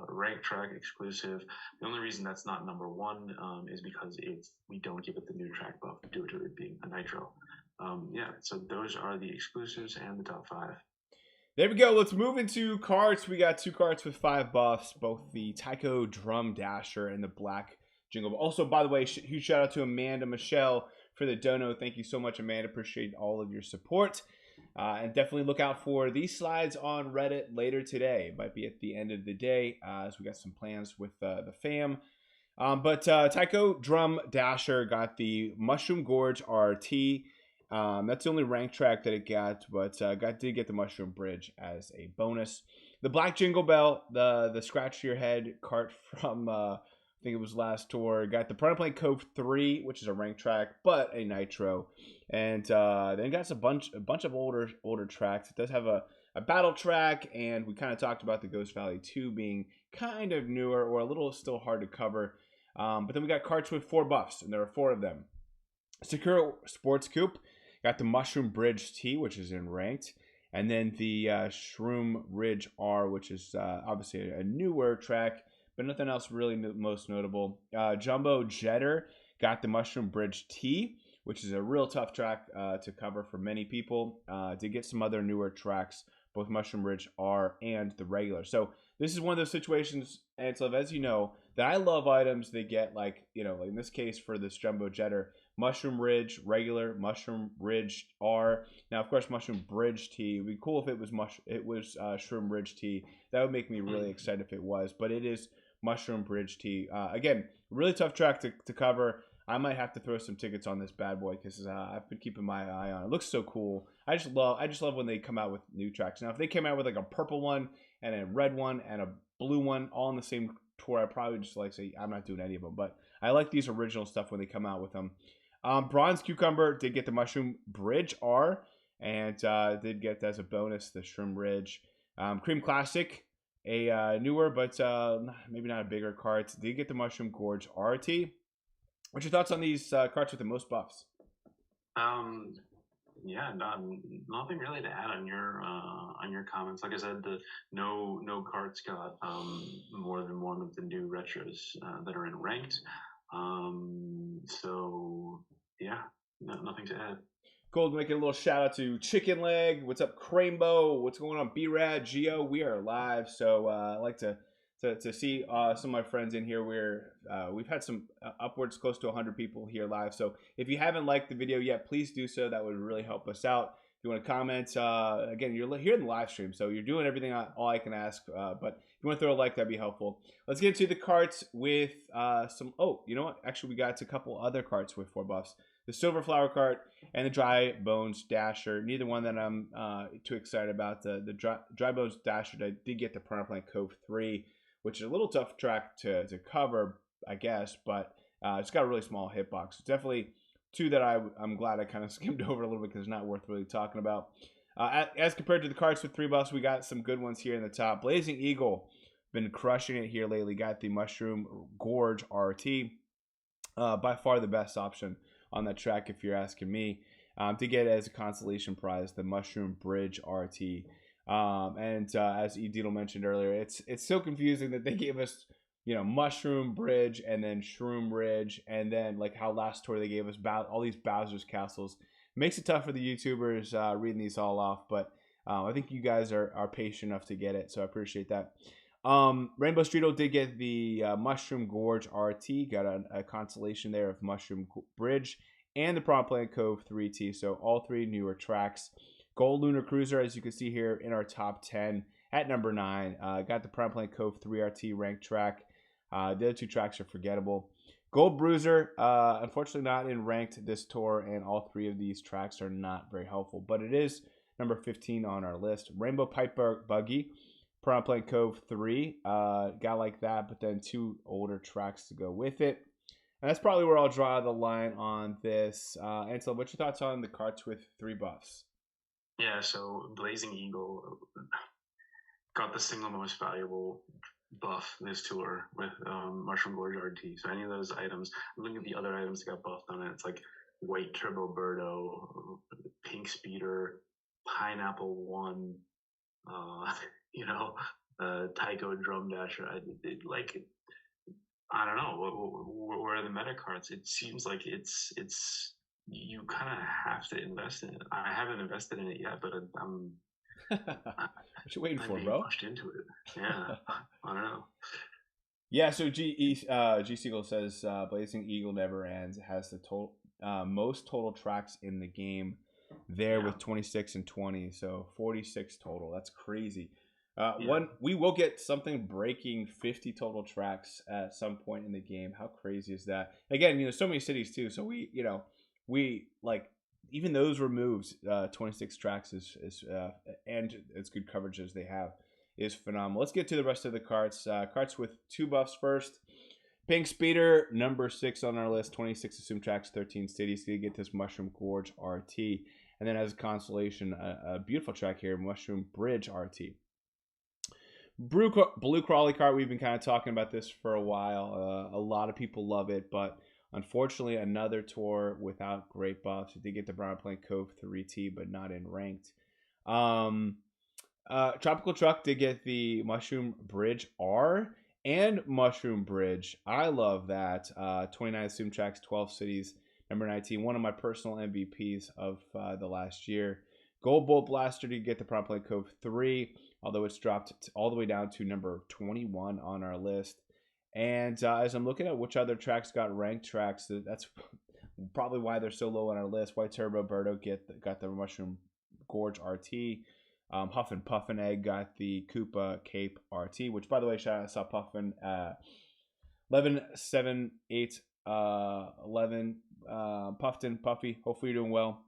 rank track exclusive. The only reason that's not number 1 is because we don't give it the new track buff due to it being a Nitro. So those are the exclusives and the top 5. There we go. Let's move into carts. We got 2 carts with 5 buffs, both the Tyco Drum Dasher and the Black Jingle. Also, by the way, huge shout out to Amanda Michelle for the dono. Thank you so much, Amanda. Appreciate all of your support. And definitely look out for these slides on Reddit later today. It might be at the end of the day, as we got some plans with the fam. But Tyco Drum Dasher got the Mushroom Gorge RT. That's the only rank track that it got, but did get the Mushroom Bridge as a bonus. The Black Jingle Bell, the Scratch to Your Head cart from I think it was last tour, got the Plane Cove 3, which is a rank track, but a nitro, and then got a bunch of older tracks. It does have a battle track, and we kind of talked about the Ghost Valley 2 being kind of newer or a little still hard to cover. But then we got carts with 4 buffs, and there are 4 of them. Secure Sports Coupe got the Mushroom Bridge T, which is in ranked, and then the Shroom Ridge R, which is obviously a newer track, but nothing else really most notable. Jumbo Jetter got the Mushroom Bridge T, which is a real tough track to cover for many people. Did get some other newer tracks, both Mushroom Ridge R and the regular. So this is one of those situations, Antilev, as you know, that I love items that get like in this case for this Jumbo Jetter, Mushroom Ridge regular, Mushroom Ridge R. Now, of course, Mushroom Bridge T. It'd be cool if it was Shroom Ridge T. That would make me really excited if it was. But it is Mushroom Bridge T. Again, really tough track to cover. I might have to throw some tickets on this bad boy because I've been keeping my eye on it. It looks so cool. I just love when they come out with new tracks. Now, if they came out with like a purple one and a red one and a blue one all on the same tour, I probably just like say I'm not doing any of them. But I like these original stuff when they come out with them. Bronze Cucumber did get the Mushroom Bridge R, and did get as a bonus the Shroom Ridge. Cream Classic, a newer but maybe not a bigger cart, did get the Mushroom Gorge RT. What's your thoughts on these carts with the most buffs? Yeah, nothing really to add on your comments. Like I said, the no carts got more than one of the new retros that are in ranked. So yeah, nothing to add. Cool. Making a little shout out to Chicken Leg. What's up, Crainbow? What's going on, B-Rad, Geo? We are live, so I like to see some of my friends in here. We've had some upwards close to 100 people here live. So if you haven't liked the video yet, please do so. That would really help us out. If you want to comment, again, you're here in the live stream, so you're doing everything all I can ask. But if you want to throw a like, that'd be helpful. Let's get into the carts with some. Oh, you know what? Actually, we got a couple other carts with 4 buffs. The Silver Flower Cart and the Dry Bones Dasher. Neither one that I'm too excited about. The Dry Bones Dasher did get the Plane Cove 3, which is a little tough track to cover, I guess, but it's got a really small hitbox. It's definitely 2 that I'm glad I kind of skimmed over a little bit because it's not worth really talking about. As compared to the carts with 3 buffs, we got some good ones here in the top. Blazing Eagle, been crushing it here lately. Got the Mushroom Gorge RT. By far the best option on that track, if you're asking me. To get as a consolation prize, the Mushroom Bridge RT. And as Edito mentioned earlier, it's so confusing that they gave us Mushroom Bridge and then Shroom Ridge, and then like how last tour they gave us all these Bowser's Castles. Makes it tough for the YouTubers reading these all off, but I think you guys are patient enough to get it, so I appreciate that. Rainbow Streeto did get the Mushroom Gorge RT, got a consolation there of Mushroom Bridge and the Plane Cove 3T, so all 3 newer tracks. Gold Lunar Cruiser, as you can see here in our top 10 at number 9. Got the Plane Cove 3RT ranked track. The other 2 tracks are forgettable. Gold Bruiser, unfortunately not in ranked this tour, and all 3 of these tracks are not very helpful, but it is number 15 on our list. Rainbow Pipe Buggy, Plane Cove 3, got like that, but then 2 older tracks to go with it. And that's probably where I'll draw the line on this. Ansel, what's your thoughts on the carts with 3 buffs? Yeah, so Blazing Eagle got the single most valuable buff this tour with Mushroom Gorge RT. So any of those items, looking at the other items that got buffed on it, it's like White Turbo Birdo, Pink Speeder, Pineapple 1, Tyco Drum Dasher. I don't know, where are the meta cards? It seems like it's you kind of have to invest in it. I haven't invested in it yet, but I'm What you waiting I'm for, being bro? pushed into it. Yeah, I don't know. Yeah, so G Siegel says Blazing Eagle Never Ends. It has the most total tracks in the game there Yeah, with 26 and 20, so 46 total. That's crazy. yeah, We will get something breaking 50 total tracks at some point in the game. How crazy is that? Again, so many cities too. So we like even those removes 26 tracks is and as good coverage as they have is phenomenal. Let's get to the rest of the carts. Carts with 2 buffs first. Pink Speeder, number 6 on our list. 26 assumed tracks, 13 cities. Gonna get this Mushroom Gorge RT. And then as a consolation, a beautiful track here, Mushroom Bridge RT. Blue Crawly Cart, we've been kind of talking about this for a while. A lot of people love it, but unfortunately, another tour without great buffs. It did get the Brown Plank Cove 3T, but not in ranked. Tropical Truck did get the Mushroom Bridge R and Mushroom Bridge. I love that. 29 assumed tracks, 12 cities, number 19. One of my personal MVPs of the last year. Gold Bolt Blaster did get the Prompt Play Cove 3, although it's dropped all the way down to number 21 on our list. And as I'm looking at which other tracks got ranked tracks, that's probably why they're so low on our list. White Turbo Birdo got the Mushroom Gorge RT. Huff and Puffin Egg got the Koopa Cape RT, which, by the way, shout out, I saw Puffin 11, 7, 8, 11. Puffin, Puffy, hopefully you're doing well.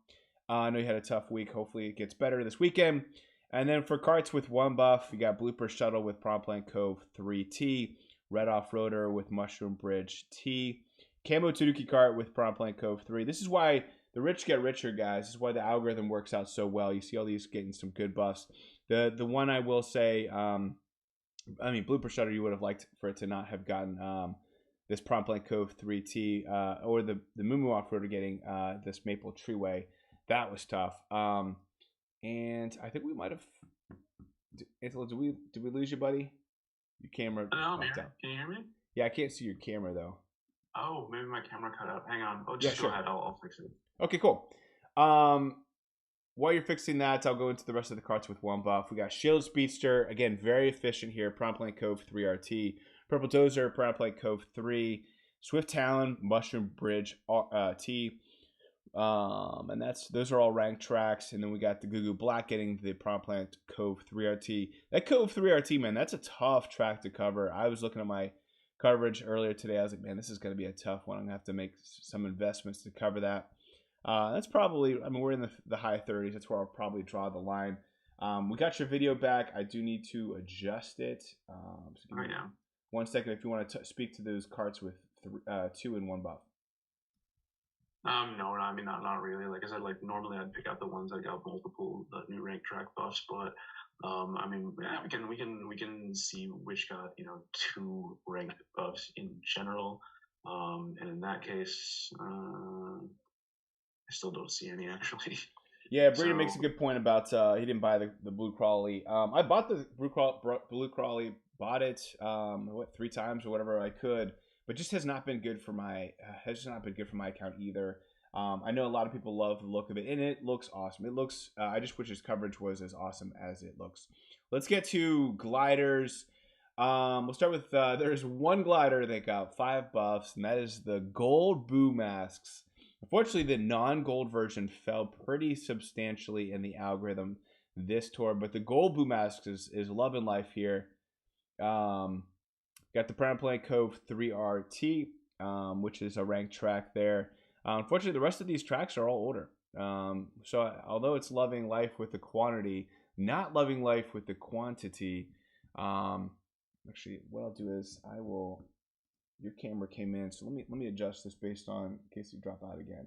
I know you had a tough week. Hopefully it gets better this weekend. And then for carts with 1 buff, you got Blooper Shuttle with Prompt Land Cove 3T, Red Off-Roader with Mushroom Bridge T, Camo Tanuki Cart with Prompt Land Cove 3. This is why the rich get richer, guys. This is why the algorithm works out so well. You see all these getting some good buffs. The one I will say, Blooper Shutter, you would have liked for it to not have gotten this Prompt Land Cove 3T or the Moo Off-Roader getting this Maple Treeway. That was tough. And I think we might have. Angelo, did we lose you, buddy? Your camera. No, I'm here. Can you hear me? Yeah, I can't see your camera though. Oh, maybe my camera cut out. Hang on. Oh, Yeah, just sure. go ahead. I'll fix it. Okay, cool. While you're fixing that, I'll go into the rest of the carts with 1 buff. We got Shield Speedster, again, very efficient here. Prompt Land Cove 3 RT. Purple Dozer, Prompt Land Cove 3. Swift Talon, Mushroom Bridge T. And those are all ranked tracks. And then we got the Goo Goo Black getting the Prompt Land Cove 3 RT. That Cove 3 RT, man, that's a tough track to cover. I was looking at my coverage earlier today. I was like, man, this is going to be a tough one. I'm going to have to make some investments to cover that. That's probably, we're in the high 30s. That's where I'll probably draw the line. We got your video back. I do need to adjust it. So give me 1 second if you want to speak to those carts with 2 and 1 buff. No, not really. Like I said, like normally I'd pick out the ones that got multiple new rank track buffs, but yeah, we can see which got 2 ranked buffs in general. And in that case, I still don't see any actually. Yeah, Brady makes a good point about he didn't buy the Blue Crawly. I bought the Blue Crawly, bought it 3 times or whatever I could, but just has not been good for my account either. I know a lot of people love the look of it, and it looks awesome. It looks. I just wish his coverage was as awesome as it looks. Let's get to gliders. We'll start with there's 1 glider that got 5 buffs, and that is the Gold Boo Masks. Unfortunately, the non-gold version fell pretty substantially in the algorithm this tour, but the Gold Boo Masks is love and life here. Got the Prompt Land Cove 3 RT, which is a ranked track there. Unfortunately, the rest of these tracks are all older. So although it's loving life with the quantity, not loving life with the quantity. Actually, what I'll do is your camera came in, so let me adjust this based on in case you drop out again.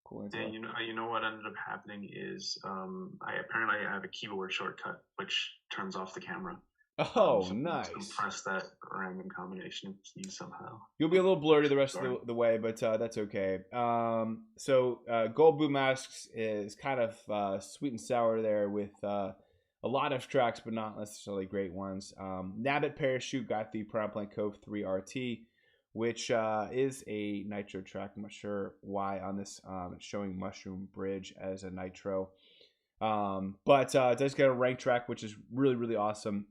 Cool. And you know what ended up happening is I have a keyboard shortcut which turns off the camera. Oh, so nice. Press that random combination of keys somehow. You'll be a little blurry the rest of the way, but that's okay. So Gold Boo Masks is kind of sweet and sour there with a lot of tracks, but not necessarily great ones. Nabbit Parachute got the Prompt Land Cove 3 RT, which is a nitro track. I'm not sure why on this. It's showing Mushroom Bridge as a nitro. But it does get a ranked track, which is really, really awesome.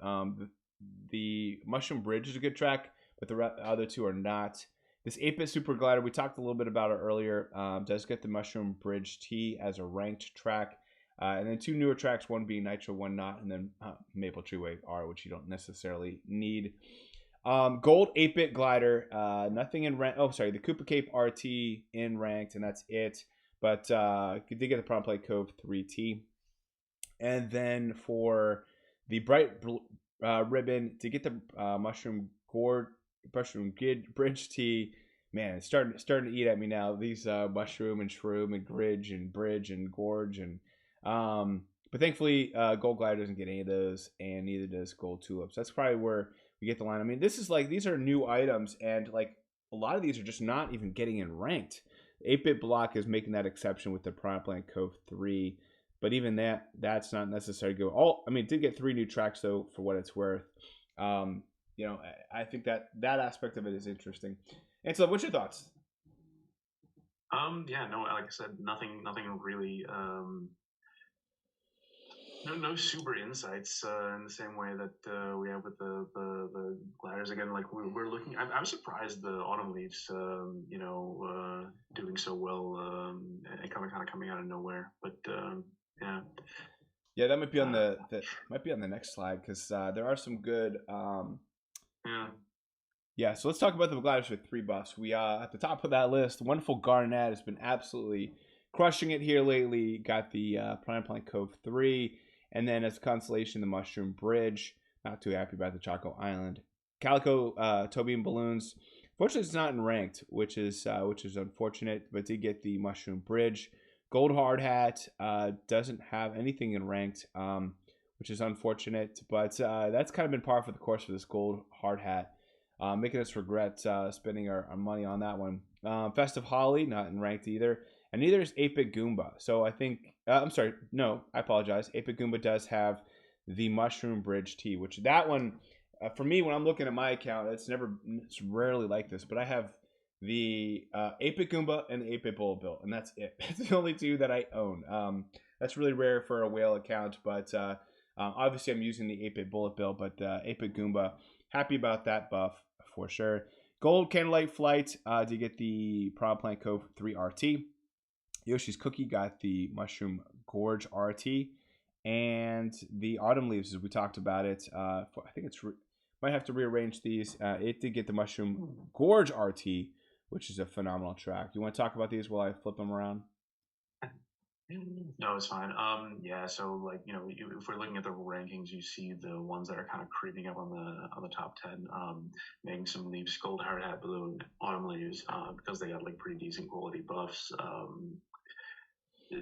The Mushroom Bridge is a good track, but the other two are not. This 8-bit Super Glider, we talked a little bit about it earlier, does get the Mushroom Bridge T as a ranked track. And then two newer tracks, one being Nitro, one not, and then Maple Treeway R, which you don't necessarily need. Gold 8-bit glider, nothing in rank. Oh, sorry, the Koopa Cape RT in ranked, and that's it. But you did get the Prom Play Cove 3T. And then for the bright ribbon, to get the Mushroom Bridge T, man, it's starting to eat at me now. These mushroom and shroom and gridge and bridge and gorge and but thankfully Gold Glider doesn't get any of those, and neither does Gold Tulips. That's probably where we get the line. I mean, this is like, these are new items, and like a lot of these are just not even getting in ranked. 8-bit Block is making that exception with the Prime Plan Cove 3, but even that's not necessary to go. I mean, it did get 3 new tracks though, for what it's worth. You know, I think that aspect of it is interesting. And so, what's your thoughts? Yeah, no, like I said, nothing really. No super insights in the same way that we have with the gliders. Again, like we're looking. I'm surprised the Autumn Leaves, you know, doing so well and coming out of nowhere. But yeah. Yeah, that might be on the next slide, because there are some good. Yeah. Yeah, so let's talk about the gliders with 3 buffs. We at the top of that list, wonderful Garnet has been absolutely crushing it here lately. Got the Prime Plank Cove 3, and then as a consolation, the Mushroom Bridge. Not too happy about the Choco Island. Calico Toby and Balloons. Fortunately, it's not in ranked, which is unfortunate, but did get the Mushroom Bridge. Gold Hard Hat doesn't have anything in ranked, which is unfortunate, but that's kind of been par for the course for this Gold Hard Hat. Making us regret spending our money on that one. Festive Holly, not in ranked either. And neither is 8-bit Goomba. So I think, I'm sorry, no, I apologize. 8-bit Goomba does have the Mushroom Bridge T, which that one, for me, when I'm looking at my account, it's rarely like this, but I have the 8-bit Goomba and the 8-bit Bullet Bill, and that's it. It's the only 2 that I own. That's really rare for a whale account, but obviously I'm using the 8-bit Bullet Bill, but 8-bit Goomba, happy about that buff for sure. Gold Candlelight Flight to get the Prom Plant Cove 3 RT. Yoshi's Cookie got the Mushroom Gorge RT. And the Autumn Leaves, as we talked about it, I think might have to rearrange these. It did get the Mushroom Gorge RT, which is a phenomenal track. You want to talk about these while I flip them around? No, it's fine. Yeah. So, like, you know, if we're looking at the rankings, you see the ones that are kind of creeping up on the top 10, making some leaps. Gold Hard Hat Balloon, Autumn Leaves, because they got like pretty decent quality buffs.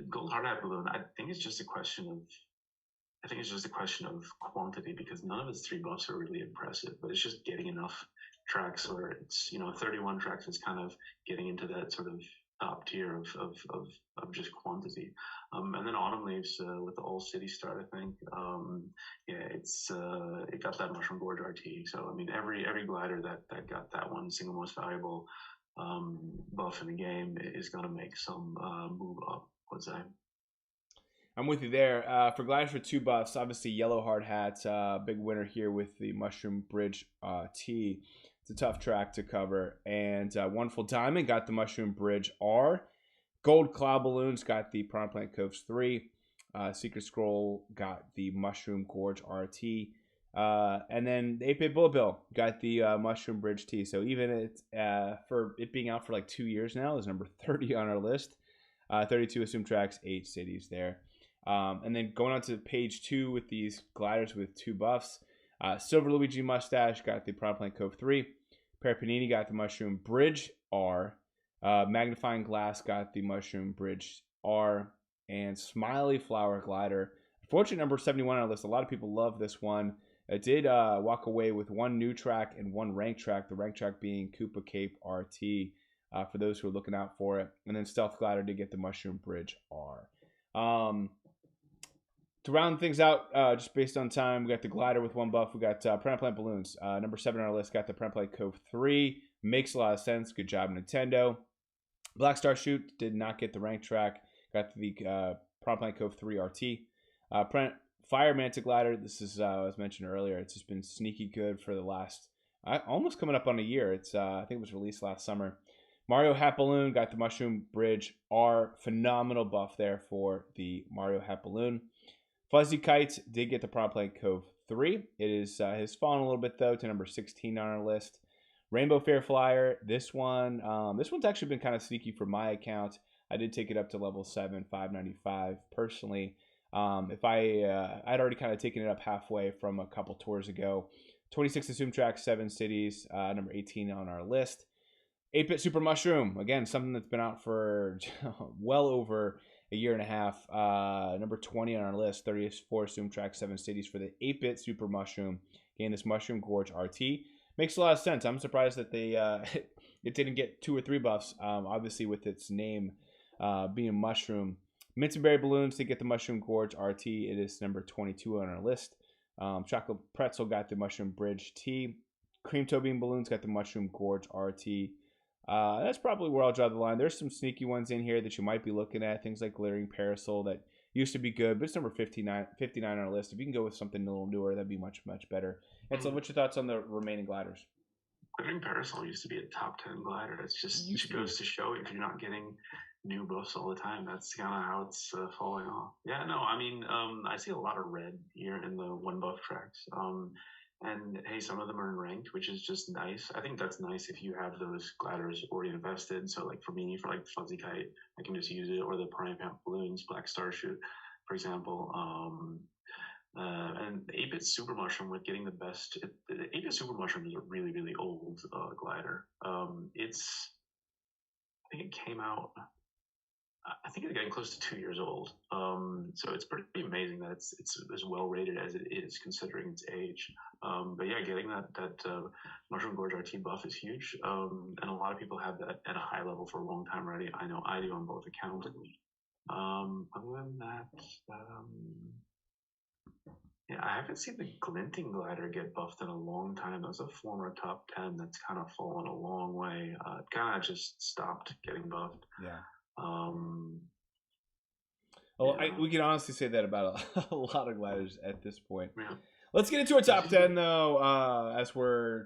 Gold Hard Hat Balloon, I think it's just a question of quantity, because none of its 3 buffs are really impressive, but it's just getting enough tracks where it's, you know, 31 tracks is kind of getting into that sort of top tier of just quantity. And then Autumn Leaves with the All City start, I think. Yeah, it got that Mushroom Gorge RT. So I mean, every glider that got that one single most valuable buff in the game is gonna make some move up, let's say. I'm with you there. For gliders for 2 buffs, obviously Yellow Hard Hat, big winner here with the Mushroom Bridge T. It's a tough track to cover. And Wonderful Diamond got the Mushroom Bridge R. Gold Cloud Balloons got the Prom Plant Coves 3. Secret Scroll got the Mushroom Gorge RT. And then the 8-bit Bullet Bill got the Mushroom Bridge T. So even for it being out for like 2 years now, is number 30 on our list. 32 assumed tracks, 8 cities there. And then going on to page 2 with these gliders with 2 buffs. Silver Luigi Mustache got the Prom Plant Cove 3. Parapanini got the Mushroom Bridge R. Magnifying Glass got the Mushroom Bridge R. And Smiley Flower Glider, unfortunately number 71 on our list. A lot of people love this one. It did walk away with 1 new track and 1 ranked track. The ranked track being Koopa Cape RT, for those who are looking out for it. And then Stealth Glider did get the Mushroom Bridge R. To round things out, just based on time, we got the glider with 1 buff. We got Pram Plant Balloons. Number 7 on our list got the Pram Plant Cove 3. Makes a lot of sense. Good job, Nintendo. Black Star Shoot did not get the ranked track. Got the Pram Plant Cove 3 RT. Fire Manta glider. This is as mentioned earlier. It's just been sneaky good for the last almost coming up on a year. It's I think it was released last summer. Mario Hat Balloon got the Mushroom Bridge R. Phenomenal buff there for the Mario Hat Balloon. Fuzzy Kite did get the Piranha Plant Cove 3. It is has fallen a little bit though to number 16 on our list. Rainbow Fair Flyer. This one's actually been kind of sneaky for my account. I did take it up to level 7, 595 personally. If I'd already kind of taken it up halfway from a couple tours ago. 26 Assumed Tracks, 7 cities, number 18 on our list. 8-Bit Super Mushroom, again, something that's been out for well over a year and a half. Number 20 on our list, 34 Assumed Tracks, 7 cities for the 8-Bit Super Mushroom. Again, this Mushroom Gorge RT. Makes a lot of sense. I'm surprised that they it didn't get 2 or 3 buffs, obviously with its name being Mushroom. Mint and Berry Balloons to get the Mushroom Gorge RT. It is number 22 on our list. Chocolate Pretzel got the Mushroom Bridge T. Cream Toe Bean Balloons got the Mushroom Gorge RT. That's probably where I'll draw the line. There's some sneaky ones in here that you might be looking at. Things like Glittering Parasol that used to be good, but it's number 59 on our list. If you can go with something a little newer, that'd be much, much better. And so what's your thoughts on the remaining gliders? Glittering Parasol used to be a top 10 glider. It's just goes to show if you're not getting new buffs all the time, that's kind of how it's falling off. Yeah, no, I mean, I see a lot of red here in the 1 buff tracks. And hey, some of them are in ranked, which is just nice. I think that's nice if you have those gliders already invested. So like for me, for like Fuzzy Kite, I can just use it, or the Piranha Plant Balloons, Black Starchute, for example. And the 8-Bit Super Mushroom with getting the best. The 8-Bit Super Mushroom is a really, really old glider. I think it came out. I think it's getting close to 2 years old. So it's pretty amazing that it's as well rated as it is considering its age. But yeah, getting that Mushroom Gorge RT buff is huge. And a lot of people have that at a high level for a long time already. I know I do on both accounts. Other than that, yeah, I haven't seen the Glinting glider get buffed in a long time. That was a former top 10 that's kind of fallen a long way. It kind of just stopped getting buffed. Yeah. Yeah. We can honestly say that about a lot of gliders at this point. Yeah. Let's get into our top 10 though. As we're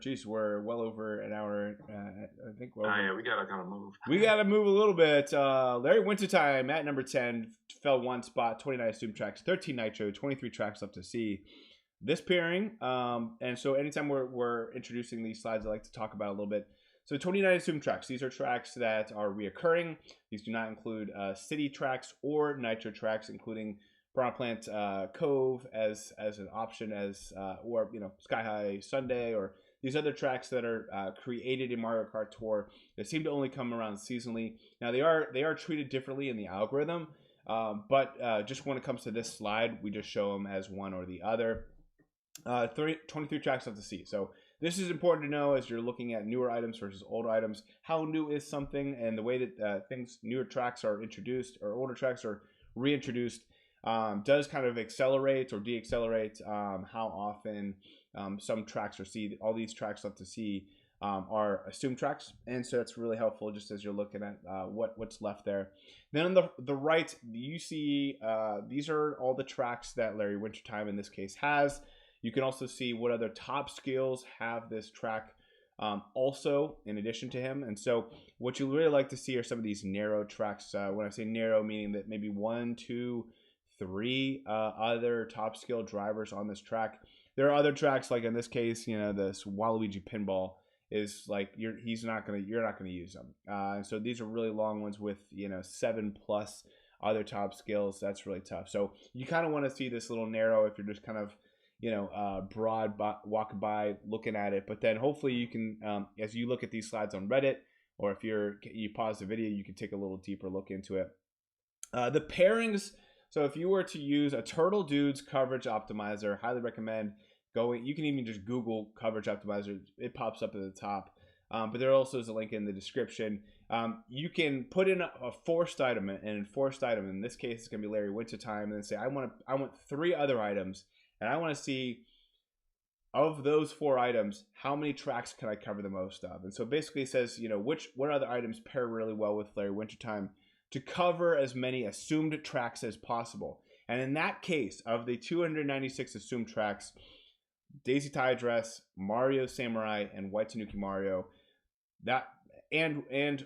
well over an hour. I think. Yeah, we gotta kind of move. We gotta move a little bit. Larry Wintertime at number 10 fell 1 spot. 29 Assumed Tracks, 13 Nitro, 23 tracks left to see. This pairing, and so anytime we're introducing these slides, I like to talk about a little bit. So 29 Assumed Tracks. These are tracks that are reoccurring. These do not include city tracks or nitro tracks, including Piranha Plant Cove as an option, or Sky High Sunday, or these other tracks that are created in Mario Kart Tour that seem to only come around seasonally. Now they are treated differently in the algorithm, but just when it comes to this slide, we just show them as one or the other. 23 tracks left to see. So this is important to know as you're looking at newer items versus older items. How new is something, and the way that newer tracks are introduced or older tracks are reintroduced does kind of accelerate or deaccelerate how often some tracks are seen. All these tracks left to see are assumed tracks, and so it's really helpful just as you're looking at what's left there. Then on the right, you see these are all the tracks that Larry Wintertime in this case has. You can also see what other top skills have this track also in addition to him. And so what you really like to see are some of these narrow tracks. When I say narrow, meaning that maybe 1, 2, 3 other top skill drivers on this track. There are other tracks, like in this case, this Waluigi Pinball is like you're not gonna use them. And so these are really long ones with 7+ other top skills. That's really tough. So you kind of want to see this little narrow if you're just kind of broad walking by looking at it, but then hopefully you can as you look at these slides on Reddit, or if you pause the video, you can take a little deeper look into it. The pairings, so if you were to use a Turtle Dudes coverage optimizer, highly recommend going. You can even just Google coverage optimizer, it pops up at the top, but there also is a link in the description. You can put in a forced item, and forced item in this case is going to be Larry Wintertime, and then say I want 3 other items. And I want to see, of those 4 items, how many tracks can I cover the most of? And so basically it says, what other items pair really well with Larry Wintertime to cover as many assumed tracks as possible. And in that case, of the 296 assumed tracks, Daisy Tie Dress, Mario Samurai, and White Tanuki Mario, that and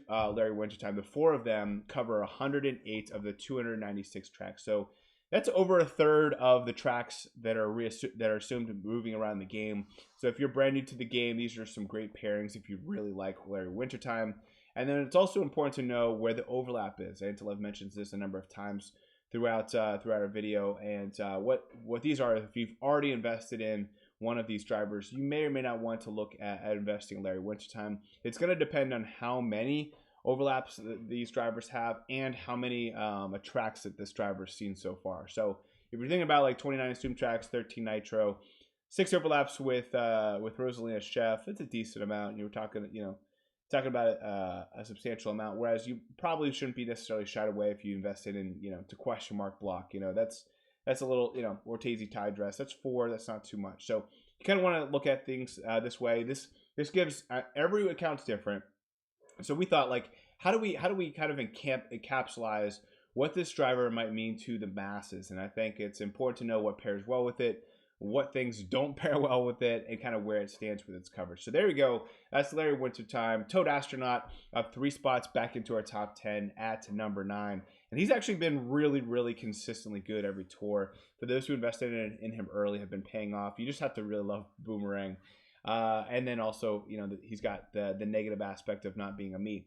Larry Wintertime, the four of them cover 108 of the 296 tracks. So that's over a third of the tracks that are assumed moving around the game. So if you're brand new to the game, these are some great pairings if you really like Larry Wintertime. And then it's also important to know where the overlap is. Antilev mentions this a number of times throughout our video. And what these are, if you've already invested in one of these drivers, you may or may not want to look at investing in Larry Wintertime. It's going to depend on how many overlaps these drivers have and how many tracks that this driver's seen so far. So if you're thinking about like 29 assumed tracks, 13 nitro, 6 overlaps with Rosalina Chef, it's a decent amount. You were talking about a substantial amount, whereas you probably shouldn't be necessarily shied away if you invested in, to question mark block. That's a little, or Daisy Tie Dress. That's 4. That's not too much. So you kind of want to look at things this way. This gives every account's different. So we thought, like, how do we kind of encapsulize what this driver might mean to the masses? And I think it's important to know what pairs well with it, what things don't pair well with it, and kind of where it stands with its coverage. So there we go. That's Larry Wintertime. Toad Astronaut up 3 spots back into our top 10 at number 9. And he's actually been really, really consistently good every tour. For those who invested in him early, have been paying off. You just have to really love Boomerang. And then also, he's got the negative aspect of not being a Mii.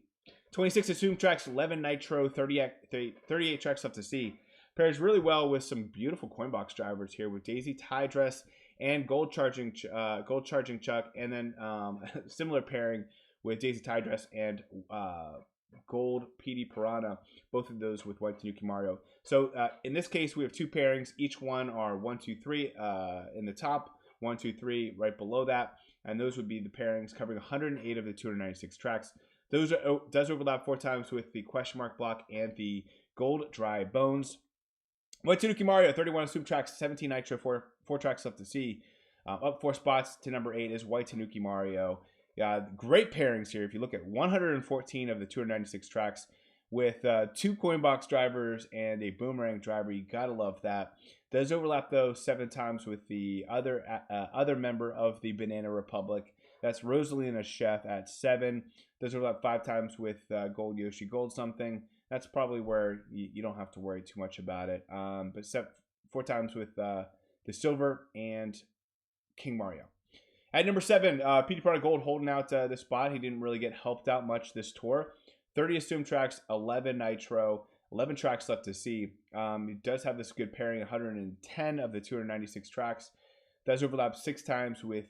26 assumed tracks, 11 nitro, 38 tracks left to see. Pairs really well with some beautiful coin box drivers here with Daisy Tie Dress and Gold Charging Chuck, and then similar pairing with Daisy Tie Dress and Gold PD Piranha, both of those with White Tanuki Mario. So in this case, we have 2 pairings. Each one are 1, 2, 3 in the top, 1, 2, 3 right below that, and those would be the pairings covering 108 of the 296 tracks. Those does overlap 4 times with the question mark block and the Gold Dry Bones. White Tanuki Mario, 31 assumed tracks, 17 nitro, 4 tracks left to see. Up 4 spots to number 8 is White Tanuki Mario. Great pairings here. If you look at 114 of the 296 tracks with 2 coin box drivers and a Boomerang driver, you gotta love that. Does overlap though 7 times with the other member of the Banana Republic. That's Rosalina Chef at 7. Does overlap 5 times with Gold Yoshi Gold something. That's probably where you don't have to worry too much about it. But 4 times with the Silver and King Mario. At number 7, PD Piranha Gold holding out this spot. He didn't really get helped out much this tour. 30 assumed tracks, 11 nitro, 11 tracks left to see. He does have this good pairing, 110 of the 296 tracks. Does overlap 6 times with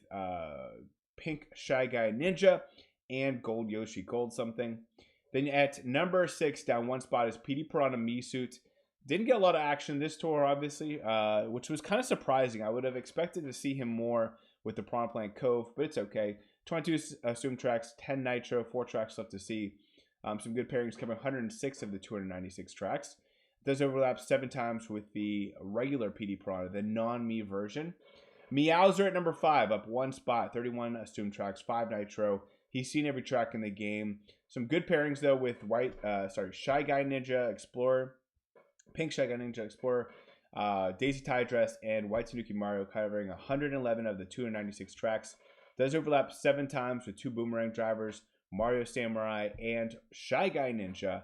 Pink Shy Guy Ninja and Gold Yoshi Gold something. Then at number 6, down 1 spot, is PD Piranha Mii Suit. Didn't get a lot of action this tour, obviously, which was kind of surprising. I would have expected to see him more with the Piranha Plant Cove, but it's okay. 22 assumed tracks, 10 nitro, 4 tracks left to see. Some good pairings covering 106 of the 296 tracks. Does overlap 7 times with the regular PD Piranha, the non-Mii version. Meowser at number 5, up 1 spot, 31 assumed tracks, 5 nitro. He's seen every track in the game. Some good pairings though with Shy Guy Ninja Explorer, Pink Shy Guy Ninja Explorer, Daisy Tie Dress, and White Tanuki Mario, covering 111 of the 296 tracks. Does overlap 7 times with 2 Boomerang drivers, Mario Samurai and Shy Guy Ninja.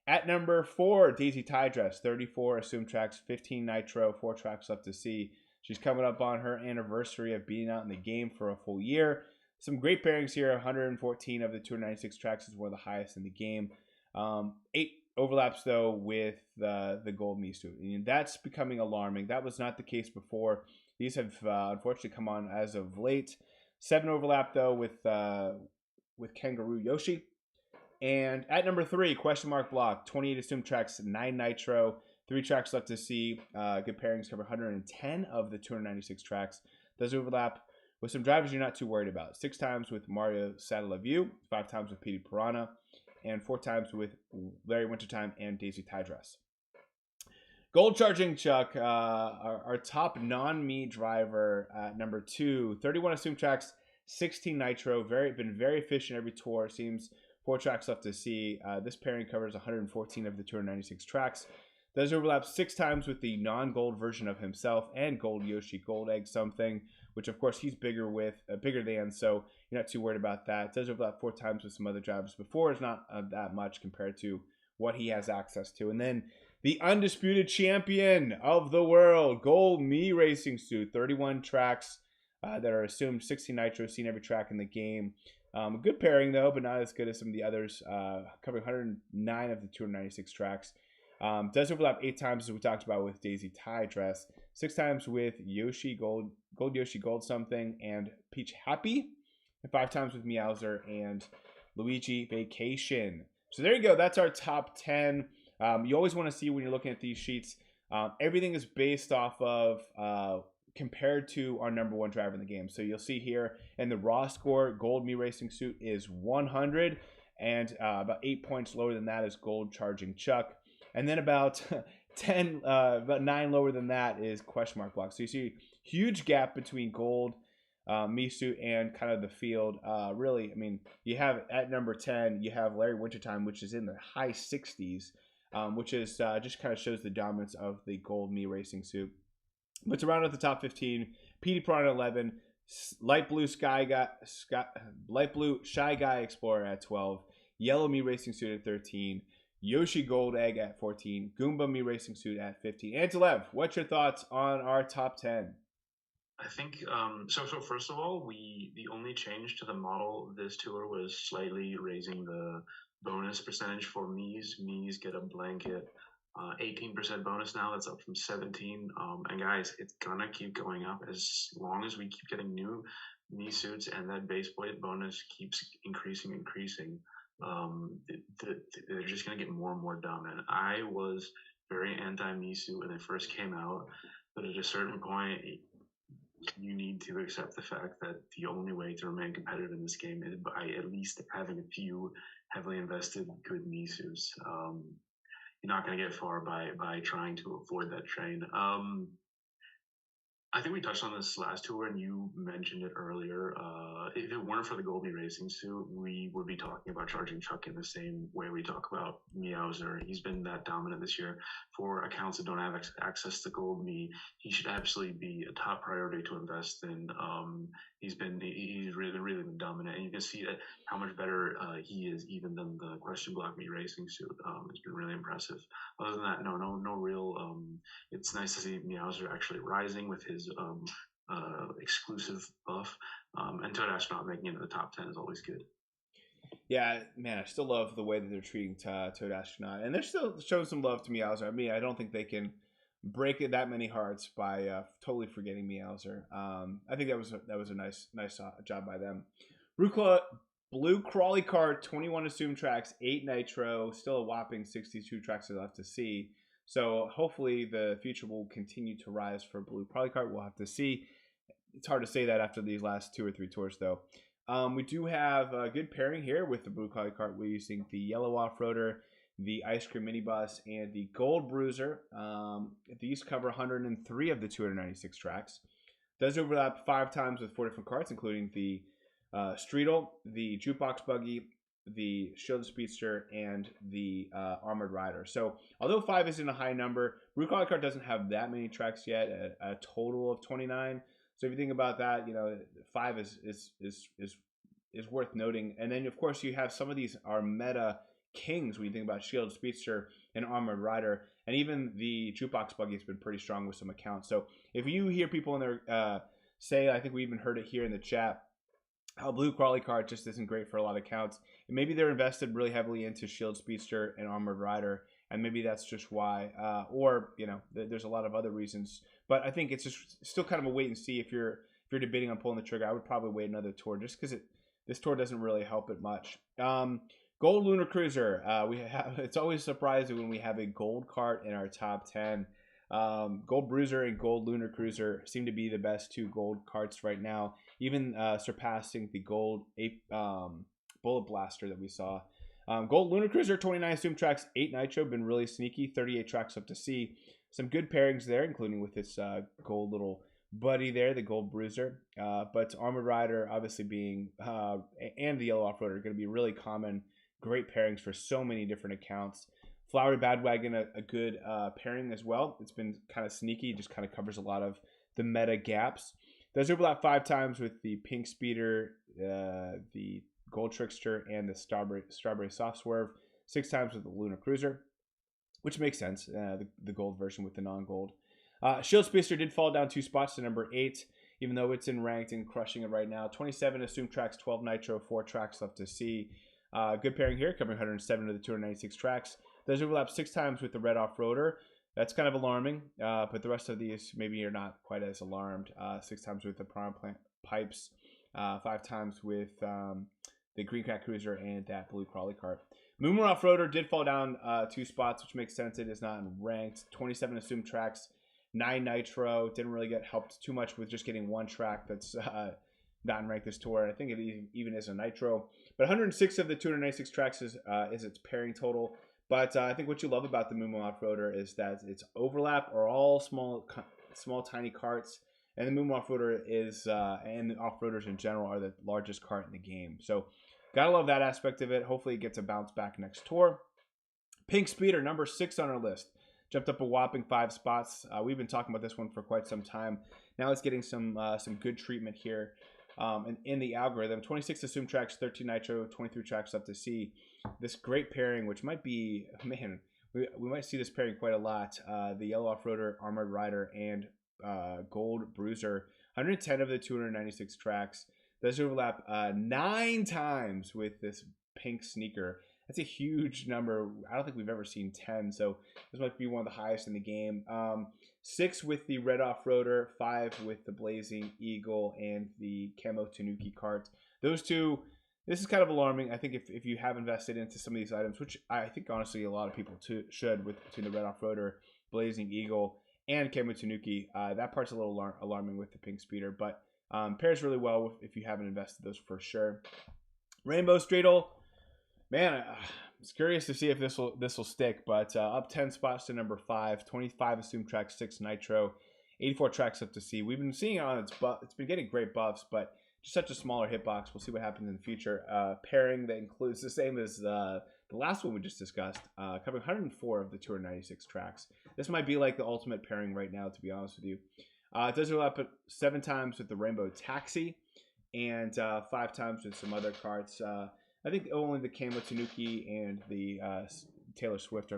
At number 4, Daisy Tie Dress, 34 assumed tracks, 15 nitro, 4 tracks left to see. She's coming up on her anniversary of being out in the game for a full year. Some great pairings here. 114 of the 296 tracks is one of the highest in the game. 8 overlaps, though, with the Gold Mii Suit. And that's becoming alarming. That was not the case before. These have unfortunately come on as of late. 7 overlap, though, with Kangaroo Yoshi. And at number 3, question mark block. 28 assumed tracks, 9 nitro, 3 tracks left to see. Good pairings cover 110 of the 296 tracks. Does overlap with some drivers you're not too worried about. 6 times with Mario Saddle-of-You, 5 times with PD Piranha, and 4 times with Larry Wintertime and Daisy Tie Dress. Gold Charging Chuck, our top non-Mii driver at number 2. 31 assumed tracks, 16 nitro. Been very efficient every tour. Seems 4 tracks left to see. This pairing covers 114 of the 296 tracks. Does overlap 6 times with the non-gold version of himself and Gold Yoshi Gold Egg something, which of course he's bigger than, so you're not too worried about that. It does overlap 4 times with some other drivers before. It's not that much compared to what he has access to. And then the undisputed champion of the world, Gold Mii Racing Suit, 31 tracks that are assumed, 16 nitro, seen every track in the game. A good pairing though, but not as good as some of the others, covering 109 of the 296 tracks. Does overlap 8 times, as we talked about with Daisy Tie Dress, 6 times with Yoshi Gold Yoshi Gold something, and Peach Happy, and 5 times with Meowser and Luigi Vacation. So there you go. That's our top 10. You always want to see when you're looking at these sheets, everything is based off of compared to our number 1 driver in the game. So you'll see here in the raw score, Gold Mii Racing Suit is 100, and about 8 points lower than that is Gold Charging Chuck. And then about 9 lower than that is question mark block. So you see huge gap between Gold Mii Suit and kind of the field. Really, I mean, you have at number 10, you have Larry Wintertime, which is in the high 60s, which is just kind of shows the dominance of the Gold Mii Racing Suit. But to round out the top 15, PD Pro at 11, Light Blue Shy Guy Explorer at 12, Yellow Mii Racing Suit at 13, Yoshi Gold Egg at 14, Goomba Mii Racing Suit at 15. Antilev, what's your thoughts on our top 10? I think so first of all, the only change to the model this tour was slightly raising the bonus percentage for Mii's. Mii's get a blanket 18% bonus now. That's up from 17. And guys, it's gonna keep going up as long as we keep getting new Mii suits and that base plate bonus keeps increasing. They're just gonna get more and more dominant. I was very anti Mii suit when they first came out, but at a certain point, you need to accept the fact that the only way to remain competitive in this game is by at least having a few heavily invested good Mii suits. You're not going to get far by trying to avoid that train. I think we touched on this last tour, and you mentioned it earlier. If it weren't for the Gold Mii Racing Suit, we would be talking about Charging Chuck in the same way we talk about Meowser. He's been that dominant this year. For accounts that don't have access to Gold Mii, he should absolutely be a top priority to invest in. He's really been dominant, and you can see that how much better he is even than the Question Block Mii Racing Suit. It's been really impressive. Other than that, no real. It's nice to see Meowser actually rising with his exclusive buff, and Toad Astronaut making it into the top 10 is always good. Yeah, man, I still love the way that they're treating Toad Astronaut, and they're still showing some love to Meowser. I mean, I don't think they can break it that many hearts by totally forgetting Meowser. I think that was a nice job by them. Blue Crawly Kart, 21 assumed tracks, 8 nitro, still a whopping 62 tracks left to see. So hopefully the future will continue to rise for Blue Crawly Kart. We'll have to see. It's hard to say that after these last 2 or 3 tours, though. We do have a good pairing here with the Blue Crawly Kart. We're using the Yellow Off-Roader, the Ice Cream Minibus, and the Gold Bruiser. These cover 103 of the 296 tracks. Does overlap 5 times with 4 different carts, including the Streetle, the Jukebox Buggy, the Shielded Speedster, and the Armored Rider. So although 5 isn't a high number, Blue Crawly Kart doesn't have that many tracks yet, a total of 29. So if you think about that, 5 is worth noting. And then of course you have some of these are meta kings when you think about Shielded Speedster and Armored Rider, and even the Jukebox Buggy has been pretty strong with some accounts. So if you hear people in there say, I think we even heard it here in the chat, how Blue Crawly Kart just isn't great for a lot of accounts. And maybe they're invested really heavily into Shield Speedster and Armored Rider, and maybe that's just why. Or there's a lot of other reasons. But I think it's just still kind of a wait and see. If you're debating on pulling the trigger, I would probably wait another tour just because this tour doesn't really help it much. Gold Lunar Cruiser. It's always surprising when we have a gold cart in our top 10. Gold Bruiser and Gold Lunar Cruiser seem to be the best 2 gold carts right now, even surpassing the gold Bullet Blaster that we saw. Gold Lunar Cruiser, 29 assumed tracks, 8 nitro, been really sneaky, 38 tracks up to see. Some good pairings there, including with this gold little buddy there, the Gold Bruiser. But Armored Rider, obviously being, and the Yellow Off-Roader are going to be really common, great pairings for so many different accounts. Flowery Badwagon, a good pairing as well. It's been kind of sneaky, just kind of covers a lot of the meta gaps. Does overlap 5 times with the Pink Speeder, the Gold Trickster, and the Strawberry Soft Swerve. 6 times with the Lunar Cruiser, which makes sense. The gold version with the non-gold. Shield Speedster did fall down 2 spots to number 8, even though it's in ranked and crushing it right now. 27 assumed tracks, 12 nitro, 4 tracks left to see. Good pairing here, covering 107 of the 296 tracks. Does overlap 6 times with the Red Off-Roader. That's kind of alarming, but the rest of these maybe you're not quite as alarmed. 6 times with the Prime Plant Pipes, 5 times with the Green Cat Cruiser and that Blue Crawley Cart. Moomer Off-Roader did fall down 2 spots, which makes sense. It is not ranked. 27 assumed tracks, 9 nitro. Didn't really get helped too much with just getting 1 track that's not in ranked this tour. I think it even is a nitro. But 106 of the 296 tracks is its pairing total. But I think what you love about the Moomoo Off-Roader is that its overlap are all small, tiny carts, and the Moomoo Off-Roader is, and the Off-Roaders in general, are the largest cart in the game. So, gotta love that aspect of it. Hopefully, it gets a bounce back next tour. Pink Speeder, number 6 on our list, jumped up a whopping 5 spots. We've been talking about this one for quite some time. Now it's getting some good treatment here. In the algorithm, 26 assumed tracks, 13 nitro, 23 tracks left to see. This great pairing, which might be, man, we might see this pairing quite a lot. The Yellow Off-Roader, Armored Rider, and Gold Bruiser. 110 of the 296 tracks. Does overlap 9 times with this Pink Sneaker. That's a huge number. I don't think we've ever seen 10, so this might be one of the highest in the game. 6 with the Red Off-Roader, 5 with the Blazing Eagle, and the Camo Tanuki Cart. Those two, this is kind of alarming. I think if you have invested into some of these items, which I think honestly a lot of people should, between the Red Off-Roader, Blazing Eagle, and Camo Tanuki, that part's a little alarming with the Pink Speeder, but pairs really well if you haven't invested those for sure. Rainbow Streetle, man, I'm curious to see if this will stick, but up 10 spots to number 5, 25 assumed tracks, 6 nitro, 84 tracks up to see. We've been seeing it on its buff. It's been getting great buffs, but just such a smaller hitbox. We'll see what happens in the future. Pairing that includes the same as the last one we just discussed, covering 104 of the 296 tracks. This might be like the ultimate pairing right now, to be honest with you. It does overlap 7 times with the Rainbow Taxi and 5 times with some other carts. I think only the Camo Tanuki and the Taylor Swift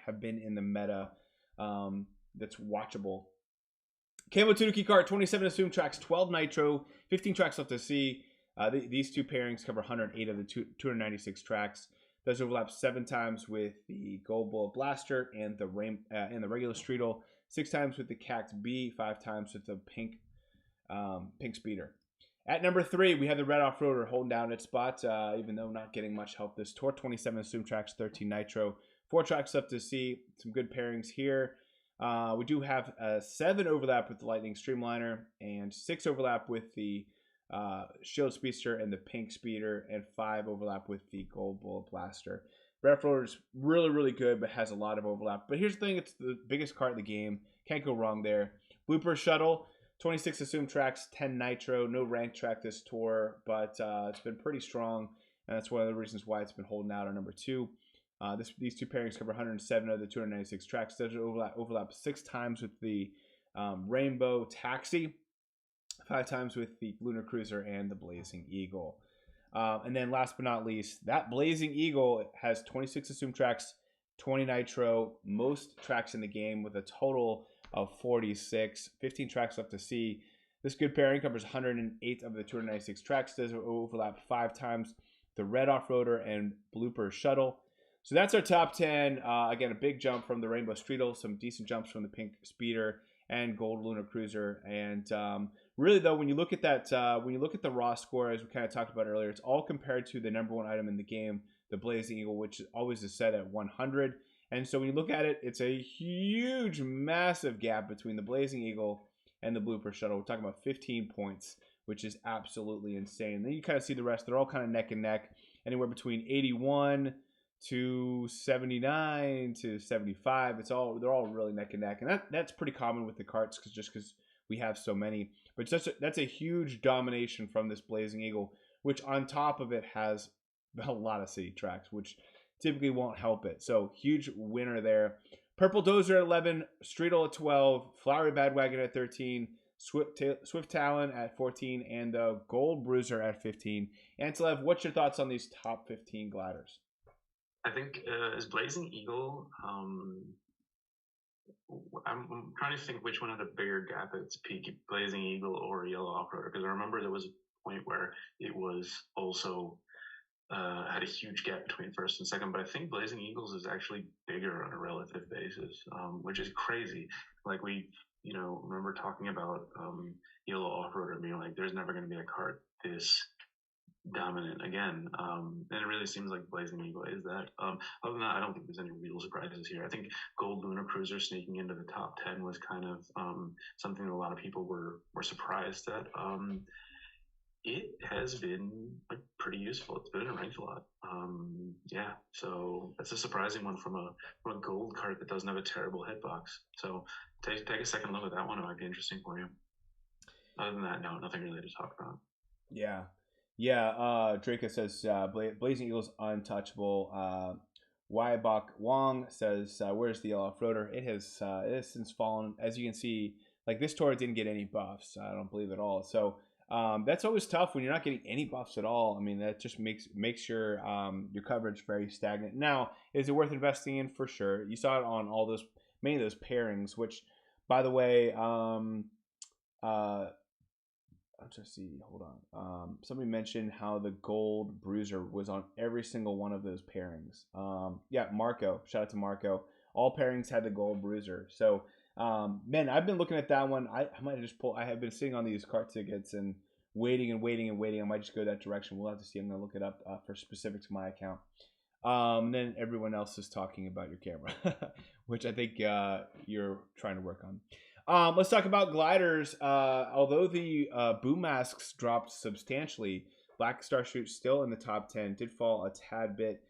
have been in the meta that's watchable. Camo Tanuki Cart, 27 assumed tracks, 12 nitro, 15 tracks left to see. These two pairings cover 108 of the 296 tracks. Does overlap 7 times with the Gold Bullet Blaster and the regular Streetle, 6 times with the Cact B, 5 times with the Pink Speeder. At number 3, we have the Red Off-Roader holding down its spot, even though not getting much help this tour. 27 assumed tracks, 13 nitro, 4 tracks left to see. Some good pairings here. We do have 7 overlap with the Lightning Streamliner and 6 overlap with the Shield Speedster and the Pink Speeder, and 5 overlap with the Gold Bullet Blaster. Red Off-Roader is really, really good, but has a lot of overlap. But here's the thing, it's the biggest cart in the game. Can't go wrong there. Blooper Shuttle, 26 assumed tracks, 10 nitro, no ranked track this tour, but it's been pretty strong, and that's one of the reasons why it's been holding out on number 2. These two pairings cover 107 of the 296 tracks. Does overlap 6 times with the Rainbow Taxi, 5 times with the Lunar Cruiser and the Blazing Eagle. And then last but not least, that Blazing Eagle has 26 assumed tracks, 20 nitro, most tracks in the game with a total of 46, 15 tracks left to see. This good pairing covers 108 of the 296 tracks. Does overlap 5 times the Red Off-Roader and Blooper Shuttle. So that's our top 10. Again, a big jump from the Rainbow Streetle, some decent jumps from the Pink Speeder and Gold Lunar Cruiser. And really, though, when you look at that, when you look at the raw score, as we kind of talked about earlier, it's all compared to the number 1 item in the game, the Blazing Eagle, which always is set at 100. And so when you look at it, it's a huge, massive gap between the Blazing Eagle and the Blooper Shuttle. We're talking about 15 points, which is absolutely insane. Then you kind of see the rest. They're all kind of neck and neck, anywhere between 81 to 79 to 75. They're all really neck and neck. And that's pretty common with the carts because we have so many. But that's a huge domination from this Blazing Eagle, which on top of it has a lot of city tracks, which typically won't help it. So huge winner there. Purple Dozer at 11, Streetle at 12, Flowery Badwagon at 13, Swift Talon at 14, and the Gold Bruiser at 15. Antilev, what's your thoughts on these top 15 gliders? I think is Blazing Eagle. I'm trying to think which one had a bigger gap at its peak, Blazing Eagle or Yellow Off-Roader, because I remember there was a point where it was also had a huge gap between first and second, but I think Blazing Eagles is actually bigger on a relative basis, which is crazy. Like we, remember talking about Yellow Off-Roader being like, there's never going to be a kart this dominant again, and it really seems like Blazing Eagle is that. Other than that, I don't think there's any real surprises here. I think Gold Lunar Cruiser sneaking into the top 10 was kind of something that a lot of people were surprised at. It has been like pretty useful. It's been ranked a lot. Yeah, so that's a surprising one from a gold cart that doesn't have a terrible hitbox. So take a second look at that one. It might be interesting for you. Other than that, no, nothing really to talk about. Yeah. Draco says Blazing Eagle's untouchable. Wybok Wong says, where's the Yellow Off-Roader? It has since fallen. As you can see, like this tour didn't get any buffs. I don't believe at all. So that's always tough when you're not getting any buffs at all. I mean, that just makes your coverage very stagnant. Now, is it worth investing in? For sure. You saw it on many of those pairings, which, by the way, I'll just see. Hold on. Somebody mentioned how the Gold Bruiser was on every single one of those pairings. Yeah, Marco. Shout out to Marco. All pairings had the Gold Bruiser. So, man, I've been looking at that one. I might just pull. I have been sitting on these cart tickets and waiting. I might just go that direction. We'll have to see. I'm gonna look it up for specific to my account. Then everyone else is talking about your camera, which I think you're trying to work on. Let's talk about gliders. Although the boom masks dropped substantially, Black Starchute still in the top 10. Did fall a tad bit,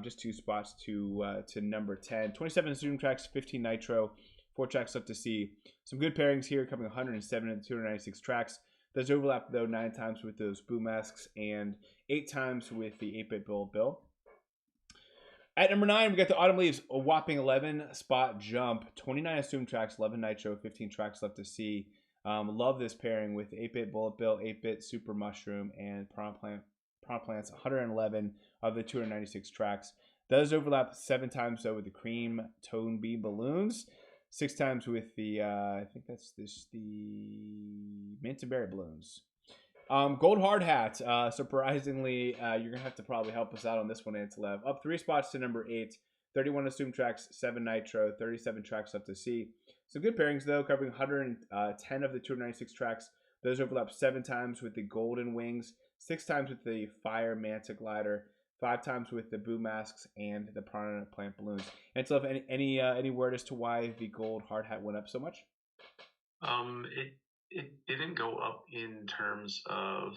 just 2 spots to number 10. 27 Zoom tracks, 15 Nitro, 4 tracks left to see. Some good pairings here, coming 107 and 296 tracks. Does overlap though 9 times with those boom masks and 8 times with the 8-bit Bill. At number 9, we got the Autumn Leaves, a whopping 11 spot jump, 29 assumed tracks, 11 Nitro, 15 tracks left to see. Love this pairing with 8-bit Bullet Bill, 8-bit Super Mushroom, and Plants, 111 of the 296 tracks. Does overlap 7 times though with the Cream Tone Bee balloons, 6 times with the I think that's the Mint and Berry balloons. Gold Hard Hat. Surprisingly, you're gonna have to probably help us out on this one, Antilev. Up 3 spots to number 8. 31 assumed tracks, 7 Nitro, 37 tracks left to see. Some good pairings though, covering 110 of the 296 tracks. Those overlap 7 times with the Golden Wings, 6 times with the Fire Manta Glider, 5 times with the Boom Masks and the Piranha Plant Balloons. Antilev, any word as to why the Gold Hard Hat went up so much? It didn't go up in terms of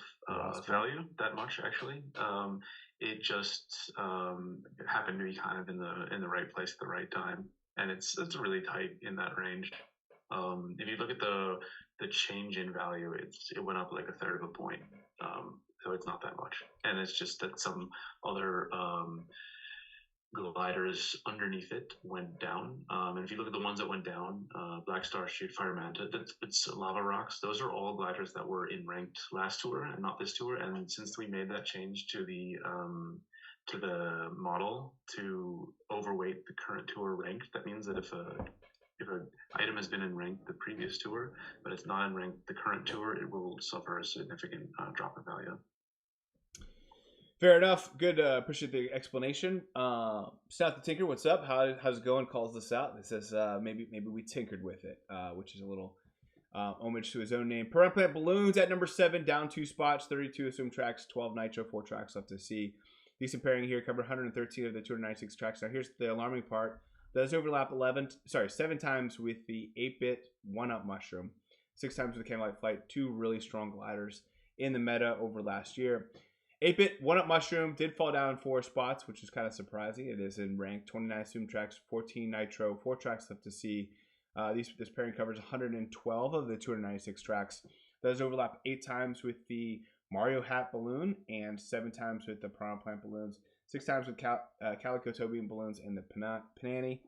value that much, actually. It just happened to be kind of in the right place at the right time, and it's really tight in that range. If you look at the change in value, it went up like a third of a point, so it's not that much. And it's just that some other gliders underneath it went down. And if you look at the ones that went down, Black Starchute, Fire Manta, it's Lava Rocks. Those are all gliders that were in ranked last tour and not this tour. And since we made that change to the model to overweight the current tour ranked, that means that if an item has been in ranked the previous tour, but it's not in ranked the current tour, it will suffer a significant drop in value. Fair enough. Good. Appreciate the explanation. South the Tinker, what's up? How's it going? Calls this out. It says maybe we tinkered with it, which is a little homage to his own name. Piranha Plant Balloons at number 7, down 2 spots, 32 assumed tracks, 12 Nitro, 4 tracks left to see. Decent pairing here, covered 113 of the 296 tracks. Now here's the alarming part. Does overlap 7 times with the 8-bit 1-Up Mushroom, 6 times with the Candlelight Flight. 2 really strong gliders in the meta over last year. 8-bit 1-Up Mushroom did fall down 4 spots, which is kind of surprising. It is in rank 29 assumed tracks, 14 Nitro, 4 tracks left to see. This pairing covers 112 of the 296 tracks. Does overlap 8 times with the Mario Hat Balloon and 7 times with the Piranha Plant Balloons. 6 times with Calico Toby and Balloons and the Panani.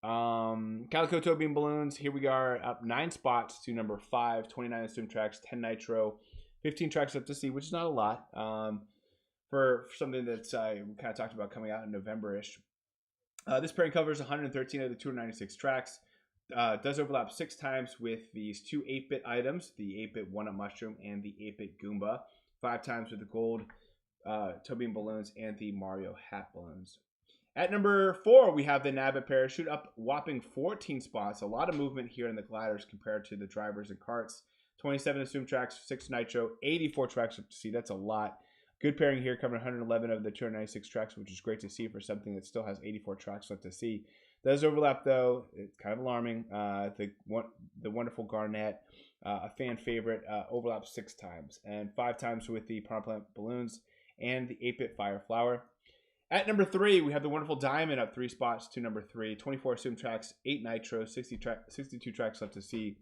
Calico Toby and Balloons, here we are up 9 spots to number 5, 29 assumed tracks, 10 nitro, 15 tracks up to see, which is not a lot for something that's we kind of talked about coming out in November-ish. This pairing covers 113 of the 296 tracks. Does overlap 6 times with these 2 8-bit items, the 8-bit 1-Up Mushroom and the 8-bit Goomba, 5 times with the gold Toby and Balloons and the Mario Hat Balloons. At number 4, we have the Nabbit Parachute, up whopping 14 spots. A lot of movement here in the gliders compared to the drivers and carts. 27 assumed tracks, 6 nitro, 84 tracks up to see. That's a lot. Good pairing here, covering 111 of the 296 tracks, which is great to see for something that still has 84 tracks left to see. Does overlap though. It's kind of alarming. The wonderful Garnet, a fan favorite, overlaps 6 times, and 5 times with the Piranha Plant Balloons and the 8-bit Fire Flower. At number 3, we have the wonderful Diamond, up 3 spots to number 3. 24 assumed tracks, 8 nitro, 62 tracks left to see.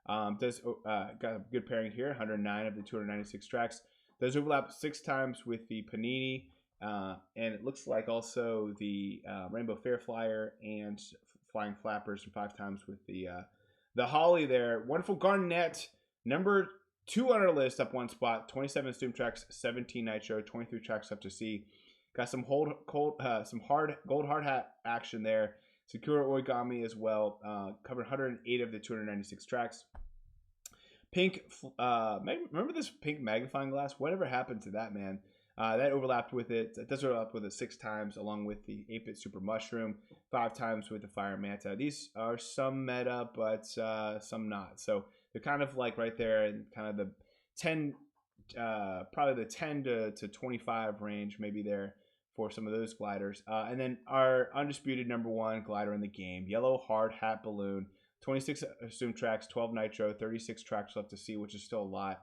Got a good pairing here, 109 of the 296 tracks. Does overlap 6 times with the Panini, and it looks like also the Rainbow Fair Flyer and Flying Flappers, and 5 times with the Holly there. Wonderful Garnet, number 2 on our list, up 1 spot. 27 assumed tracks, 17 nitro, 23 tracks up to see. Got some hard gold hard hat action there. Sakura Origami as well. Covered 108 of the 296 tracks. Pink, remember this pink magnifying glass? Whatever happened to that, man? That overlapped with it. It does overlap with it 6 times, along with the 8-bit Super Mushroom, 5 times with the Fire Manta. These are some meta, but some not. So they're kind of like right there in kind of the 10, probably the 10 to 25 range, maybe there for some of those gliders. And then our undisputed number 1 glider in the game, Yellow Hard Hat Balloon. 26 assumed tracks, 12 nitro, 36 tracks left to see, which is still a lot.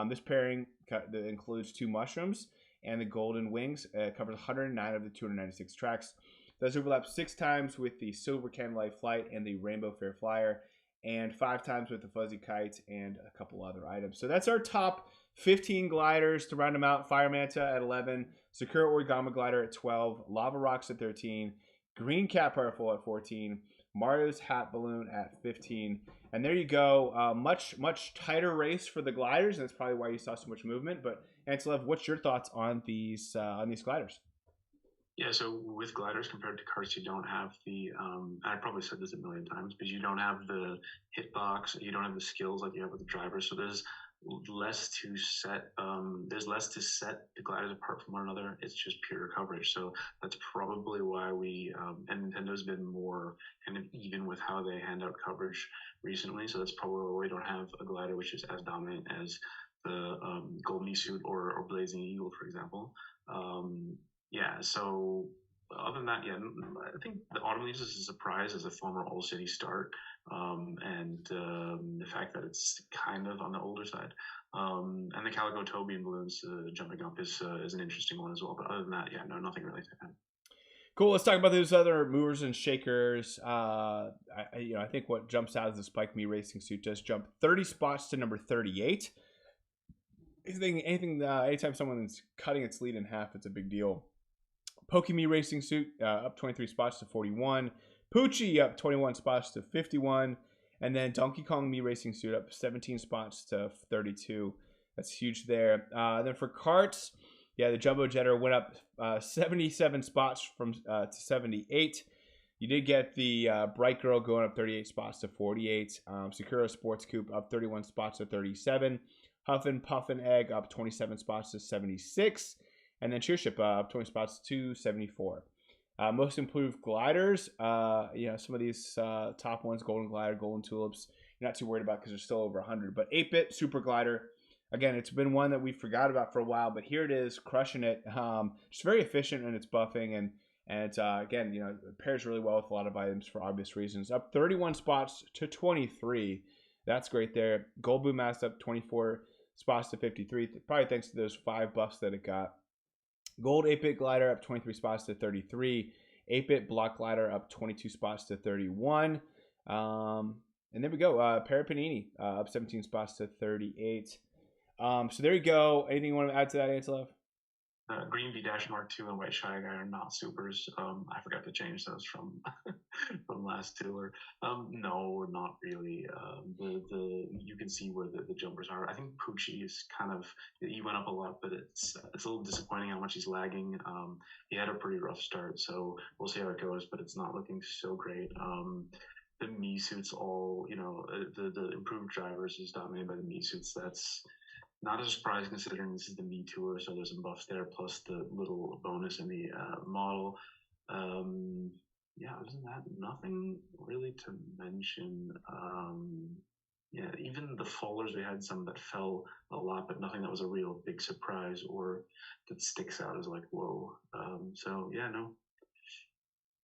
This pairing includes 2 mushrooms and the golden wings. Covers 109 of the 296 tracks. Does overlap 6 times with the Silver Candlelight Flight and the Rainbow Fair Flyer, and 5 times with the Fuzzy Kite and a couple other items. So that's our top 15 gliders to round them out. Fire Manta at 11, Sakura Origami Glider at 12, Lava Rocks at 13, Green Cat Purple at 14, Mario's Hat Balloon at 15. And there you go. Much tighter race for the gliders, and that's probably why you saw so much movement. But Antilev, what's your thoughts on these gliders? Yeah, so with gliders compared to karts, you don't have the, I probably said this a million times, but you don't have the hitbox, you don't have the skills like you have with the drivers. So there's less to set the gliders apart from one another. It's just pure coverage. So that's probably why and Nintendo's been more kind of even with how they hand out coverage recently. So that's probably why we don't have a glider which is as dominant as the Gold Mii suit or Blazing Eagle, for example. Yeah, so other than that, yeah, I think the Autumn Leaves is a surprise as a former All City start, and the fact that it's kind of on the older side. And the Calico Toby and Balloons jumping up is an interesting one as well. But other than that, yeah, no, nothing really to add. Cool. Let's talk about those other movers and shakers. I think what jumps out is the Spike Mii racing suit does jump 30 spots to number 38. Anytime someone's cutting its lead in half, it's a big deal. Pokemii Racing Suit up 23 spots to 41. Poochie up 21 spots to 51. And then Donkey Kong Mii Racing Suit up 17 spots to 32. That's huge there. Then for karts, yeah, the Jumbo Jetter went up 77 spots to 78. You did get the Bright Girl going up 38 spots to 48. Sakura Sports Coupe up 31 spots to 37. Huffin' Puffin' Egg up 27 spots to 76. And then Cheership up 20 spots to 74. Most improved gliders, some of these top ones, Golden Glider, Golden Tulips, you're not too worried about because they're still over 100. But 8-bit Super Glider, again, it's been one that we forgot about for a while, but here it is, crushing it. Just very efficient in its buffing, and again, it pairs really well with a lot of items for obvious reasons. Up 31 spots to 23. That's great there. Gold Boom Mask up 24 spots to 53, probably thanks to those 5 buffs that it got. Gold 8-bit Glider up 23 spots to 33. 8-bit Block Glider up 22 spots to 31. And there we go. Parapanini up 17 spots to 38. So there you go. Anything you want to add to that, Antilev? Green V Dash Mark II and White Shy Guy are not supers. I forgot to change those from from last tour. No, not really. The you can see where the jumpers are. I think Poochie is kind of, he went up a lot, but it's a little disappointing how much he's lagging. He had a pretty rough start, so we'll see how it goes. But it's not looking so great. The Mii suits all, the improved drivers is dominated by the Mii suits. That's not a surprise considering this is the Mii Tour, so there's some buffs there, plus the little bonus in the model. Yeah, other than that, nothing really to mention. Yeah, even the fallers, we had some that fell a lot, but nothing that was a real big surprise or that sticks out as like, whoa. So yeah, no.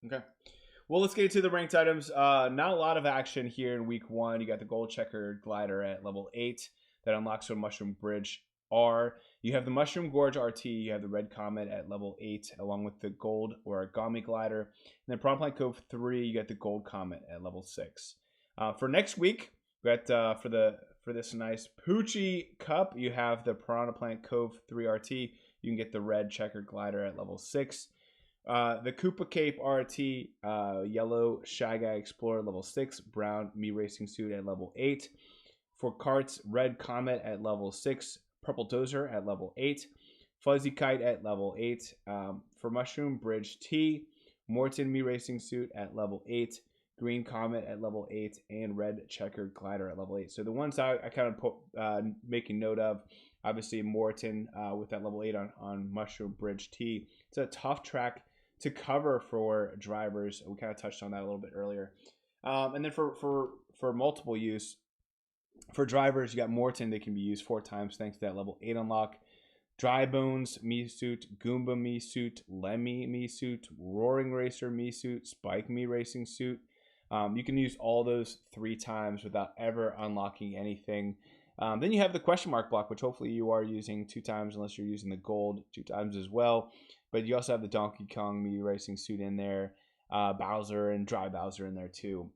Okay. Well, let's get into the ranked items. Not a lot of action here in week 1. You got the gold checker glider at level 8 that unlocks from Mushroom Bridge R. You have the Mushroom Gorge RT. You have the Red Comet at level 8, along with the gold origami glider. And then Piranha Plant Cove 3, you get the gold comet at level 6. For next week, we got for this nice Poochie Cup, you have the Piranha Plant Cove 3 RT. You can get the red checkered glider at level 6. The Koopa Cape RT, yellow Shy Guy Explorer level 6, brown Mii Racing Suit at level 8. For Karts, red Comet at level 6, purple Dozer at level 8, Fuzzy Kite at level 8. For Mushroom Bridge T, Morton Mii Racing Suit at level 8, green Comet at level 8, and red checkered glider at level 8. So the ones I kind of put making note of, obviously Morton with that level 8 on Mushroom Bridge T. It's a tough track to cover for drivers. We kind of touched on that a little bit earlier. And then for multiple use, for drivers, you got Morton. They can be used 4 times thanks to that level 8 unlock. Dry Bones Mii Suit, Goomba Mii Suit, Lemmy Mii Suit, Roaring Racer Mii Suit, Spike Mii Racing Suit. You can use all those 3 times without ever unlocking anything. Then you have the question mark block, which hopefully you are using 2 times unless you're using the gold 2 times as well. But you also have the Donkey Kong Mii Racing Suit in there, Bowser and Dry Bowser in there too.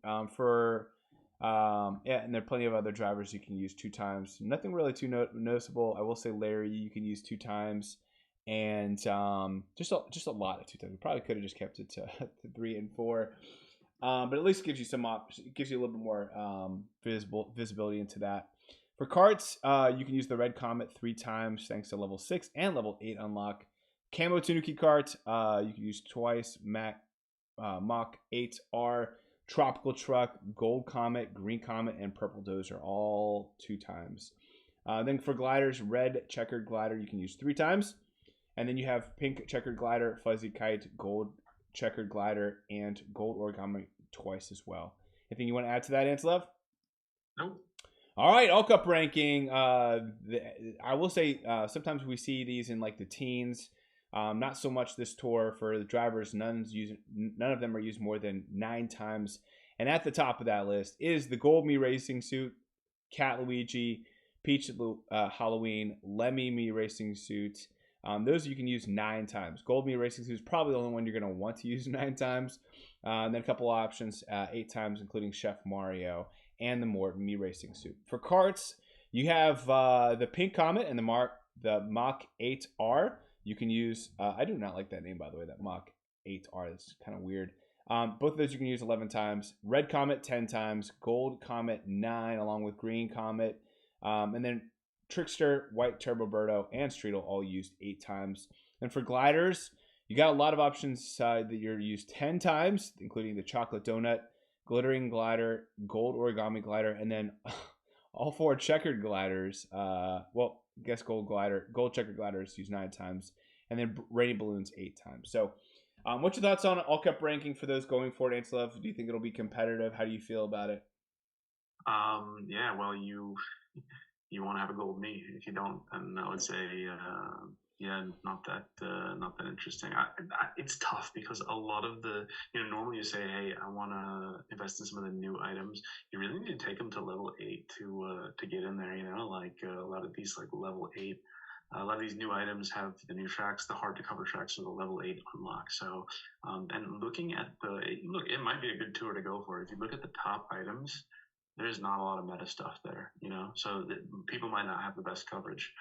Yeah, and there are plenty of other drivers you can use 2 times. Nothing really too noticeable. I will say Larry, you can use 2 times, and just a lot of 2 times. We probably could have just kept it to 3 and 4, but at least gives you some gives you a little bit more visibility into that. For Karts, you can use the Red Comet 3 times thanks to level 6 and level 8 unlock. Camo Tanuki Kart, you can use twice. Mach 8R. Tropical Truck, Gold Comet, Green Comet, and Purple Dozer, all 2 times. Then for gliders, red checkered glider, you can use 3 times. And then you have pink checkered glider, Fuzzy Kite, gold checkered glider, and gold origami twice as well. Anything you want to add to that, Antilev? Nope. All right, All Cup ranking. I will say sometimes we see these in like the teens. Not so much this tour for the drivers. None of them are used more than 9 times. And at the top of that list is the Gold Mii Racing Suit, Cat Luigi, Peach Halloween, Lemmy Mii Racing Suit. Those you can use 9 times. Gold Mii Racing Suit is probably the only one you're going to want to use 9 times. And then a couple options, 8 times, including Chef Mario and the Morton Mii Racing Suit. For karts, you have the Pink Comet and the Mach 8R. You can use, I do not like that name, by the way, that Mach 8R. That's kind of weird. Both of those you can use 11 times. Red Comet 10 times. Gold Comet 9, along with Green Comet. And then Trickster, White Turboberto, and Streetle all used 8 times. And for gliders, you got a lot of options that you're used 10 times, including the Chocolate Donut, Glittering Glider, Gold Origami Glider, and then all 4 checkered gliders. Well, I guess gold checkered gliders used 9 times, and then Rainy Balloons 8 times. So, what's your thoughts on All Cup ranking for those going forward, Antilev? Do you think it'll be competitive? How do you feel about it? Yeah, well, you want to have a gold Mii. If you don't, then I would say, yeah, not that interesting. It's tough because a lot of the, normally you say, hey, I want to invest in some of the new items. You really need to take them to level 8 to get in there. Like a lot of these, like level 8. A lot of these new items have the new tracks, the hard to cover tracks, or the level 8 unlock. So, and looking at it might be a good tour to go for. If you look at the top items, there's not a lot of meta stuff there, so people might not have the best coverage.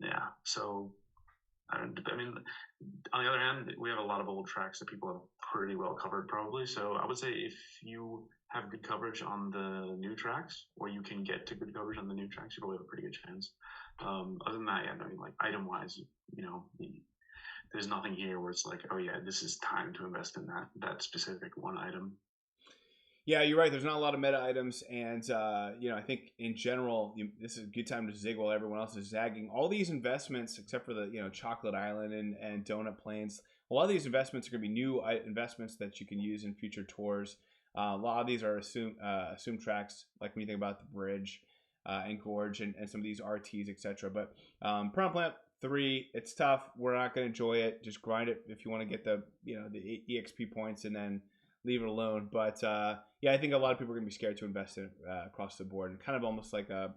Yeah, so And I mean, on the other hand, we have a lot of old tracks that people have pretty well covered, probably. So I would say if you have good coverage on the new tracks, or you can get to good coverage on the new tracks, you probably have a pretty good chance. Other than that, yeah, I mean, like item wise, you know, there's nothing here where it's like, oh yeah, this is time to invest in that specific one item. Yeah, you're right. There's not a lot of meta items, and I think in general, this is a good time to zig while everyone else is zagging. All these investments, except for the Chocolate Island and Donut Plains, a lot of these investments are going to be new investments that you can use in future tours. A lot of these are assumed tracks, like when you think about the bridge and gorge and some of these RTs, etc. But Piranha Plant 3, it's tough. We're not going to enjoy it. Just grind it if you want to get the the EXP points, and then leave it alone. But yeah, I think a lot of people are going to be scared to invest in across the board, and kind of almost like a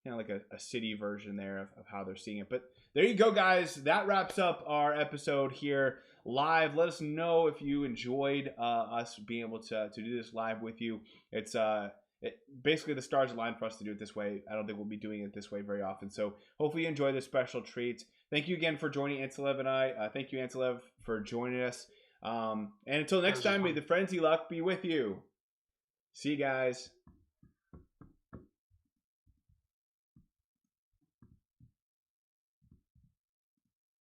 a city version there of how they're seeing it. But there you go, guys. That wraps up our episode here live. Let us know if you enjoyed us being able to do this live with you. It's basically the stars aligned for us to do it this way. I don't think we'll be doing it this way very often. So hopefully you enjoy this special treat. Thank you again for joining Antilev and I. Thank you, Antilev, for joining us. And until next time, may the frenzy luck be with you. See you guys.